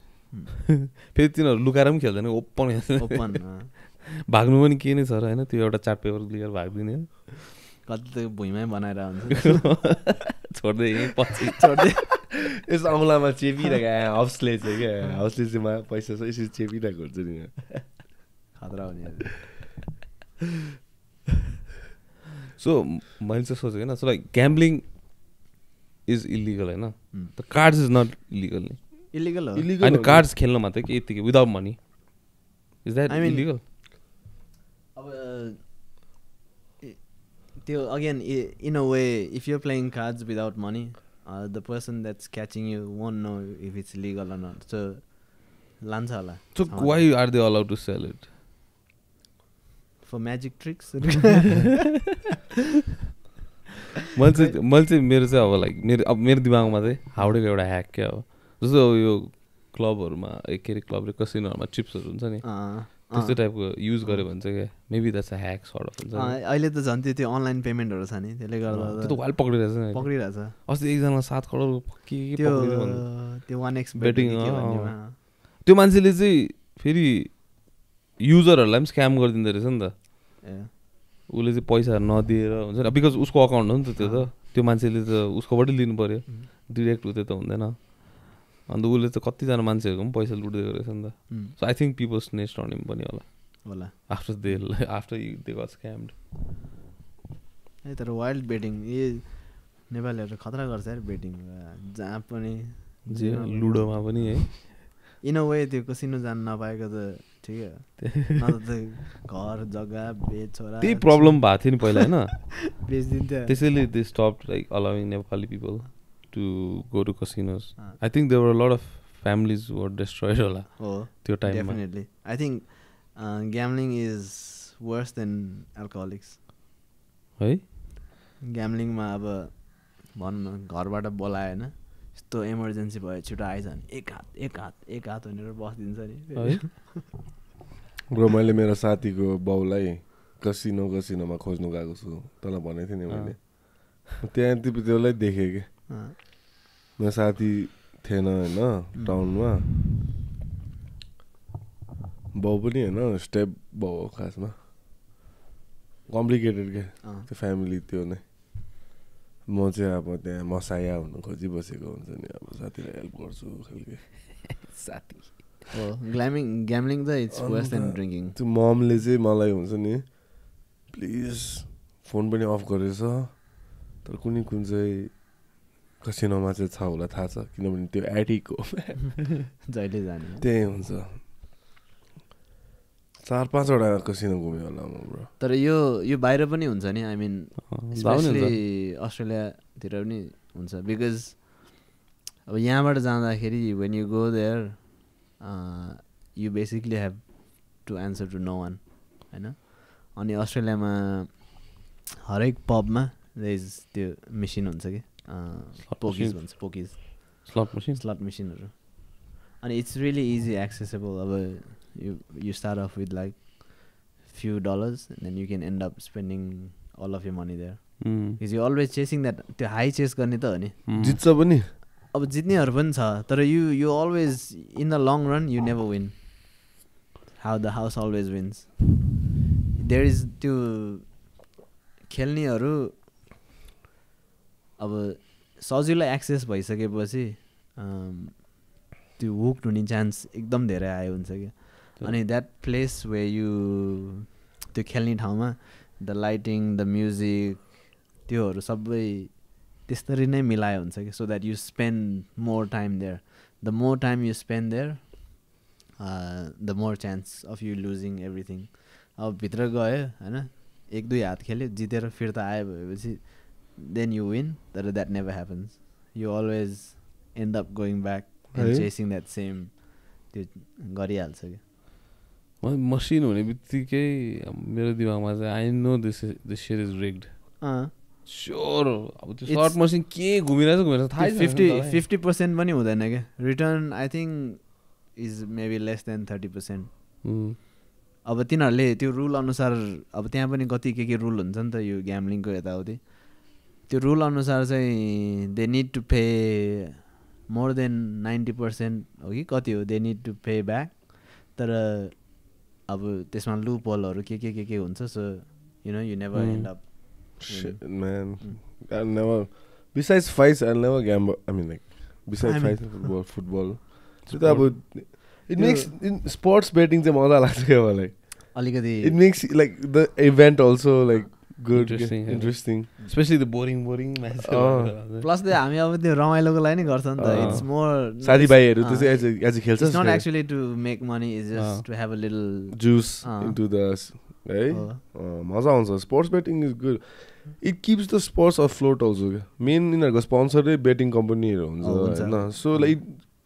फेरि तिनीहरू लुकाएर पनि खेल्दैन ओपन भाग्नु पनि के नै छ र होइन त्यो एउटा चार्ट पेपर लिएर भागिदिने कति त भुइँमै बनाएर हुन्छ छोड्दै पछि छोड्दै यस औँलामा चेपिरहेको हाउसले चाहिँ क्या हाउसले चाहिँ पैसा छ यसरी चेपिरहेको हुन्छ नि खतरा हो नि सो मैले चाहिँ सोचेको होइन so like gambling is illegal होइन the cards is not illegal नि इलिगल हो होइन कार्ड्स खेल्न मात्रै कि यतिकै without money is that illegal अब त्यो again in a way if you playing cards without money the person that's catching you won't know if it's legal or not so लान्छ होला so why are they allowed to sell it for magic tricks मैले चाहिँ मेरो चाहिँ अब like मेरो दिमागमा चाहिँ हाउडेको एउटा ह्याक क्या हो जस्तो यो क्लबहरूमा के अरे क्लब र कसिनोहरूमा चिप्सहरू हुन्छ नि त्यस्तो टाइपको युज गर्यो भने चाहिँ क्या maybe that's a hack sort of हुन्छ अहिले त झन् त्यो अनलाइन पेमेन्टहरू छ नि त्यसले गर्दा त्यो त वाइल पक्रिरहेछ अस्ति एकजना 7 करोड के त्यो 1x बेटिङ त्यो मान्छेले चाहिँ फेरि युजरहरूलाई पनि स्क्याम गरिदिँदो रहेछ नि त उसले चाहिँ पैसा नदिएर हुन्छ नि बिकज उसको अकाउन्ट हो नि त त्यो मान्छेले त उसकोबाटै लिनु पऱ्यो डिरेक्ट त्यो त हुँदैन अन्त उसले त कतिजना मान्छेहरूको पनि पैसा लुटिदिएको रहेछ नि त so I think people snatched on him पनि होला आफ्टर दे गट स्क्याम्ड तर वाइल्ड बेटिङ नेपालीहरू खतरा गर्छ यार बेटिङ जहाँ पनि लुडोमा पनि है इन अ वे त्यो कसिनो जान नपाएको त ठिक हो घर जग्गा बेचोरा त्यही प्रब्लम भएको थियो नि पहिला होइन बेचिदिन्थ्यो त्यसैले they stop like allowing Nepali people to go to casinos. I think there were a lot of families who were destroyed होला त्यो टाइममा definitely I think gambling is worse than alcoholics है gambling मा अब भन्न घरबाट बोलायो हैन यस्तो इमर्जेन्सी भयो छिटो आइज भने एक हात भनेर बस्दिन्छ नि ब्रो मैले मेरो साथीको बाउलाई कसिनोमा खोज्नु गएको छु तँलाई भनेको थिएँ नि मैले त्यहाँ त्यसलाई देखेँ कि मेरो साथी थिएन होइन टाउनमा बाउ पनि होइन स्टेप बाउ हो खासमा कम्प्लिकेटेड क्या त्यो फ्यामिली त्यो नै म चाहिँ अब त्यहाँ मसाया हुनु खोजिबसेको हुन्छ नि अब साथीलाई हेल्प गर्छु खालके साथी ग्याम्लिङ त इट्स वर्स देन ड्रिङ्किङ त्यो ममले चाहिँ मलाई हुन्छ नि प्लिज फोन पनि अफ गरेछ तर कुनै कुन चाहिँ कसिनोमा चाहिँ छ होला थाहा छ किनभने त्यो एडिक हो जहिले जाने त्यही हुन्छ 4-5 वटा कसिनो घुम्यो होला ब्रो तर यो बाहिर पनि हुन्छ नि आई मिन स्पेसली अस्ट्रेलियातिर पनि हुन्छ बिकज अब यहाँबाट जाँदाखेरि when you go there you basically have to answer to no one होइन अनि अस्ट्रेलियामा हरेक पबमा देयर इज त्यो मेसिन हुन्छ कि पोकिज भन्छ पोकिज स्लट मेसिनहरू अनि इट्स रियली इजी एक्सेसेबल अब you start off with like few dollars and then you can end up spending all of your money there because you're always chasing that त्यो high chase गर्ने त हो नि जित्छ पनि अब जित्नेहरू पनि छ तर you always in the long run you never win how the house always wins there is त्यो खेल्नेहरू अब सजिलो एक्सेस भइसकेपछि त्यो हुक्ड हुने चान्स एकदम धेरै आयो हुन्छ कि अनि द्याट प्लेस वे यु त्यो खेल्ने ठाउँमा द लाइटिङ द म्युजिक त्योहरू सबै त्यस्तरी नै मिलायो हुन्छ कि so that you spend more time there the more time you spend there the more chance of you losing everything अब भित्र गयो होइन 1-2 हात खेल्यो जितेर फिर्ता आयो भएपछि देन यु विन तर that never happens you always and up going back and chasing that same त्यो गरिहाल्छ कि मसिन हुने बित्तिकै मेरो दिमागमा चाहिँ I know this shit is rigged sure अब त्यो सर्ट मसिन के घुमिरहेछ थाहै 50% पनि हुँदैन क्या return I think is maybe less than 30%. अब तिनीहरूले त्यो रुल अनुसार अब त्यहाँ पनि कति के रुल हुन्छ नि त यो ग्याम्लिङको यताउति त्यो रुल अनुसार चाहिँ they need to pay more than 90% हो कि कति हो they need to pay back तर अब त्यसमा लुप होलहरू के हुन्छ so you know you never end up shit man I'll never besides fights I'll never gamble I mean like besides fights football so it makes in sports betting चाहिँ मजा लाग्छ के मलाई अलिकति it makes like the event also like good interesting especially the boring match plus हामी अब त्यो रमाइलोको लागि नै गर्छ नि त इट्स मोर साथीभाइहरु त्यसै आज खेल्छ it's not actually to make money it's just to have a little juice into the है मजा आउँछ sports betting is good it keeps the sports afloat also क्या मेन यिनीहरूको स्पोन्सरै बेटिङ कम्पनीहरू हुन्छ होइन so like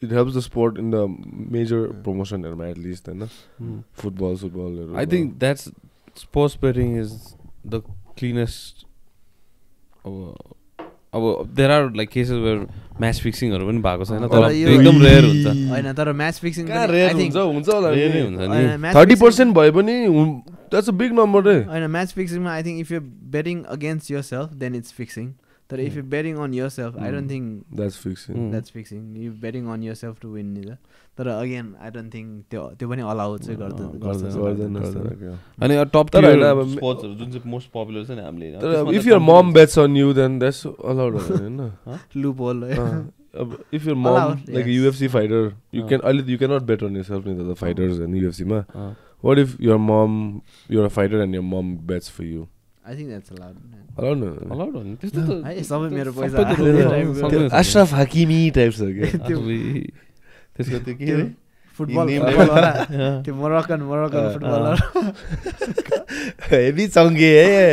it helps the sport in the major प्रमोसनहरूमा एटलिस्ट होइन फुटबलहरू I think that's sports betting is the cleanest अब there are like cases where match फिक्सिङहरू पनि भएको छैन तर एकदम रेयर हुन्छ हैन तर म्याच फिक्सिङ रेयर हुन्छ होला रेयर हुन्छ नि 30% भए पनि that's a big number हैन म्याच फिक्सिङमा I think if you betting against yourself then it's fixing तर if you betting on yourself I don't think that's fixing you betting on yourself to win नि त तर again I don't think त्यो पनि allow चाहिँ गर्दैन अनि top तर हैन अब स्पोर्ट्सहरु जुन चाहिँ मोस्ट पपुलर छ नि हामीले तर if your mom bets on you then that's allowed हैन loophole if your mom like a UFC fighter you cannot bet on yourself in the fighters and UFC ma what if your mom you're a fighter and your mom bets for you I think that's allowed on त्यस्तो त सबै मेरो पैसा Ashraf Hakimi types हो के त्यसको त्यो के रे फुटबल त्यो मोरक्कन फुटबलर हेभी चङ्गे है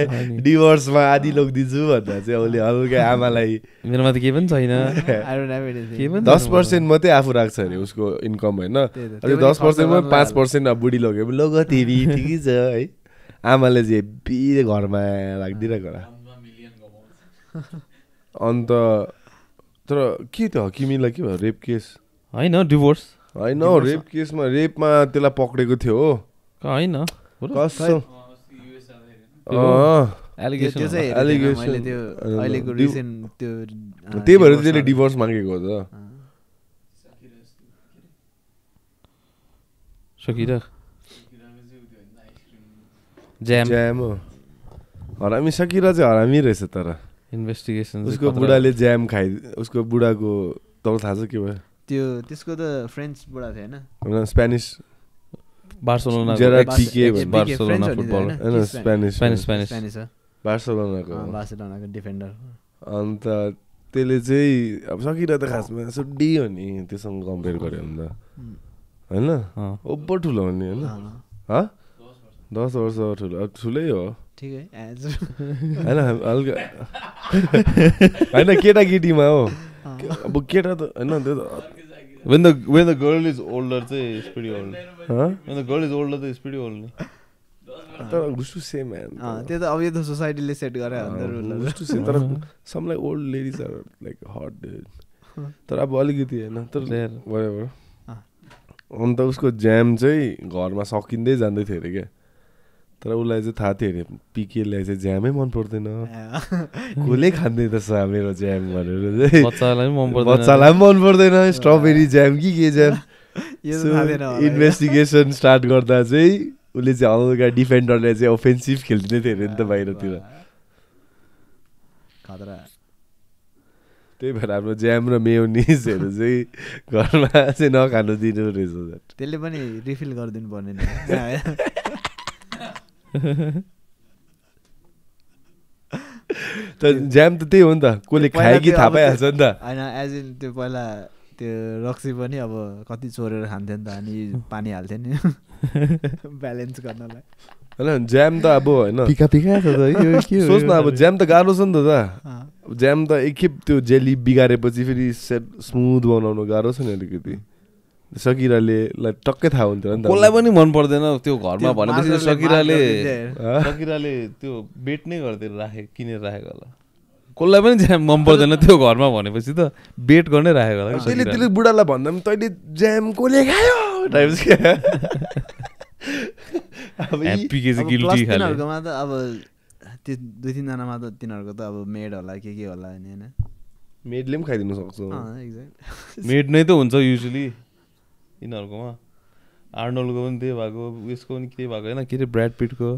डिभोर्समा आधी लोग्दिन्छु भन्दा चाहिँ उसले हल्का आमालाई मेरोमा त केही पनि छैन 10% मात्रै आफू राख्छ अरे उसको इन्कम होइन अनि 10% मा 5% अब बुढी लग्यो लग तिमी ठिकै छ है आमाले चाहिँ हेभी घरमा राखिदिरहेको अन्त तर के त हकिमीलाई के भयो रेप केस होइन डिभोर्स होइन रेप केसमा रेपमा त्यसलाई पक्रेको थियो हो होइन त्यही भएर त्यसले डिभोर्स मागेको हो त ज्याम हो हरामी सकिरा चाहिँ हरामी रहेछ तर इन्भेस्टिगेसन उसको बुढाले ज्याम खाइ उसको बुढाको तल थाहा छ के भयो त्यसको त फ्रेन्च बुढा थियो हैन Spanish Barcelona Gerard Pique Barcelona football हैन स्पेनिस बार्सिलोनाको डिफेन्डर अन्त त्यसले चाहिँ अब सकिरा त खासमा सुड्डी हो नि त्योसँग कम्पेयर गर्यो भने त हैन ओभर ठुलो हो नि हैन 10 वर्ष ठुलो ठुलै हो ठिकै हैन हल्का हैन केटाकेटीमा हो अब केटा त हैन त्यो when the girl is older चाहिँ is pretty old when the girl is older चाहिँ is pretty old नि तर गुस्टु सेम म्यान त्यो त अब यो त सोसाइटीले सेट गरे भन्दा गुस्टु सेम तर some like old ladies are like hot तर अब अलिकति हैन तर whatever अन्त उसको ज्याम चाहिँ घरमा सकिँदै जाँदै थियो अरे क्या तर उसलाई चाहिँ थाहा थियो अरे पिकेलाई चाहिँ ज्यामै मन पर्दैन कसले खाँदै त मेरो ज्याम भनेर चाहिँ बच्चालाई पनि मन पर्दैन स्ट्रबेरी ज्याम कि के ज्याम इन्भेस्टिगेसन स्टार्ट गर्दा चाहिँ उसले चाहिँ हल्का डिफेन्डरलाई चाहिँ अफेन्सिभ खेल्दै थियो अरे नि त बाहिरतिर त्यही भएर हाम्रो ज्याम र मेयोनिजहरू चाहिँ घरमा चाहिँ नखानु दिनु रहेछ त्यसले पनि रिफिल गरिदिनु पर्ने त ज्याम त त्यही हो नि त कसले खायो कि थाहा पाइहाल्छ नि त होइन एज इन त्यो पहिला त्यो रक्सी पनि अब कति चोरेर खान्थ्यो नि त अनि पानी हाल्थ्यो नि ब्यालेन्स गर्नलाई होइन ज्याम त अब होइन पिका छ त सोच्न अब ज्याम त गाह्रो छ नि त ज्याम त एकखेप त्यो जेली बिगारेपछि फेरि सेट स्मुथ बनाउनु गाह्रो छ नि अलिकति सकिराले टक्कै थाहा हुन्थ्यो नि त कसलाई पनि मन पर्दैन त्यो घरमा भनेपछि सकिराले त्यो बेट नै गर्दै किनेर राखेको होला कसलाई पनि ज्याम मन पर्दैन त्यो घरमा भनेपछि त बेट गर्नै राखेको होला त्यसले बुढालाई भन्दा पनि तैँले ज्याम कसले खायो टाइप्स तिनीहरूकोमा त अब त्यो 2-3 जनामा त तिनीहरूको त अब मेड होला के होला नि होइन मेडले पनि खाइदिनु सक्छ मेड नै त हुन्छ युजली यिनीहरूकोमा आर्नोल्डको पनि त्यही भएको उयसको पनि त्यही भएको होइन के अरे ब्राड पिटको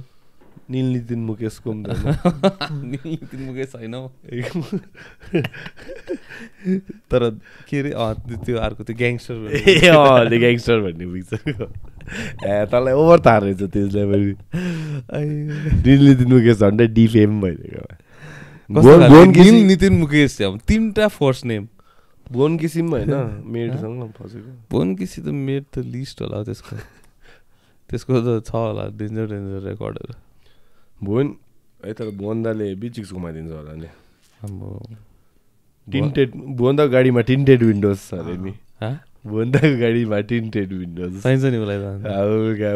नील नितिन मुकेशको पनि नील नितिन मुकेश होइन तर के अरे त्यो अर्को त्यो ग्याङ्स्टर ग्याङ्स्टर भन्ने पिक्चर तँलाई ओभर थाहा रहेछ त्यसलाई पनि नील नितिन मुकेश झन्डै डिफेम भइदिएको नील नितिन मुकेश 3टा फर्स्ट नेम बोन किसिम होइन मेडसँग फसेको बोन किसी त मेड त लिस्ट होला त्यसको त छ होला डेन्जर रेकर्डहरू बोन है तर बोन्दाले बिचिक्स घुमाइदिन्छ होला नि टिन्टेड बोन्दा गाडीमा टिन्टेड विन्डोज छ अरे नि बोन्दाको गाडीमा टिन्टेड विन्डोज चाहिन्छ नि उसलाई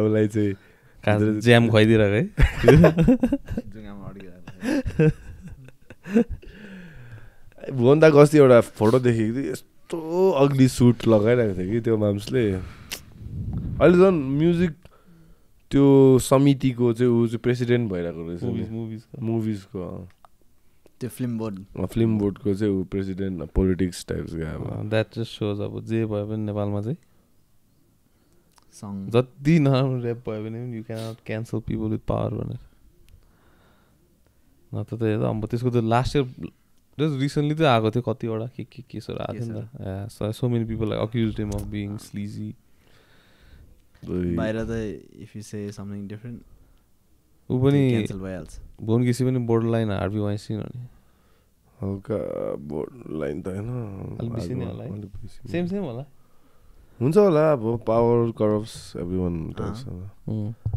उसलाई चाहिँ ज्याम खुवाइदिरहेको है भन्दाको अस्ति एउटा फोटो देखेको थिएँ यस्तो अग्ली सुट लगाइरहेको थियो कि त्यो माम्सले अहिले झन् म्युजिक त्यो समितिको चाहिँ ऊ चाहिँ प्रेसिडेन्ट भइरहेको रहेछ मुभिजको त्यो फिल्म बोर्डको चाहिँ ऊ प्रेसिडेन्ट पोलिटिक्स टाइप्स गयो द्याट जस्ट सोज अब जे भयो पनि नेपालमा चाहिँ जति नराम्रो ऱ्याप भयो भने you cannot cancel people with power भनेर न त अब त्यसको त लास्ट इयर जस्ट रिसेन्टली त आएको थियो कतिवटा के केसहरू आएको थियो नि त so many people like accused him of being sleazy बाहिर त if you say something different ऊ पनि क्यान्सल भइहाल्छ बोन किसी पनि बोर्डर लाइन हार्भी वाइन्स्टाइन हो नि हल्का बोर्डर लाइन त होइन अलिक बेसी नै होला सेम होला हुन्छ होला अब पावर करप्ट्स एभ्रीवन टाइप्स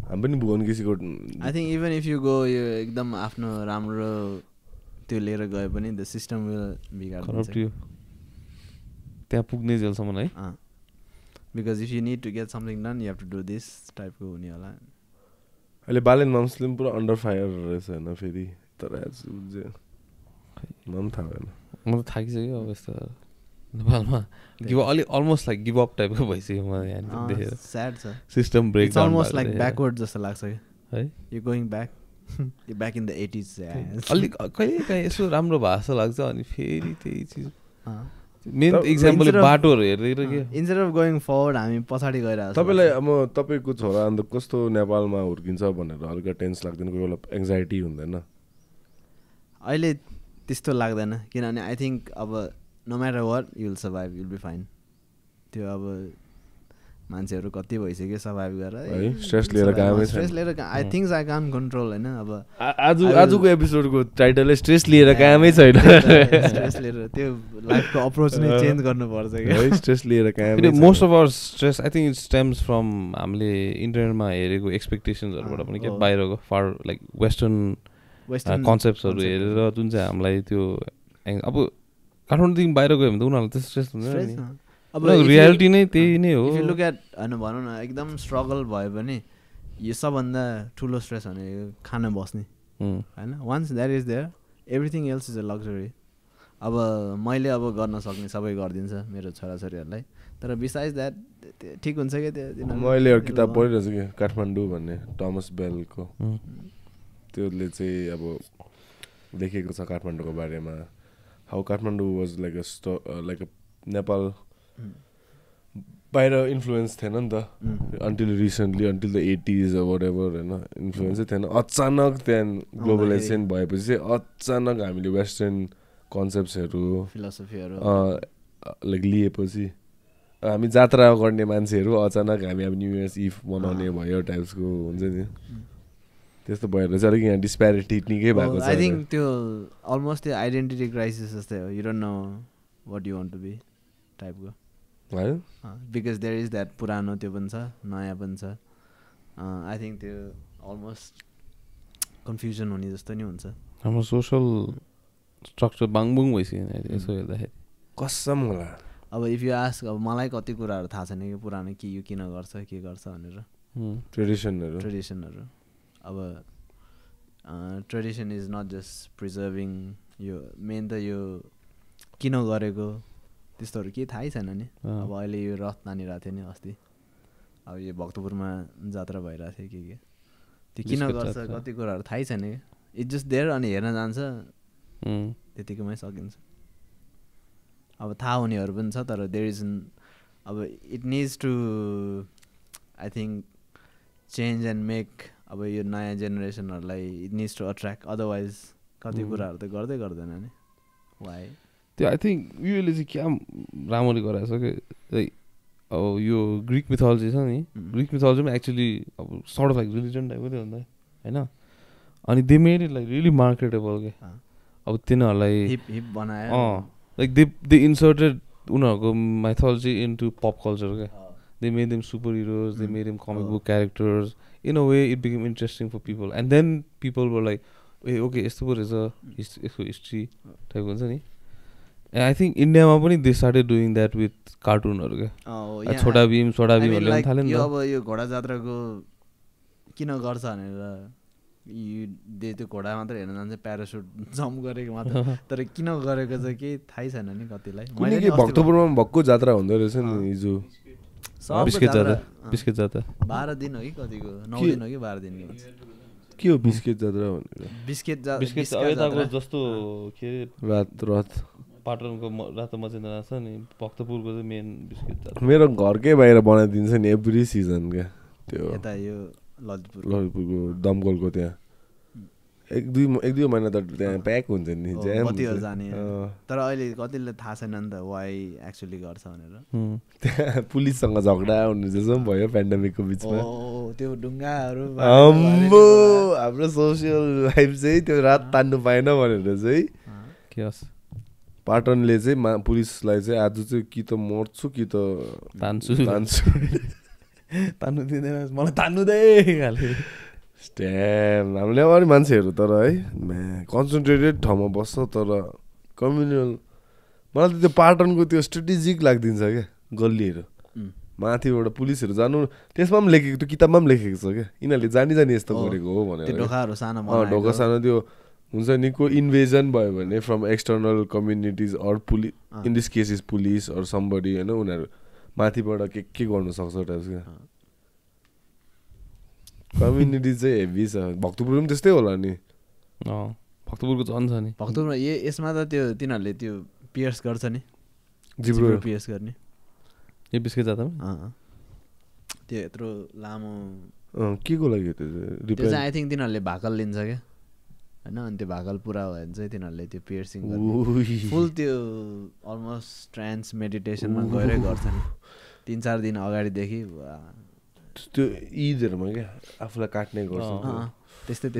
हामी पनि बोन किसीको I think even if you go यो एकदम आफ्नो राम्रो त्यो लिएर गए पनि द सिस्टम विल बिगार्छ त्यहाँ पुग्ने जेलसम्म है because if you need to get something done you have to do this टाइपको हुने होला अहिले बालेन माम्सले पनि पुरा अन्डर फायर रहेछ होइन फेरि तर मलाई पनि थाहा भएन म त थाकिसक्यो अब यस्तो नेपालमा अलिक अलमोस्ट लाइक गिभ अप टाइपको भइसक्यो मलाई यहाँ देखेर स्याड छ system break it's almost like backward जस्तो लाग्छ है you going back back in the 80s अलिक कहिले काहीँ यसो राम्रो भाषा लाग्छ अनि फेरि त्यही चिज मेन एक्जाम्पल बाटोहरू हेरेर के इन्स्टेड अफ गोइङ फरवर्ड हामी पछाडि गइरहेको छ तपाईँलाई अब तपाईँको छोरा अन्त कस्तो नेपालमा हुर्किन्छ भनेर हल्का टेन्स लाग्दैन कोही बेला एङ्जाइटी हुँदैन अहिले त्यस्तो लाग्दैन किनभने आई थिङ्क अब no matter what you will survive you will be fine त्यो अब मान्छेहरू कति भइसक्यो सर्भाइभ गरेर स्ट्रेस लिएर कामै स्ट्रेस लिएर आई थिङ्क आई कान कन्ट्रोल होइन अब आजको एपिसोडको टाइटलै स्ट्रेस लिएर कामै छैन स्ट्रेस लिएर त्यो लाइफको अप्रोच नै चेन्ज गर्नुपर्छ क्या स्ट्रेस लिएर कामै most of our stress I think it stems from हामीले इन्टरनेटमा हेरेको एक्सपेक्टेसन्सहरूबाट पनि क्या बाहिरको फार लाइक वेस्टर्न कन्सेप्ट्सहरू हेरेर जुन चाहिँ हामीलाई त्यो अब काठमाडौँदेखि बाहिर गयो भने त उनीहरूलाई त्यस्तो स्ट्रेस हुँदैन नि अब रियालिटी नै त्यही नै हो इफ यु लुक एट होइन भनौँ न एकदम स्ट्रगल भयो भने यो सबभन्दा ठुलो स्ट्रेस भनेको खान बस्ने होइन once that is there everything else is a luxury अब मैले अब गर्न सक्ने सबै गरिदिन्छ मेरो छोराछोरीहरूलाई तर बिसाइज द्याट ठिक हुन्छ क्या त्यो मैले एउटा किताब पढिरहेको छु कि काठमाडौँ भन्ने टमस बेलको त्यसले चाहिँ अब लेखेको छ काठमाडौँको बारेमा how Kathmandu was like a Nepal बाहिर इन्फ्लुएन्स थिएन नि त until recently until the 80s whatever होइन इन्फ्लुएन्सै थिएन अचानक त्यहाँ ग्लोबलाइजेसन भएपछि चाहिँ अचानक हामीले वेस्टर्न कन्सेप्ट्सहरू फिलोसफीहरू लाइक लिएपछि हामी जात्रा गर्ने मान्छेहरू अचानक हामी अब न्यू इयर्स इभ मनाउने भयो टाइप्सको हुन्छ नि त्यस्तो भएर चाहिँ अलिक यहाँ डिस्प्यारिटी निकै भएको छ आई थिङ्क त्यो अलमोस्ट त्यो आइडेन्टिटी क्राइसिस जस्तै हो you don't know what you want to be टाइपको बिकज देयर इज द्याट पुरानो त्यो पनि छ नयाँ पनि छ आई थिङ्क त्यो अलमोस्ट कन्फ्युजन हुने जस्तो नि हुन्छ हाम्रो सोसल स्ट्रक्चर बाङबुङ भइसक्यो यसो हेर्दाखेरि कसम होला अब इफ यु आस्क अब मलाई कति कुराहरू थाहा छैन कि पुरानो कि यो किन गर्छ के गर्छ भनेर ट्रेडिसनहरू अब tradition is not just preserving यो मेन त यो किन गरेको त्यस्तोहरू केही थाहै छैन नि अब अहिले यो रथ तानिरहेको थियो नि अस्ति अब यो भक्तपुरमा जात्रा भइरहेको थियो के त्यो किन गर्छ कति कुराहरू थाहै छैन कि इट्स जस्ट देयर अनि हेर्न जान्छ त्यतिकैमै सकिन्छ अब थाहा हुनेहरू पनि छ तर देयर इज अब it needs to I think change and make अब यो नयाँ जेनेरेसनहरूलाई it needs to attract otherwise कति कुराहरू त गर्दैन नि वाइ त्यो आई थिङ्क युले चाहिँ क्या राम्ररी गराएको छ कि अब यो ग्रिक मिथोलोजी छ नि ग्रिक मिथोलोजीमा एक्चुली अब सर्ट अफ लाइक रिलिजन टाइपको थियो नि त होइन अनि they made it like really marketable के अब तिनीहरूलाई हिप बनायो लाइक दे इन्सर्टेड उनीहरूको माइथोलोजी इन्टु पप कल्चर क्या they made them super heroes they made them comic book characters in a way it become interesting for people and then people were like ah okay यस्तो पो रहेछ यसको history टाइपको हुन्छ नि I think इन्डियामा पनि they started doing that with कार्टुनहरू क्या छोटा भीमहरूले पनि थाल्यो नि त अब यो घोडा जात्राको किन गर्छ भनेर त्यो घोडा मात्र हेर्न जान्छ प्यारासुट जम्प गरेको मात्र तर किन गरेको चाहिँ केही थाहै छैन नि कतिलाई भक्तपुरमा भक्कु जात्रा हुँदो रहेछ नि हिजो बिस्किट जात्रा 12 दिन हो कि कतिको 9 दिन हो कि 12 दिनको के हो बिस्किट जात्रा भनेको बिस्किट यताको जस्तो के रथ पाटनको रातो मचिन्द्र छ नि भक्तपुरको चाहिँ मेन बिस्किट जात्रा मेरो घरकै बाहिर बनाइदिन्छ नि एभ्री सिजन क्या त्यो यता यो ललितपुरको दमकलको त्यहाँ एक दुई महिना त त्यहाँ प्याक हुन्छ नि बत्तीहरू जाने तर अहिले कतिले थाहा छैन नि त वाइ एक्चुअली गर्छ भनेर त्यहाँ पुलिससँग झगडा हुनु जस्तो पनि भयो पेन्डेमिकको बिचमा त्यो ढुङ्गाहरू हाम्रो सोसियल लाइफ चाहिँ त्यो रात तान्नु पाएन भनेर चाहिँ के पाटनले चाहिँ पुलिसलाई चाहिँ आज चाहिँ कि त मर्छु कि त तान्छु तान्नु दिँदैन मलाई तान्नु दे खाले स्ट्याम हामीले अरू मान्छेहरू तर है कन्सन्ट्रेटेड ठाउँमा बस्छ तर कम्युनल मलाई त त्यो पाटनको त्यो स्ट्रेटेजिक लाग्दिन्छ क्या गल्लीहरू माथिबाट पुलिसहरू जानु त्यसमा पनि लेखेको त्यो किताबमा पनि लेखेको छ क्या यिनीहरूले जानी यस्तो गरेको हो भनेर ढोका सानो त्यो हुन्छ नि को इन्भेजन भयो भने from external communities or in this case is police or somebody होइन उनीहरू माथिबाट के गर्नु सक्छ टाइप्स क्या कम्युनिटी चाहिँ हेभी छ भक्तपुर पनि त्यस्तै होला नि भक्तपुरको झन् छ नि भक्तपुरमा यसमा त त्यो तिनीहरूले त्यो पियर्स गर्छ नि जिब्रो पियर्स गर्ने यो बिस्किट जाता त्यो यत्रो लामो के को लागि त्यो चाहिँ आई थिङ्क तिनीहरूले भाकल लिन्छ क्या होइन अनि त्यो भाकल पुरा भयो भने चाहिँ तिनीहरूले त्यो पियर्सिङ गर्ने फुल त्यो अलमोस्ट ट्रान्स मेडिटेसनमा गएरै गर्छन् 3-4 दिन अगाडिदेखि त्यो ईदहरूमा क्या आफूलाई काट्ने गर्छ त्यस्तै विप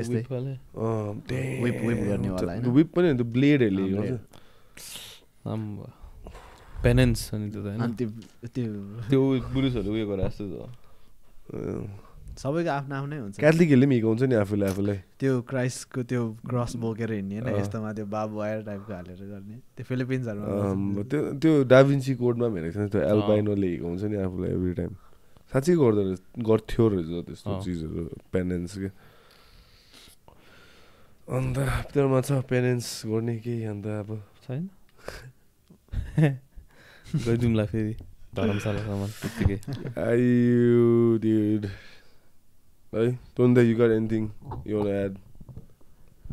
गर्नेवाला होइन विप पनि त्यो ब्लेडहरूले गर्छ पेनेन्स अनि त्यो होइन त्यो त्यो बुरुसहरू उयो गरे जस्तो सबैको आफ्नो आफ्नै हुन्छ क्याथलिकहरूले पनि हिकाउँछ नि आफूलाई त्यो क्राइस्टको त्यो क्रस बोकेर हिँड्ने होइन यस्तोमा त्यो बाबु वायर टाइपको हालेर गर्ने त्यो फिलिपिन्सहरूमा त्यो डाभिन्सी कोडमा हेरेको छ त्यो एल्बाइनोले हिकाउँछ नि आफूलाई एभ्री टाइम साँच्चै गर्थ्यो रहेछ त्यस्तो चिजहरू पेनेन्स क्या अन्त हप्तामा छ पेरेन्ट्स गर्ने केही अन्त अब छैन गइदिउँला फेरि धर्मशालासम्म त्यत्तिकै आयो ड्युड है Tonda, you got anything you want to add?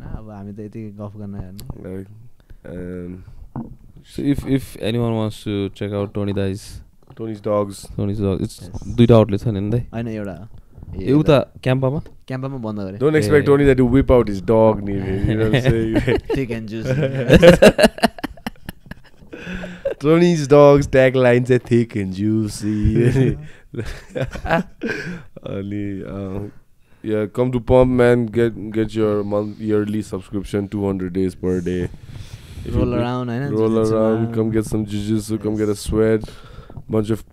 अब हामी त यति गफ गर्न हेर्नु So if anyone wants to check out Tony's Dawgs, it's दुईटा आउटलेट छ नि दाइ हैन एउटा क्याम्पमा बन्द गरे. Don't expect Tony that to whip out his dog, you know what I'm saying? Thick and juicy. Tony's Dawgs tagline say thick and juicy. Yeah, come to Pump, man. Get your yearly subscription, 200 days per day. Roll around, come get some jujitsu, come get a sweat. Bunch of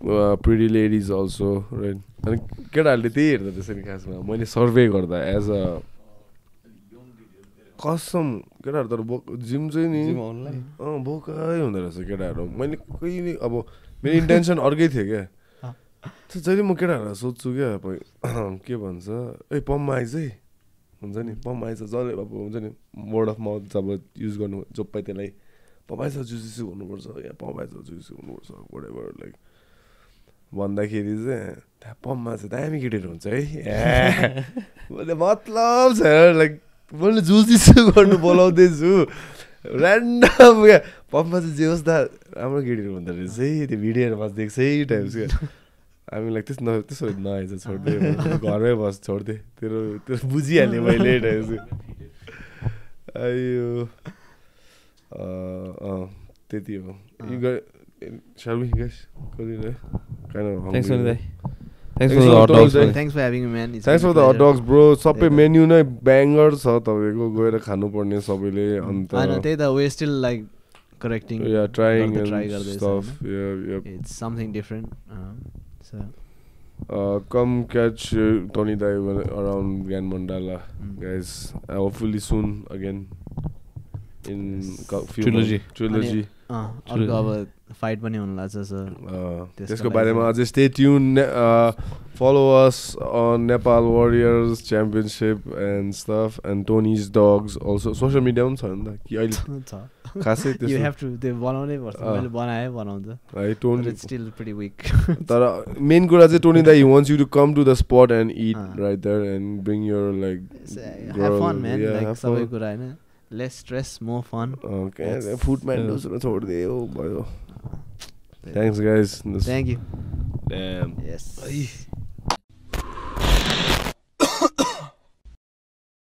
pretty ladies also, right? And केटाहरूले त्यही हेर्दा त्यसरी खासमा मैले survey गर्दा as a कसम केटाहरू तर जिम चाहिँ नि बोकै हुँदो रहेछ केटाहरू. मैले कहिले अब मेरो इन्टेन्सन अर्कै थियो क्या. जहिले म केटाहरूलाई सोध्छु क्या के भन्छ ए पम्पमा आइज है हुन्छ नि पम्प आइज जसले अब हुन्छ नि वर्ड अफ माउथ जब युज गर्नु जो पाइ त्यसलाई पम्प आइज जुजिसु भन्नुपर्छ या पम्प आइज जुजिसु भन्नुपर्छ whatever लाइक भन्दाखेरि चाहिँ त्यहाँ पम्पमा चाहिँ दामी केटीहरू हुन्छ है मैले मतलब छ लाइक मैले जुजिसु गर्नु बोलाउँदैछु ऱ्यान्डम क्या पम्पमा चाहिँ जे होस् त राम्रो केटीहरू हुँदो रहेछ है त्यो भिडियोहरूमा देख्छ है टाइप्स क्या. हामी लाइक त्यसो नआएछ छोड्दै घरमै बस छोड्दै तेरो बुझिहालेँ मैले टाइप्स. अयो त्यति हो. Shall we guys? Kind of hungry. Thanks for the hot dogs. Thanks for having me, man. Thanks for the hot dogs, bro. सबै मेन्यु नै ब्याङ्गर छ तपाईको गएर खानु पर्ने सबैले. अन्त हैन त्यही त we still like correcting. Yeah, trying and गर्दै stuff. Yeah. It's something different. So come catch Tony Dai around Gyan Mandala, guys. Hopefully soon again in trilogy. अर्को अब फाइट पनि हुन लाग्छ सर. त्यसको बारेमा अझै stay tune. Follow us on Nepal Warriors Championship and stuff and Tony's Dawgs also. Social media पनि छ नि त कि अहिले छ खासै त्यसो. You have to त्यो बनाउनै पर्छ. मैले बनाउँछ. है Tony it's still pretty weak. तर मेन कुरा चाहिँ Tony that he wants you to come to the spot and eat right there and bring your like have fun, man. Like सबै कुरा हैन. Less stress, more fun. Okay, food man छोड they भयो. Thanks guys. Thank you. Damn. Yes.